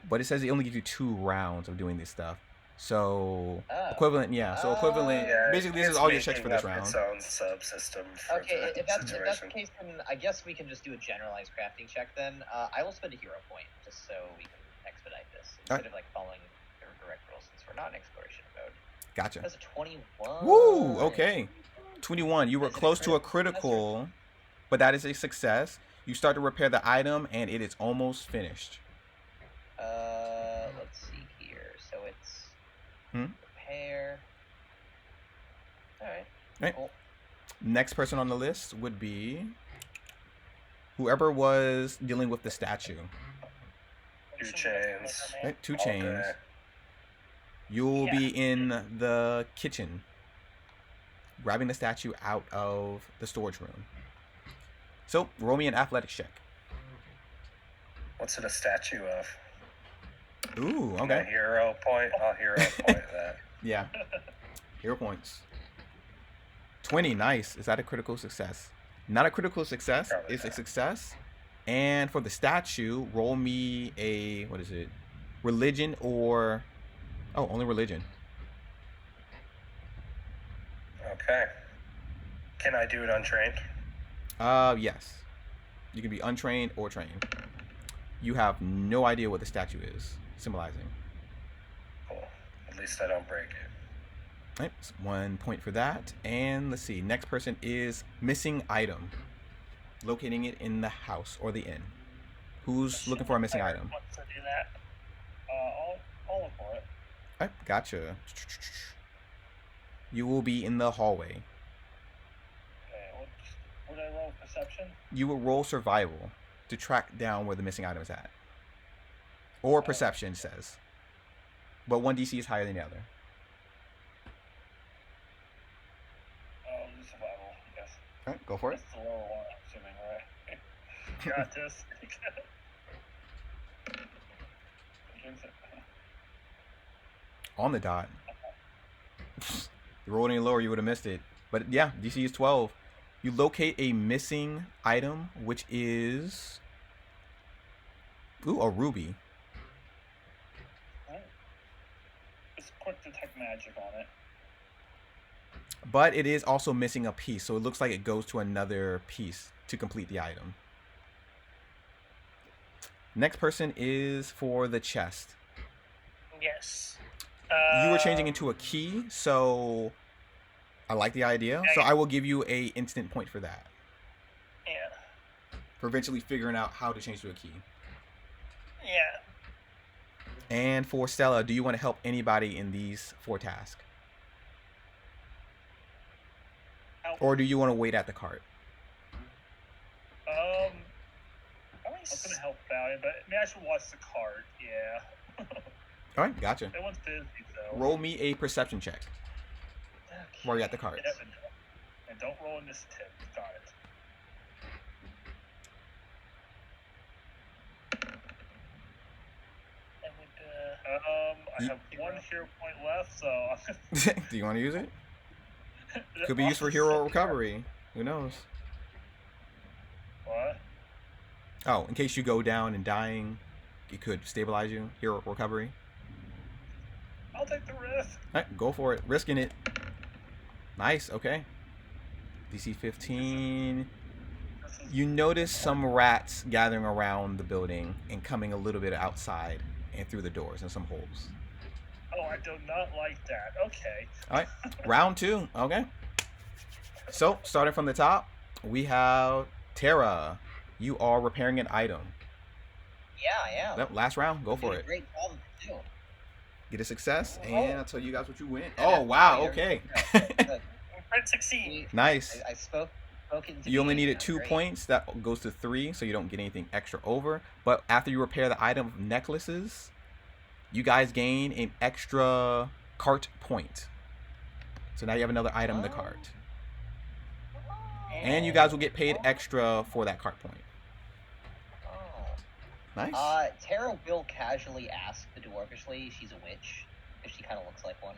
But it says it only gives you 2 rounds of doing this stuff. So equivalent, yeah. So equivalent. Basically, this is all your checks for this round. Its own subsystem. Okay, if that's the case, then I guess we can just do a generalized crafting check. Then I will spend a hero point just so we can expedite this instead of like following the direct rules since we're not in exploration mode. Gotcha. That's a 21. Woo! Okay, 21. You were close to a critical, but that is a success. You start to repair the item, and it is almost finished. Let's see here. So it's repair. All right. Cool. Next person on the list would be whoever was dealing with the statue. 2 chains. Okay, 2 chains. You'll be in the kitchen, grabbing the statue out of the storage room. So, roll me an athletics check. What's it a statue of? Ooh, A okay. hero point? I'll hero point that. Yeah. Hero points. 20, nice. Is that a critical success? Not a critical success. Probably It's a not. success. And for the statue, roll me a, what is it? Religion or... Oh, only religion. Okay. Can I do it untrained? Yes. You can be untrained or trained. You have no idea what the statue is symbolizing. Cool. At least I don't break it. Right, so 1 point for that. And let's see, next person is missing item. Locating it in the house or the inn. Who's looking for a missing item? Wants to do that. I'll look for it. Alright, gotcha. You will be in the hallway. Okay, would I roll perception? You will roll survival to track down where the missing item is at. Or perception says. But one DC is higher than the other. Survival, yes. Alright, go for it. That's the lower one, I'm assuming, right? Got this. On the dot. You rolled any lower, you would have missed it. But yeah, DC is 12. You locate a missing item, which is... Ooh, a ruby. Just quick detect magic on it. But it is also missing a piece, so it looks like it goes to another piece to complete the item. Next person is for the chest. Yes. You were changing into a key, so I like the idea. So I will give you a instant point for that. Yeah. For eventually figuring out how to change to a key. Yeah. And for Stella, do you want to help anybody in these 4 tasks? Or do you want to wait at the cart? I was gonna help out, but maybe I should watch the card. Yeah. All right, gotcha. That one's busy, though. Roll me a perception check. While you're at the cards. Yep, and don't roll initiative. Got it. And would, I have 1 hero point left, so. Do you want to use it? Could be used for hero recovery. Who knows? What? Oh, in case you go down and dying, it could stabilize you. Hero recovery. I'll take the risk. All right, go for it. Risking it. Nice. Okay. DC 15. You notice some rats gathering around the building and coming a little bit outside and through the doors and some holes. Oh, I do not like that. Okay. All right, round 2. Okay. So, starting from the top, we have Tara. You are repairing an item. Yeah, I am. Yep, last round. Go for Did a it. great job too. Get a success, and I'll tell you guys what you win. And Oh, wow. you're- Okay. Good. Crit succeed. Nice. I spoke into You only being. needed 2 Great. points. That goes to 3, so you don't get anything extra over. But after you repair the item of necklaces, you guys gain an extra cart point. So now you have another item in the cart. And you guys will get paid extra for that cart point. Oh. Nice. Tara will casually ask the dwarvish lady if she's a witch, because she kind of looks like one.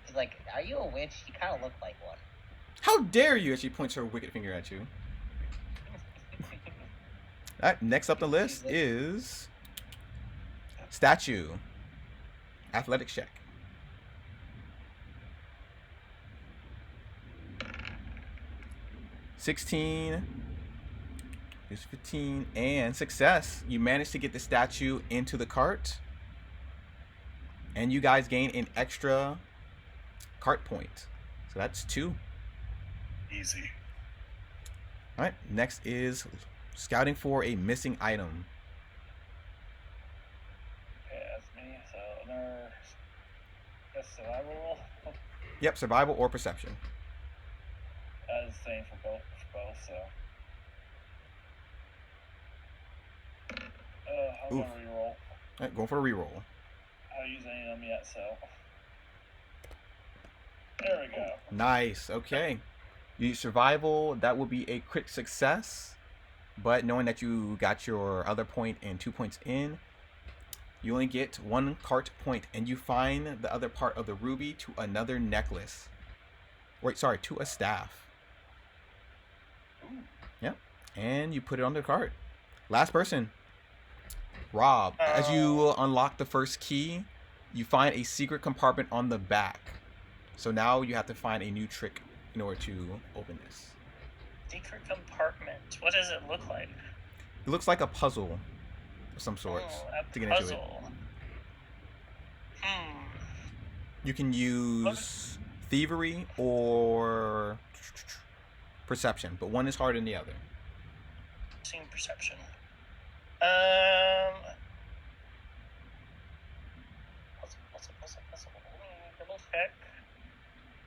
She's like, "Are you a witch? You kind of look like one." How dare you? As she points her wicked finger at you. All right, next up the list is statue. Athletics check. $16 is 15 and success. You managed to get the statue into the cart, and you guys gain an extra cart point. So that's 2. Easy. All right. Next is scouting for a missing item. Okay, that's me. So another. Guess survival roll. Yep, survival or perception. That is the same for both. So. I'm Oof. gonna reroll. All right, going for a reroll. I haven't used any of them yet, so. There we go. Nice. Okay. You use survival. That will be a crit success. But knowing that you got your other point and 2 points in, you only get 1 cart point, and you find the other part of the ruby to another necklace. Wait, sorry, to a staff. Yep. And you put it on the cart. Last person. Rob. As you unlock the first key, you find a secret compartment on the back. So now you have to find a new trick in order to open this. Secret compartment. What does it look like? It looks like a puzzle of some sort A to get into it. puzzle. You can use thievery or perception, but one is harder than the other. Seeing perception. Puzzle. Let me double check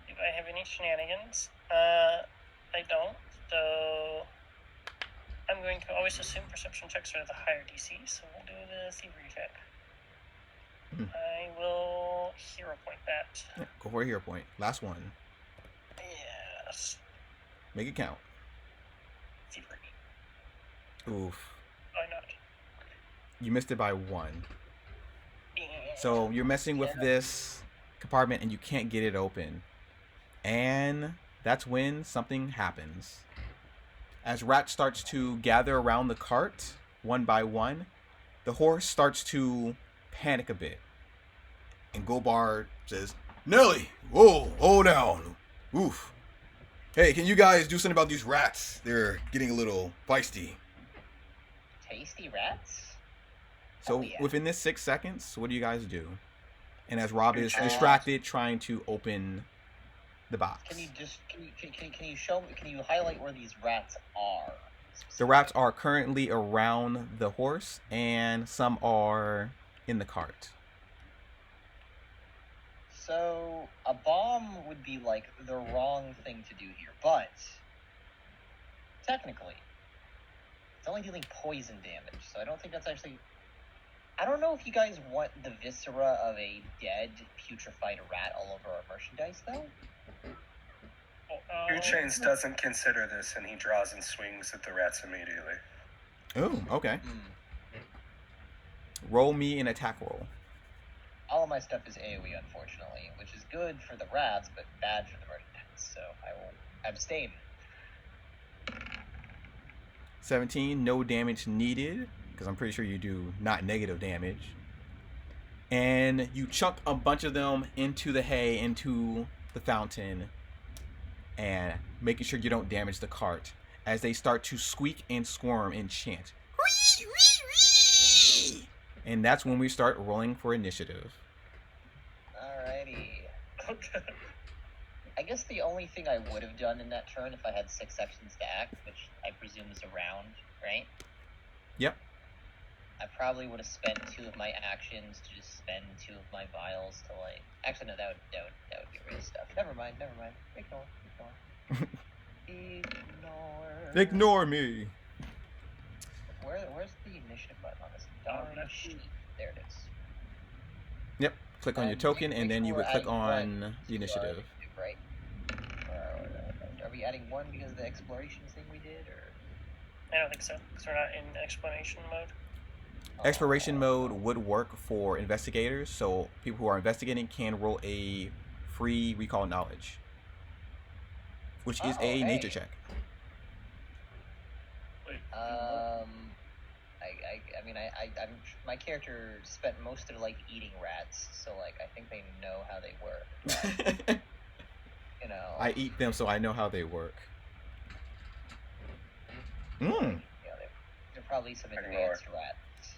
if I have any shenanigans. I don't, so I'm going to always assume perception checks are the higher DC, so we'll do the thievery check. I will hero point that. Yeah, go for a hero point. Last one. Yes. Make it count. Thievery. Oof. Why not? You missed it by 1. Yeah. So you're messing with this compartment and you can't get it open. And that's when something happens. As Rat starts to gather around the cart, one by one, the horse starts to panic a bit. And Gobar says, Nelly, whoa, hold down. Oof. Hey, can you guys do something about these rats? They're getting a little feisty. Tasty rats? So Oh, yeah. within this 6 seconds, what do you guys do? And as Rob is distracted trying to open the box. Can you show me? Can you highlight where these rats are? The rats are currently around the horse, and some are in the cart. So a bomb would be like the wrong thing to do here, but technically, it's only dealing poison damage. So I don't think that's actually. I don't know if you guys want the viscera of a dead, putrefied rat all over our merchandise, though. Two Chains doesn't consider this, and he draws and swings at the rats immediately. Oh, okay. Roll me an attack roll. All of my stuff is AoE, unfortunately, which is good for the rats, but bad for the merchandise, so I will abstain. 17, no damage needed, because I'm pretty sure you do not negative damage. And you chunk a bunch of them into the hay, into the fountain, and making sure you don't damage the cart as they start to squeak and squirm and chant. And that's when we start rolling for initiative. Alrighty. Okay. I guess the only thing I would have done in that turn if I had 6 sections to act, which I presume is a round, right? Yep. I probably would have spent 2 of my actions to just spend 2 of my vials to like. Actually, no, that would get rid of stuff. Never mind. Ignore. Ignore me. Where's the initiative button on this darn That's- sheet? There it is. Yep. Click on your token, and then you would click on the to our initiative. Right. Are we adding 1 because of the exploration thing we did, or? I don't think so, because we're not in explanation mode. Exploration mode would work for investigators, so people who are investigating can roll a free recall knowledge, which is a nature check. Wait. I mean, I'm my character spent most of it like eating rats, so like I think they know how they work. But, you know. I eat them, so I know how they work. Yeah, they're probably some advanced rats.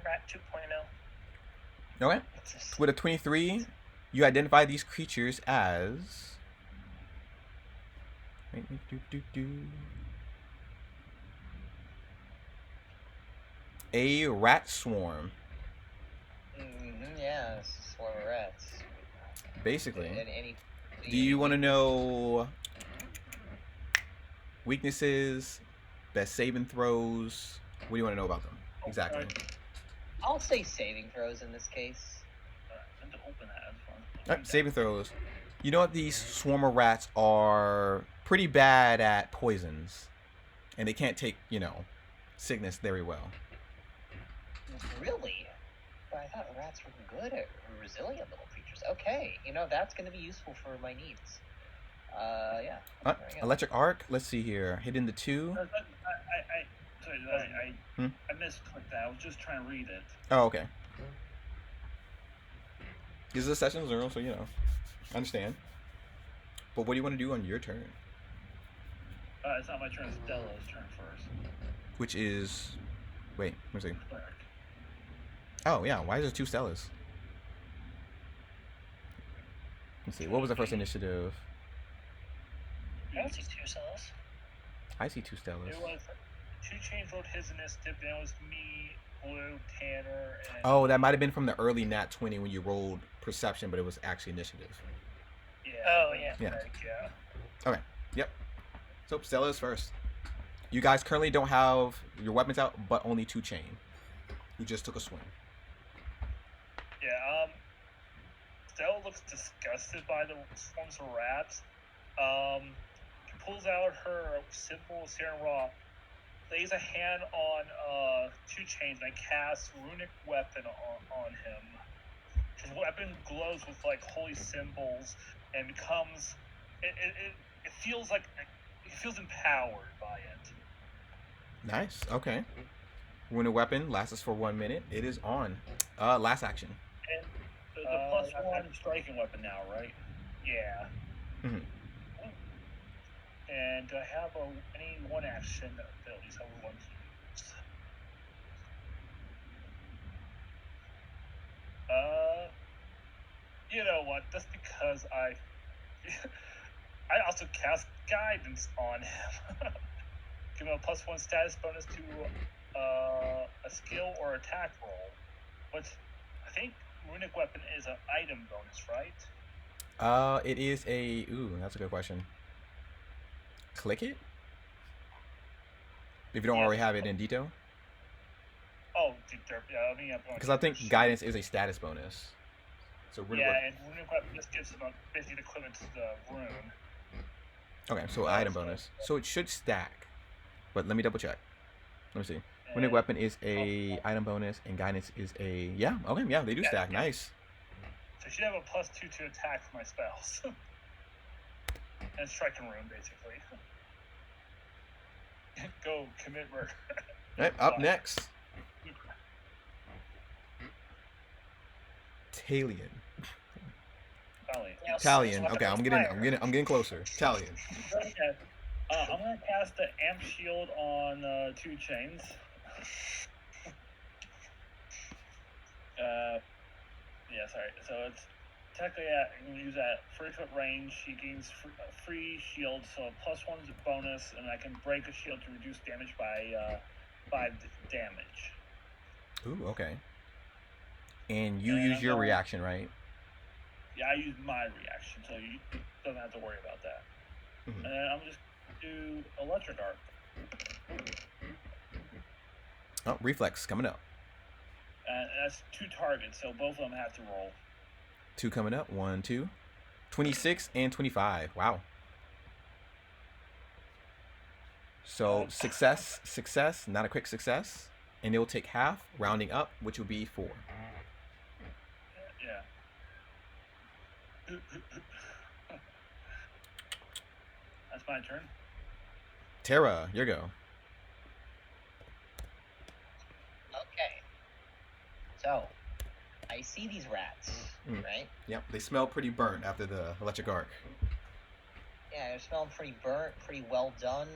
Rat 2.0. Okay. It's just, With a 23, you identify these creatures as a rat swarm. yeah, swarm of rats. Basically. And Do you want to know weaknesses, best saving throws? What do you want to know about them? Exactly. I'll say saving throws in this case. And to open that, that's fun. Alright, saving throws. You know what? These swarm of rats are pretty bad at poisons. And they can't take, sickness very well. Really? But I thought rats were good at resilient little creatures. Okay, that's going to be useful for my needs. Yeah. Electric arc. Let's see here. Hit into 2. I misclicked that. I was just trying to read it. Oh, okay. This is a session 0, so I understand. But what do you want to do on your turn? It's not my turn. It's Stella's turn first. Which is, wait, let me see. Cleric. Oh yeah, why is there 2 Stellas? Let's see. What was the first initiative? I don't see 2 cells. I see 2 Stellas. It was 2 Chains wrote his initiative. Then it was me, Blue, Tanner, and. Oh, that might have been from the early Nat 20 when you rolled Perception, but it was actually initiative. Yeah. Oh, yeah. Yeah. Yeah. Okay. Yep. So Stella is first. You guys currently don't have your weapons out, but only 2 chain. Who just took a swing. Yeah. Stella looks disgusted by the swarms of rats. She pulls out her simple Serum Raw, lays a hand on 2 Chains, and I cast Runic Weapon on him. His weapon glows with like holy symbols and becomes. It feels like he feels empowered by it. Nice. Okay. When a weapon lasts for 1 minute, it is on. Last action. And The +1 striking weapon now, right? yeah. Mhm. And I have any 1 action abilities I would want to use. You know what? Just because I also cast Guidance on him. Give him a +1 status bonus to a skill or attack roll. But I think Runic Weapon is an item bonus, right? It is a. Ooh, that's a good question. Click it. If you don't already have it in detail. Oh, yeah, I mean, Because I think guidance is a status bonus. So Runic yeah, Weapon. and Runic Weapon just gives him basically the equivalent to the rune. Okay, so item bonus. So it should stack. But let me double check. Let me see. Runic And- Weapon is a item bonus, and guidance is a okay, yeah, they do Yeah, stack. yeah. Nice. So I should have a +2 to attack for my spells. And striking rune, basically. Go commit murder. Right, up next, Talion. Golly. Yes, Talion. his Okay, weapon I'm getting closer. Talion. Okay. I'm gonna cast the Amp Shield on 2 Chains. Yeah, sorry. So it's technically I'm gonna use that 30-foot range. She gains free shield, so +1 bonus, and I can break a shield to reduce damage by 5 damage. Ooh, okay. And you And use I'm your going- reaction, right? Yeah, I use my reaction, so you don't have to worry about that. Mhm. And then I'm just do Electric Arc. Oh, reflex coming up. And that's 2 targets, so both of them have to roll. 2 coming up. 1, 2. 26 and 25. Wow. So success, not a quick success, and it will take half, rounding up, which will be 4. Yeah. That's my turn. Tara, your go. Okay. So, I see these rats, Mm. right? Yep, they smell pretty burnt after the electric arc. Yeah, they're smelling pretty burnt, pretty well done.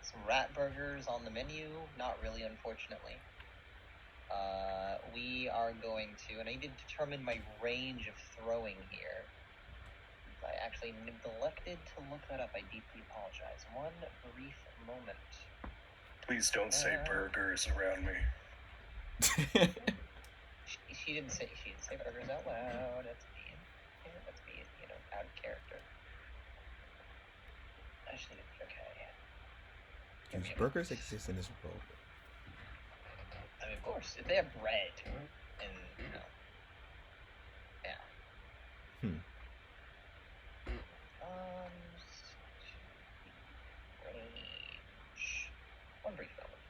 Some rat burgers on the menu. Not really, unfortunately. We are going to, and I need to determine my range of throwing here. I actually neglected to look that up. I deeply apologize. One brief moment. Please don't say burgers around me. She didn't say burgers out loud. That's me, out of character. Actually, okay. Does burgers exist in this world? I mean, of course, if they have bread, and yeah. Range. One brief moment.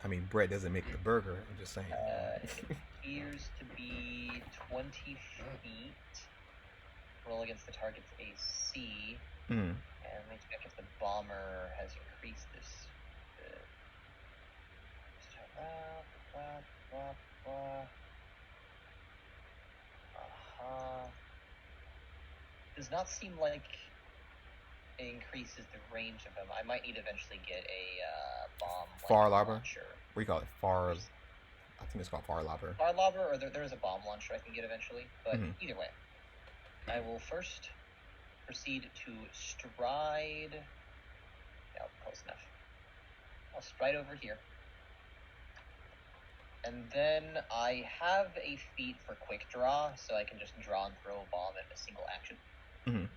I mean, bread doesn't make the burger. I'm just saying. It appears to be 20 feet. Roll against the target's AC. Mm. And let me check if the bomber has increased this. Does not seem like it increases the range of them. I might need to eventually get a bomb Far lobber? launcher. What do you call it? I think it's called far lobber. Far lobber, or there's a bomb launcher I can get eventually. But Mhm. either way, I will first proceed to stride. No, close enough. I'll stride over here. And then I have a feat for quick draw, so I can just draw and throw a bomb in a single action. Mhm.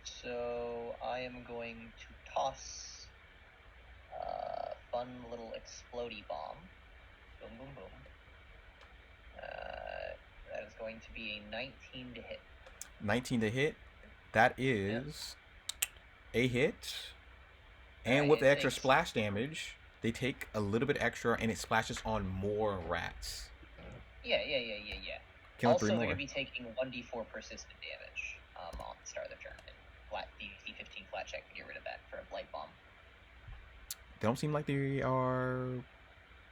So I am going to toss a fun little explodey bomb. Boom, boom, boom. That is going to be a 19 to hit. 19 to hit. That is a hit. And Right, with the it extra takes- splash damage, they take a little bit extra, and it splashes on more rats. Yeah. Killing Also, 3 they're more. going to be taking 1d4 persistent damage on the start of their turn. And flat DC 15 flat check to get rid of that for a light bomb. They don't seem like they are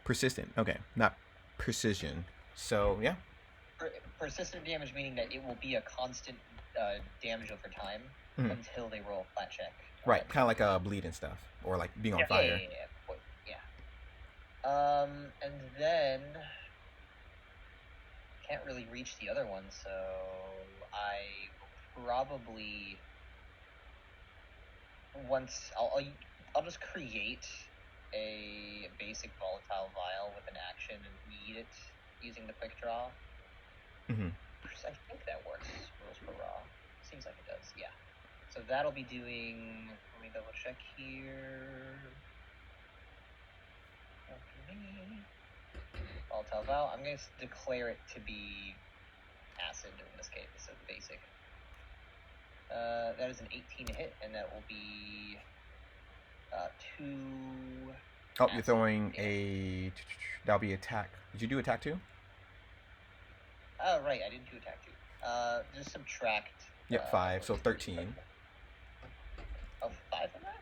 persistent. Okay, not precision. So yeah. Persistent damage meaning that it will be a constant damage over time until they roll a flat check. Right, kind of like bleed and stuff, or like being on fire. Yeah. And then can't really reach the other one, so I will probably I'll just create a basic volatile vial with an action and read it using the quick draw. Mm-hmm. I think that works. Rules per raw. Seems like it does. Yeah. So that'll be doing. Let me double check here. Volatile vial. I'm going to declare it to be acid in this case, so basic. That is an 18 to hit, and that will be 2. Oh, you're throwing a. That'll be attack. Did you do attack too? Oh, right, I didn't do attack too. Just subtract. Yep, 5, so 13. Oh, 5 of that?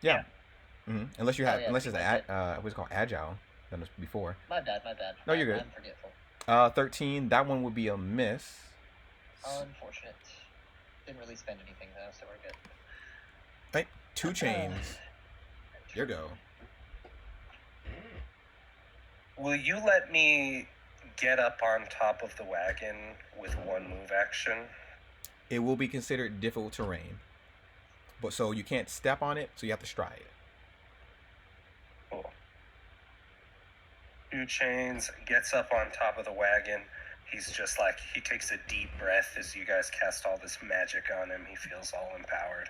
Yeah. Mm-hmm. Unless you have, unless it's what's it called, agile. Than was before. My bad. No, you're good. I'm forgetful. 13. That one would be a miss. Unfortunate. Didn't really spend anything though, so we're good. Right, 2 chains. Your go. Will you let me get up on top of the wagon with one move action? It will be considered difficult terrain, but so you can't step on it, so you have to stride it. Cool. 2 chains, gets up on top of the wagon. He's just like, he takes a deep breath as you guys cast all this magic on him. He feels all empowered.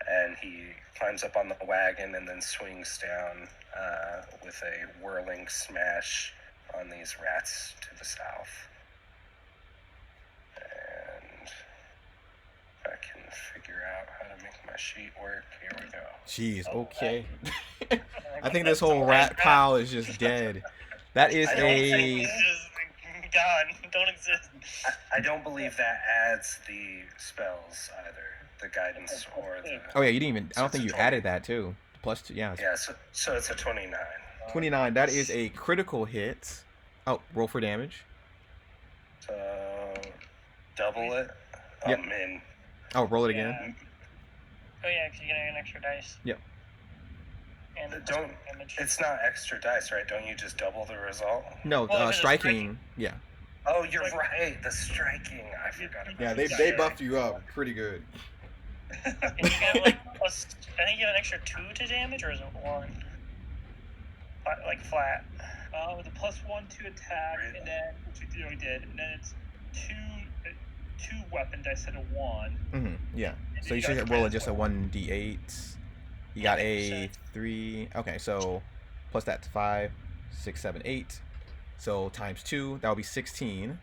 And he climbs up on the wagon and then swings down with a whirling smash on these rats to the south. And if I can figure out how to make my sheet work, here we go. Jeez, okay. I think this whole rat pile is just dead. That is I don't think a... Just gone. Don't exist. I don't believe that adds the spells either, the guidance or the... Oh yeah, you didn't even... I don't think you added that too. +2, yeah. Yeah, so it's a 29. 29, that is a critical hit. Oh, roll for damage. So, double it. Yep. I'm in. Oh, roll it again. Oh yeah, because you get an extra dice. Yep. And Don't... damage. It's not extra dice, right? Don't you just double the result? No, Well, if it's striking. Yeah. Oh, you're right. The striking. I forgot about Yeah, that. they buffed you up pretty good. And you get like plus. I think you have an extra 2 to damage, or is it 1? Like flat. With a +1 to attack, and then which we did, and then it's two weapon dice instead of 1. Mm-hmm. Yeah. And So then you got should roll just a transport. 1d8. You got a 3. Okay, so plus that's 5, 6, 7, 8. So times 2, that would be 16.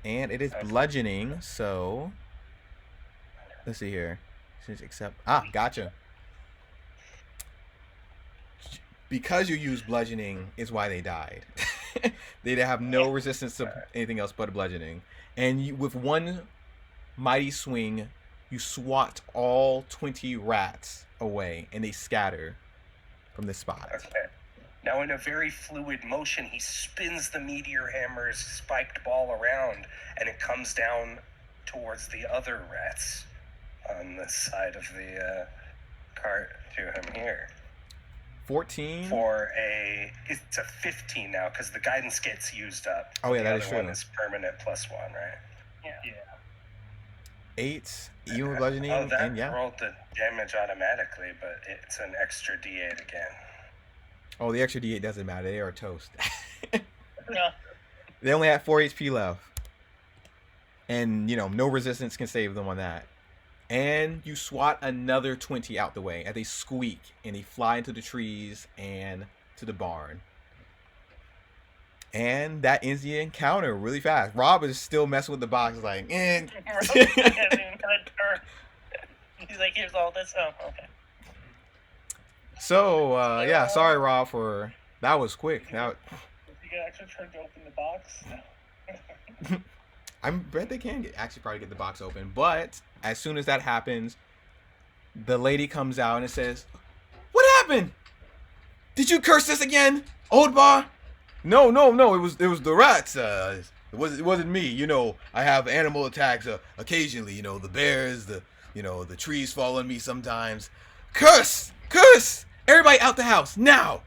And it is bludgeoning, so let's see here. Except gotcha. Because you use bludgeoning is why they died. They have no resistance to anything else but bludgeoning. And you, with one mighty swing, you swat all 20 rats away, and they scatter from this spot. Okay. Now, in a very fluid motion, he spins the meteor hammer's spiked ball around, and it comes down towards the other rats on this side of the cart to him here. 14. It's a 15 now because the guidance gets used up. Oh yeah, the that other is true. one is permanent +1, right? Yeah. 8, even with bludgeoning, Oh, that and yeah. rolled the damage automatically, but it's an extra D8 again. Oh, the extra D8 doesn't matter. They are toast. Yeah. They only have 4 HP left. And, no resistance can save them on that. And you swat another 20 out the way as they squeak and they fly into the trees and to the barn. And that ends the encounter really fast. Rob is still messing with the box, like, He's like, here's all this. Oh, okay. So, yeah, sorry, Rob, for... That was quick. Now, If you get extra turn to open the box, no. I bet they can probably get the box open. But as soon as that happens, the lady comes out and it says, "What happened? Did you curse us again, old bar?" No. It was the rats. It wasn't me. I have animal attacks occasionally. The bears, the trees fall on me sometimes. Curse! Everybody out the house now!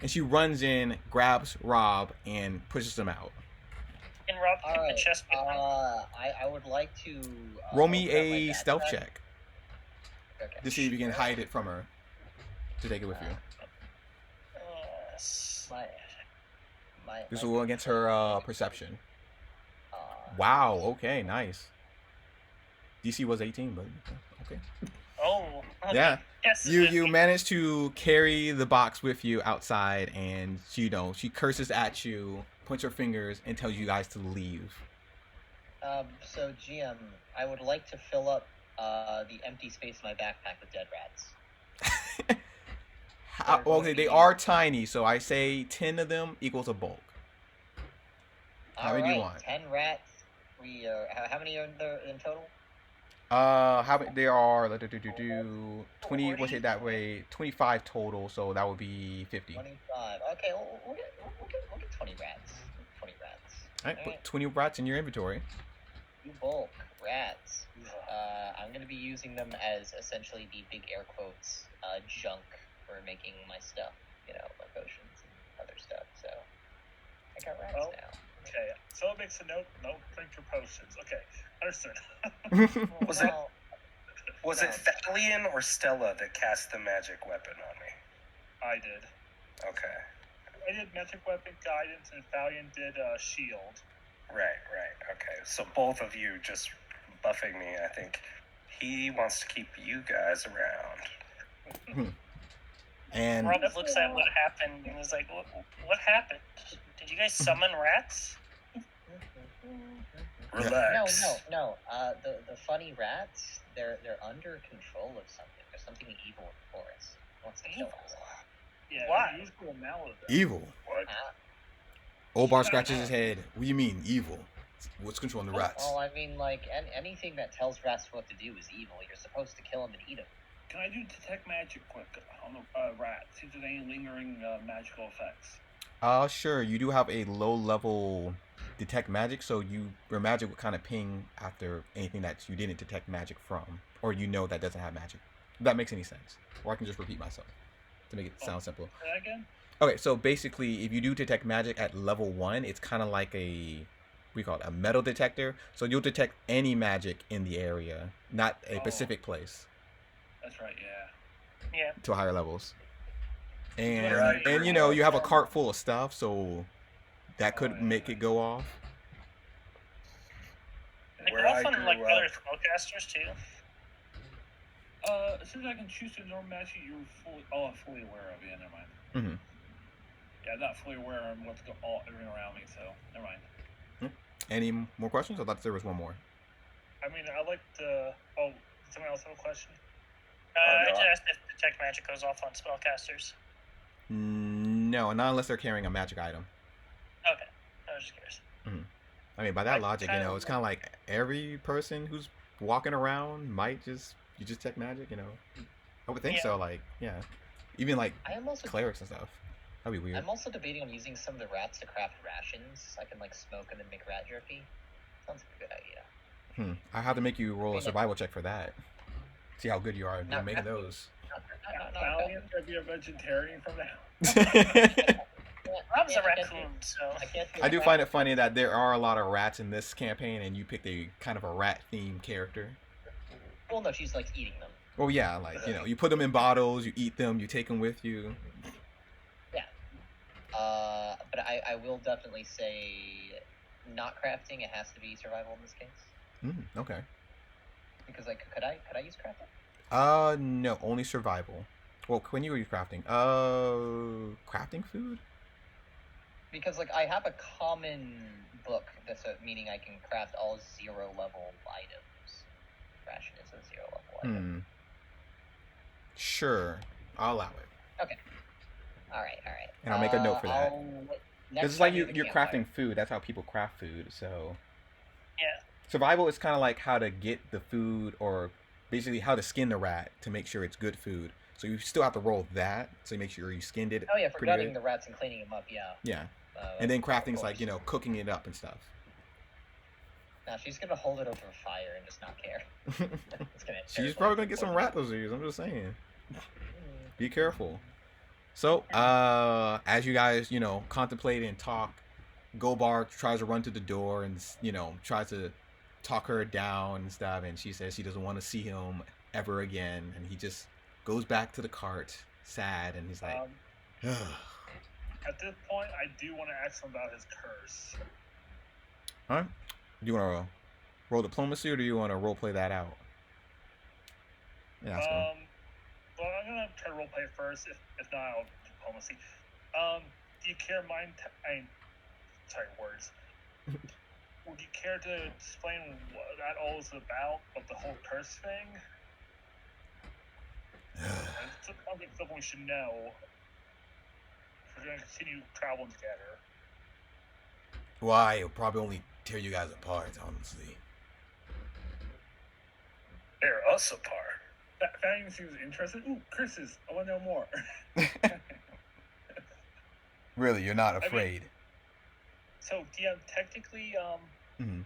And she runs in, grabs Rob, and pushes him out. And Rob All hit right. the chest with him. I would like to Roll me open up my a backpack. stealth check Okay. to see if you can hide it from her to take it with you. This will go against her perception. Wow. Okay. Nice. DC was 18, but okay. Oh. Okay. Yeah. Yes. You manage to carry the box with you outside, and she curses at you, points her fingers, and tells you guys to leave. So GM, I would like to fill up the empty space in my backpack with dead rats. Okay, they are tiny, so I say 10 of them equals a bulk. How many do you want? 10 rats. How many are there in total? How many there are? 20. What's it that way? 25 total, so that would be 50. 25. Okay, we'll get 20 rats. 20 rats. All right, put 20 rats in your inventory. You bulk rats. I'm going to be using them as essentially the big air quotes junk for making my stuff, my potions and other stuff. So I got rats now. Okay, so it makes a note. No drink your potions. Okay, understood. Was it Thalion or Stella that cast the magic weapon on me? I did. Okay. I did magic weapon guidance, and Thalion did shield. Right. Okay, so both of you just buffing me. I think he wants to keep you guys around. And Rob looks at what happened and is like, what happened? Did you guys summon rats? Relax. No. The funny rats, they're under control of something. There's something evil in the forest. It wants to kill us. Yeah, Why? use cool now with them. evil. What? Obar scratches his head. What do you mean evil? What's controlling the rats? Well, I mean, like, anything that tells rats what to do is evil. You're supposed to kill them and eat them. Can I do detect magic quick on the rat? See if there's any lingering magical effects. Sure. You do have a low level detect magic, so your magic would kind of ping after anything that you didn't detect magic from, or that doesn't have magic. If that makes any sense. Or I can just repeat myself to make it sound simple. Say that again? Okay, so basically, if you do detect magic at level 1, it's kind of like we call it a metal detector. So you'll detect any magic in the area, not a specific place. That's right, yeah. Yeah. To higher levels. Right. And you have a cart full of stuff, so that could make it go off. They Where go I off on grew like up- other spellcasters too. As soon as I can choose to normal magic, you're fully aware of. Yeah, never mind. Mm-hmm. Yeah, I'm not fully aware of what's everything around me, so never mind. Any more questions? I thought there was one more. I mean, I like to... Oh, someone else have a question? I no. just asked if detect magic goes off on spellcasters. No, not unless they're carrying a magic item. Okay, I was just curious. I mean, by that I logic, kinda it's kind of like every person who's walking around might just detect magic, I would think Yeah. so, even like I am also clerics and stuff. That'd be weird. I'm also debating on using some of the rats to craft rations. I can smoke and then make rat jerky. Sounds like a good idea. I have to make you roll a Maybe. survival check for that. See how good you are Not at making crafting. those. Valiant's gonna be a vegetarian from now. Rob's a raccoon, so I do find it funny that there are a lot of rats in this campaign, and you picked a kind of a rat-themed character. Well, no, she's eating them. Well, yeah, you put them in bottles, you eat them, you take them with you. But I will definitely say, not crafting. It has to be survival in this case. Okay. Because could I use crafting? No, only survival. Well, when you were crafting, crafting food. Because I have a common book that's meaning I can craft all 0 level items. Ration is a 0 level item. Sure, I'll allow it. Okay. All right. And I'll make a note for that. It's like you're campfire. crafting food. That's how people craft food. So yeah. survival is kind of like how to get the food, or basically how to skin the rat to make sure it's good food. So you still have to roll that, so you make sure you skinned it. Oh yeah, for pretty gutting good. the rats and cleaning them up. Yeah. Yeah, and then Of crafting's course. like cooking it up and stuff. Now she's gonna hold it over fire and just not care. It's gonna She's probably gonna get some rat disease. I'm just saying. Be careful. So, as you guys, contemplate and talk, Gobar tries to run to the door and, tries to talk her down and stuff. And she says she doesn't want to see him ever again. And he just goes back to the cart, sad. And he's like, ugh. At this point, I do want to ask him about his curse. All right. Do you want to roll diplomacy, or do you want to role play that out? Yeah, ask him. Well, I'm gonna try to roleplay it first. If not, I'll diplomacy. Do you care words. Would you care to explain what that all is about? What the whole curse thing? It's something we should know. If we're gonna continue traveling together. Why? It'll probably only tear you guys apart, honestly. Tear us apart. That even seems interesting. Ooh, curses. I want to know more. Really, you're not mean- afraid. So, yeah, technically, Mhm.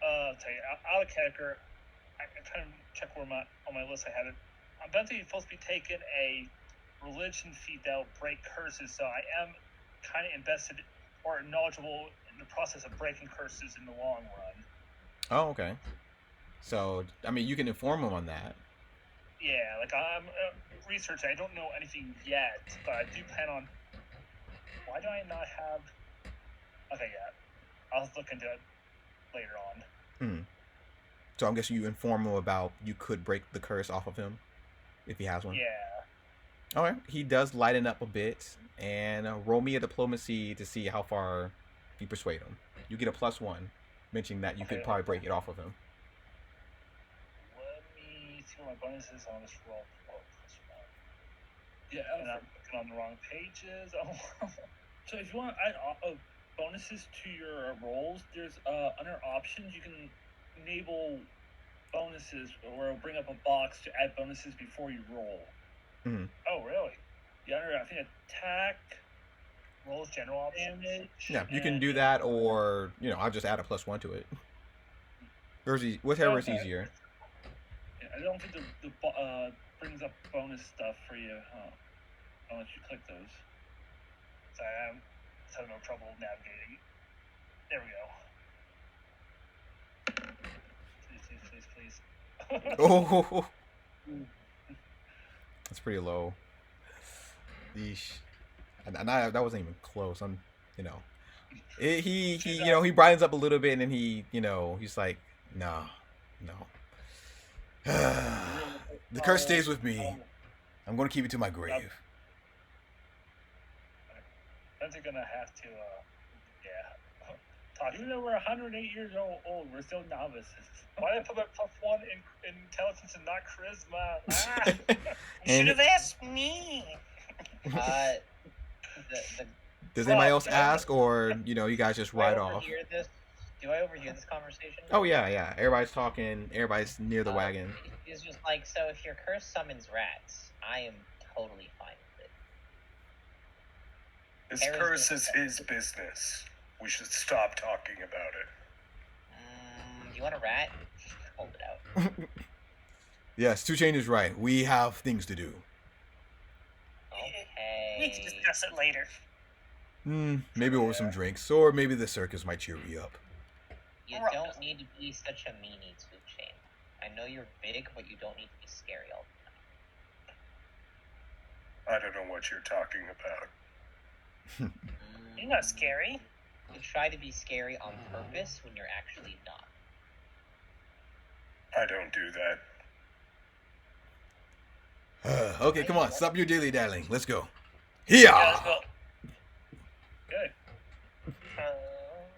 Tell you, out of character, I'm trying to check where on my list I had it. I'm eventually supposed to be taking a religion feat that will break curses, so I am kind of invested or knowledgeable in the process of breaking curses in the long run. Oh, okay. So, I mean, you can inform him on that. Yeah, like I'm researching. I don't know anything yet, but I do plan on. Why do I not have? Okay, yeah, I'll look into it later on. Hmm. So I'm guessing you inform him about you could break the curse off of him if he has one. Yeah. All right. He does lighten up a bit, and roll me a diplomacy to see how far you persuade him. You get a +1, mentioning that you could probably break it off of him. Let me see what my bonus is on this roll. Yeah, and I'm looking on the wrong pages. Oh. So if you want to add bonuses to your rolls, there's under options you can enable bonuses, or it'll bring up a box to add bonuses before you roll. Mm-hmm. Oh, really? Yeah, under I think attack, rolls, general options. damage. Yeah, you can do that, or I'll just add a +1 to it. Or whatever is easier. Yeah, I don't think the brings up bonus stuff for you, huh? Unless you click those. Sorry, I'm having no trouble navigating. There we go. Please. Oh, that's pretty low. Yeesh. And that wasn't even close. He brightens up a little bit, and then he's like, no. The curse stays with me. I'm going to keep it to my grave. I'm gonna have to, talk. Even though we're 108 years old, we're still novices. Why did I put my +1 in intelligence and not charisma? You should have asked me. Does anybody else ask, or you guys just ride off? Do I overhear this conversation? Oh yeah. Everybody's talking. Everybody's near the wagon. It's just like, so if your curse summons rats, I am totally fine with it. His curse is his business. We should stop talking about it. You want a rat? Hold it out. Yes, 2 Chain is right. We have things to do. Okay. We can discuss it later. Maybe over some drinks, or maybe the circus might cheer me up. You don't need to be such a meanie, 2 Chain. I know you're big, but you don't need to be scary all the I don't know what you're talking about. You're not scary. You try to be scary on purpose when you're actually not. I don't do that. Okay, come on. Stop your dilly-dallying. Let's go. Here! Let's go.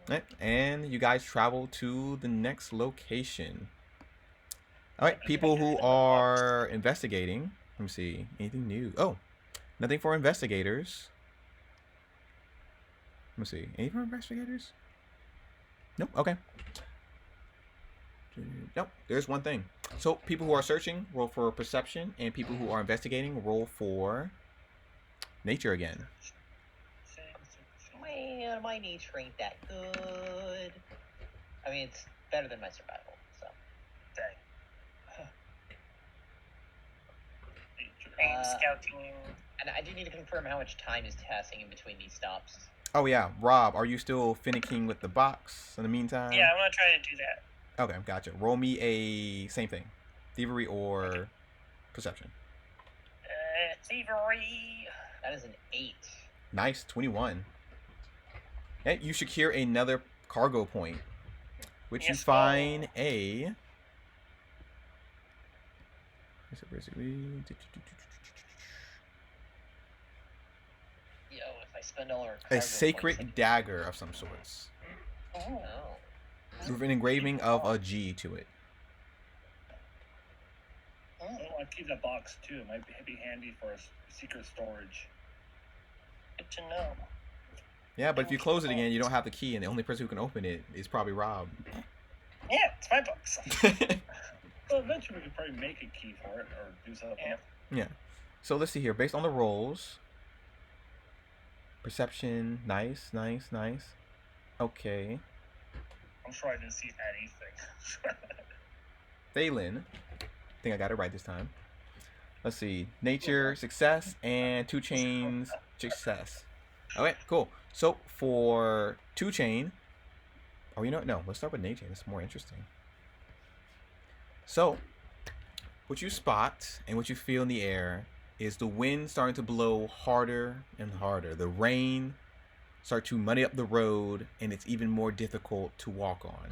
Right, and you guys travel to the next location. All right, people who are investigating. Let me see. Anything new? Oh, nothing for investigators. Let me see. Anything for investigators? Nope. Okay. Nope. There's one thing. So people who are searching, roll for perception, and people who are investigating, roll for nature again. Man, my nature ain't that good. I mean, it's better than my survival, so. Dang. Scouting. And I do need to confirm how much time is passing in between these stops. Oh yeah, Rob, are you still finicking with the box in the meantime? Yeah, I'm gonna try to do that. Okay, gotcha. Roll me a same thing, thievery or perception. Thievery. That is an 8. Nice, 21. Hey, you secure another cargo point, which you find a. Yo, if I spend all our A sacred dagger of some sorts. Oh. With an engraving of a G to it. I want to keep that box too. It might be handy for secret storage. Good to know. Yeah, but if you close it again, you don't have the key, and the only person who can open it is probably Rob. Yeah, it's my box. Well, eventually we could probably make a key for it or do something. Yeah. So let's see here. Based on the rolls. Perception. Nice. Okay. I'm sure I didn't see anything. Phelan. I think I got it right this time. Let's see. Nature, success, and 2 Chains, success. Okay, cool. So for 2 Chain, oh, you know what? No, let's start with nature. It's more interesting. So, what you spot and what you feel in the air is the wind starting to blow harder and harder. The rain start to muddy up the road, and it's even more difficult to walk on.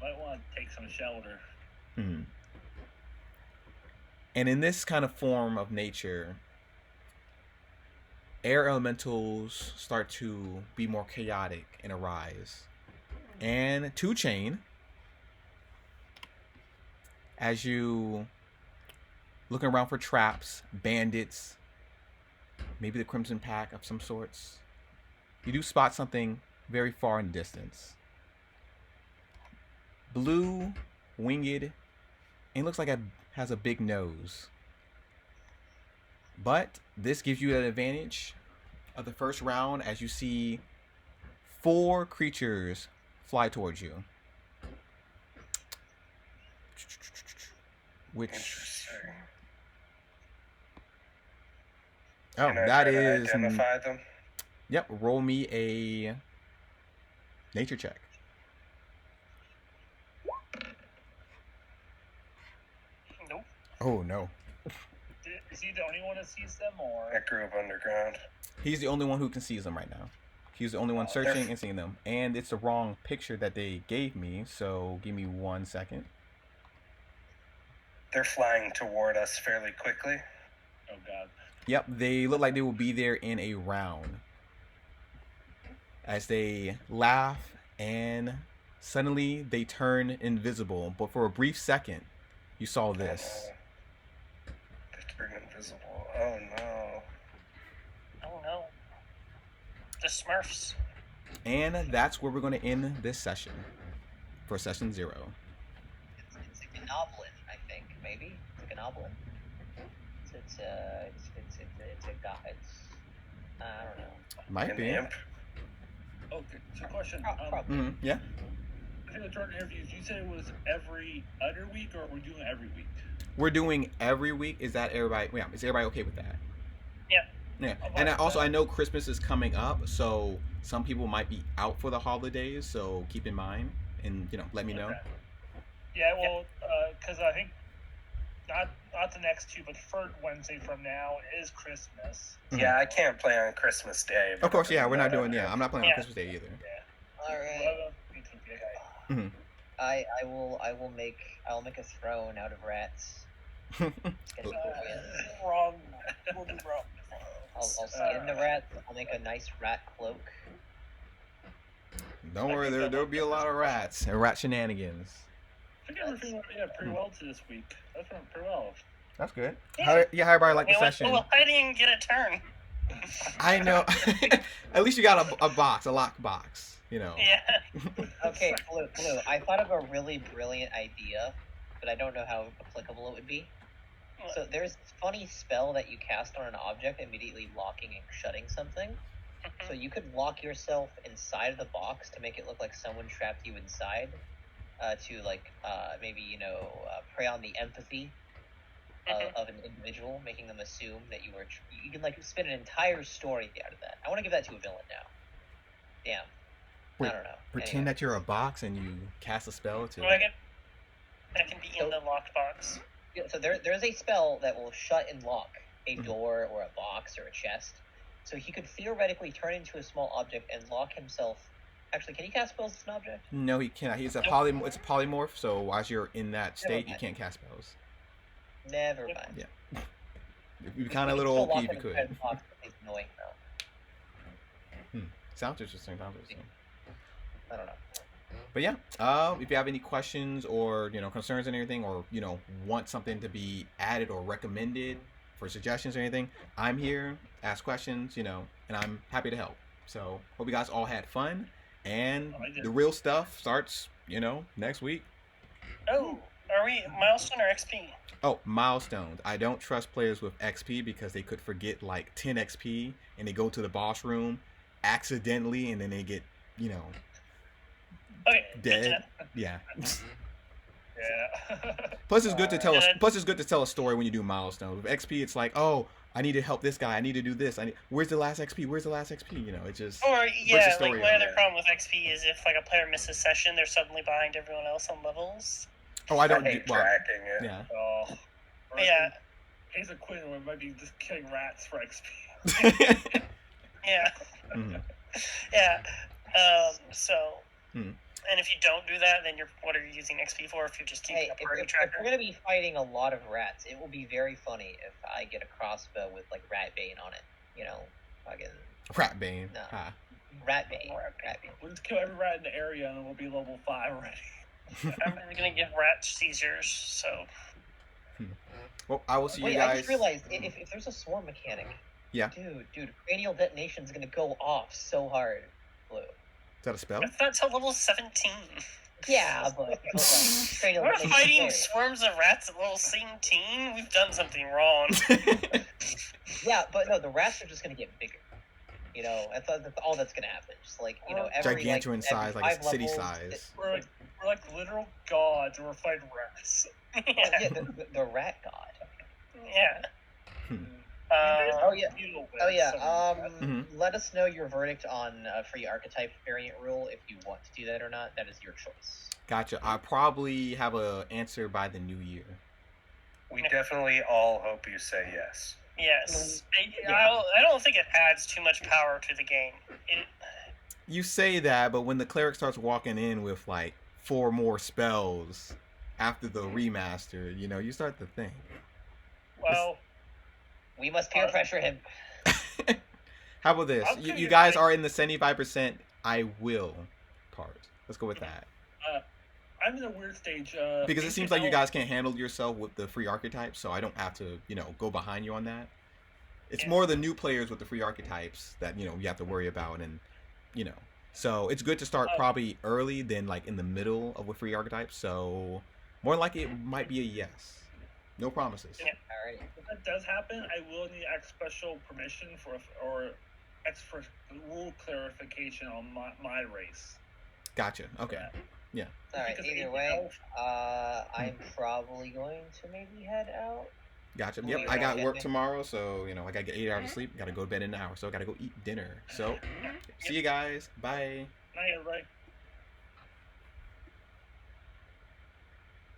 Might want to take some shelter. Hmm. And in this kind of form of nature, air elementals start to be more chaotic and arise. And 2 Chain, as you looking around for traps, bandits, maybe the Crimson Pack of some sorts, you do spot something very far in the distance. Blue, winged, and looks like it has a big nose. But this gives you an advantage of the first round as you see 4 creatures fly towards you. Which... Interesting. Oh, Can I that try to is... identify them? Yep, roll me a nature check. Nope. Oh, no. Is he the only one that sees them, or? I grew up underground. He's the only one who can see them right now. He's the only one searching and seeing them. And it's the wrong picture that they gave me, so give me 1 second. They're flying toward us fairly quickly. Oh God. Yep, they look like they will be there in a round. As they laugh and suddenly they turn invisible. But for a brief second, you saw this. They turn invisible. Oh no. Oh no. The Smurfs. And that's where we're going to end this session. For session 0. It's a goblin, I think. Maybe it's a goblin. It's I don't know. Might An be. imp? Okay, so question. Probably. Yeah. I think the Jordan interviews, you said it was every other week, or we're doing every week? We're doing every week. Is that everybody? Yeah, is everybody okay with that? Yeah. Yeah. And I know Christmas is coming up, so some people might be out for the holidays, so keep in mind and, let me know. Okay. Yeah, well, because I think not the next 2, but third Wednesday from now is Christmas. Yeah, I can't play on Christmas Day. Of course, yeah, we're not doing, I'm not playing on Christmas Day either. Yeah. All right. Mhm. I'll make a throne out of rats. It's gonna be cool. Wrong. We'll do wrong. I'll skin the rat. I'll make a nice rat cloak. Don't worry, there'll be a lot of rats and rat shenanigans. I think everything went pretty well to this week. That's went pretty well. That's good. Yeah. How everybody like the session? Well, I didn't even get a turn. I know. At least you got a box, a lock box, Yeah. Okay, Blue. I thought of a really brilliant idea, but I don't know how applicable it would be. So there's this funny spell that you cast on an object, immediately locking and shutting something. So you could lock yourself inside of the box to make it look like someone trapped you inside, to maybe prey on the empathy of an individual, making them assume that you were. You can spin an entire story out of that. I want to give that to a villain now. Damn. Wait, I don't know. Pretend that you're a box and you cast a spell to. Well, I can be in the locked box. Yeah, so there's a spell that will shut and lock a door or a box or a chest. So he could theoretically turn into a small object and lock himself. Actually, can he cast spells as an object? No, he cannot. It's a polymorph. So as you're in that state, you can't cast spells. Never mind. Yeah. It'd be kind of a little OP if you could. It's annoying though. Sounds interesting. I don't know. But yeah, if you have any questions or concerns and anything, or want something to be added or recommended for suggestions or anything, I'm here. Ask questions, and I'm happy to help. So hope you guys all had fun, and the real stuff starts, next week. Oh, are we milestone or XP? Oh, milestones. I don't trust players with XP because they could forget 10 XP and they go to the boss room accidentally, and then they get Okay. Good to dead. know. Yeah. Yeah. Plus, it's good to tell. Alright. Plus, it's good to tell a story when you do milestones. With XP, it's like, oh, I need to help this guy. I need to do this. Where's the last XP? Where's the last XP? You know, it just. Or Brings the yeah, like story my on other it. problem with XP is if like a player misses session, they're suddenly behind everyone else on levels. Oh, I I don't. do, hate well, tracking it. yeah. Oh. Or Yeah, in case of Quinn, we might be just killing rats for XP. yeah, Mhm. yeah. So, Hmm. and if you don't do that, then what are you using XP for? If you're just keeping Hey, a party if tracker. we're gonna be fighting a lot of rats, it will be very funny if I get a crossbow with like rat bane on it. You know, fucking Rat Bane. No. Ah. rat bane. Rat bane. We'll just kill every rat in the area and we'll be level 5 already. I'm gonna give rat seizures. So Well, I will see you Wait, guys. I just realized if there's a swarm mechanic, Yeah. dude, cranial detonation is gonna go off so hard. Blue. Is that a spell? that's not till level 17. Yeah, but like, cranial We're detonation fighting there. swarms of rats at level 17. We've done something wrong. Yeah, but no, the rats are just gonna get bigger. You know, that's all that's gonna happen. Just like every Gigantuan like, size, every like 5 city levels, size. We're like literal gods and we're fighting rats. Yeah, yeah, the rat god. yeah. Hmm. Oh yeah. Oh yeah. Mhm. Let us know your verdict on free archetype variant rule if you want to do that or not. That is your choice. Gotcha. I'll probably have an answer by the new year. We definitely all hope you say yes. Yes. Yeah. I don't think it adds too much power to the game. You say that, but when the cleric starts walking in with like 4 more spells after the remaster, you know, you start to think. Well, We must peer pressure him. How about this? I'm You gonna guys say- are in the 75% I will part. Let's go with that. I'm in a weird stage. Because it seems like you guys can't handle yourself with the free archetypes, so I don't have to, you know, go behind you on that. It's Yeah. more the new players with the free archetypes that, you know, you have to worry about, and, you know. So it's good to start probably early than like in the middle of with free archetypes. So more likely it might be a yes. No promises. Yeah. Alright. If that does happen, I will need special permission or rule clarification on my race. Gotcha. Okay. Alright, Because either anything way, else- I'm probably going to maybe head out. Gotcha. Ooh, Yep. you're I got right. work tomorrow, so you know I gotta get 8 hours of sleep. Gotta go to bed in an hour, so I gotta go eat dinner. So see you guys. Bye. Night, everybody.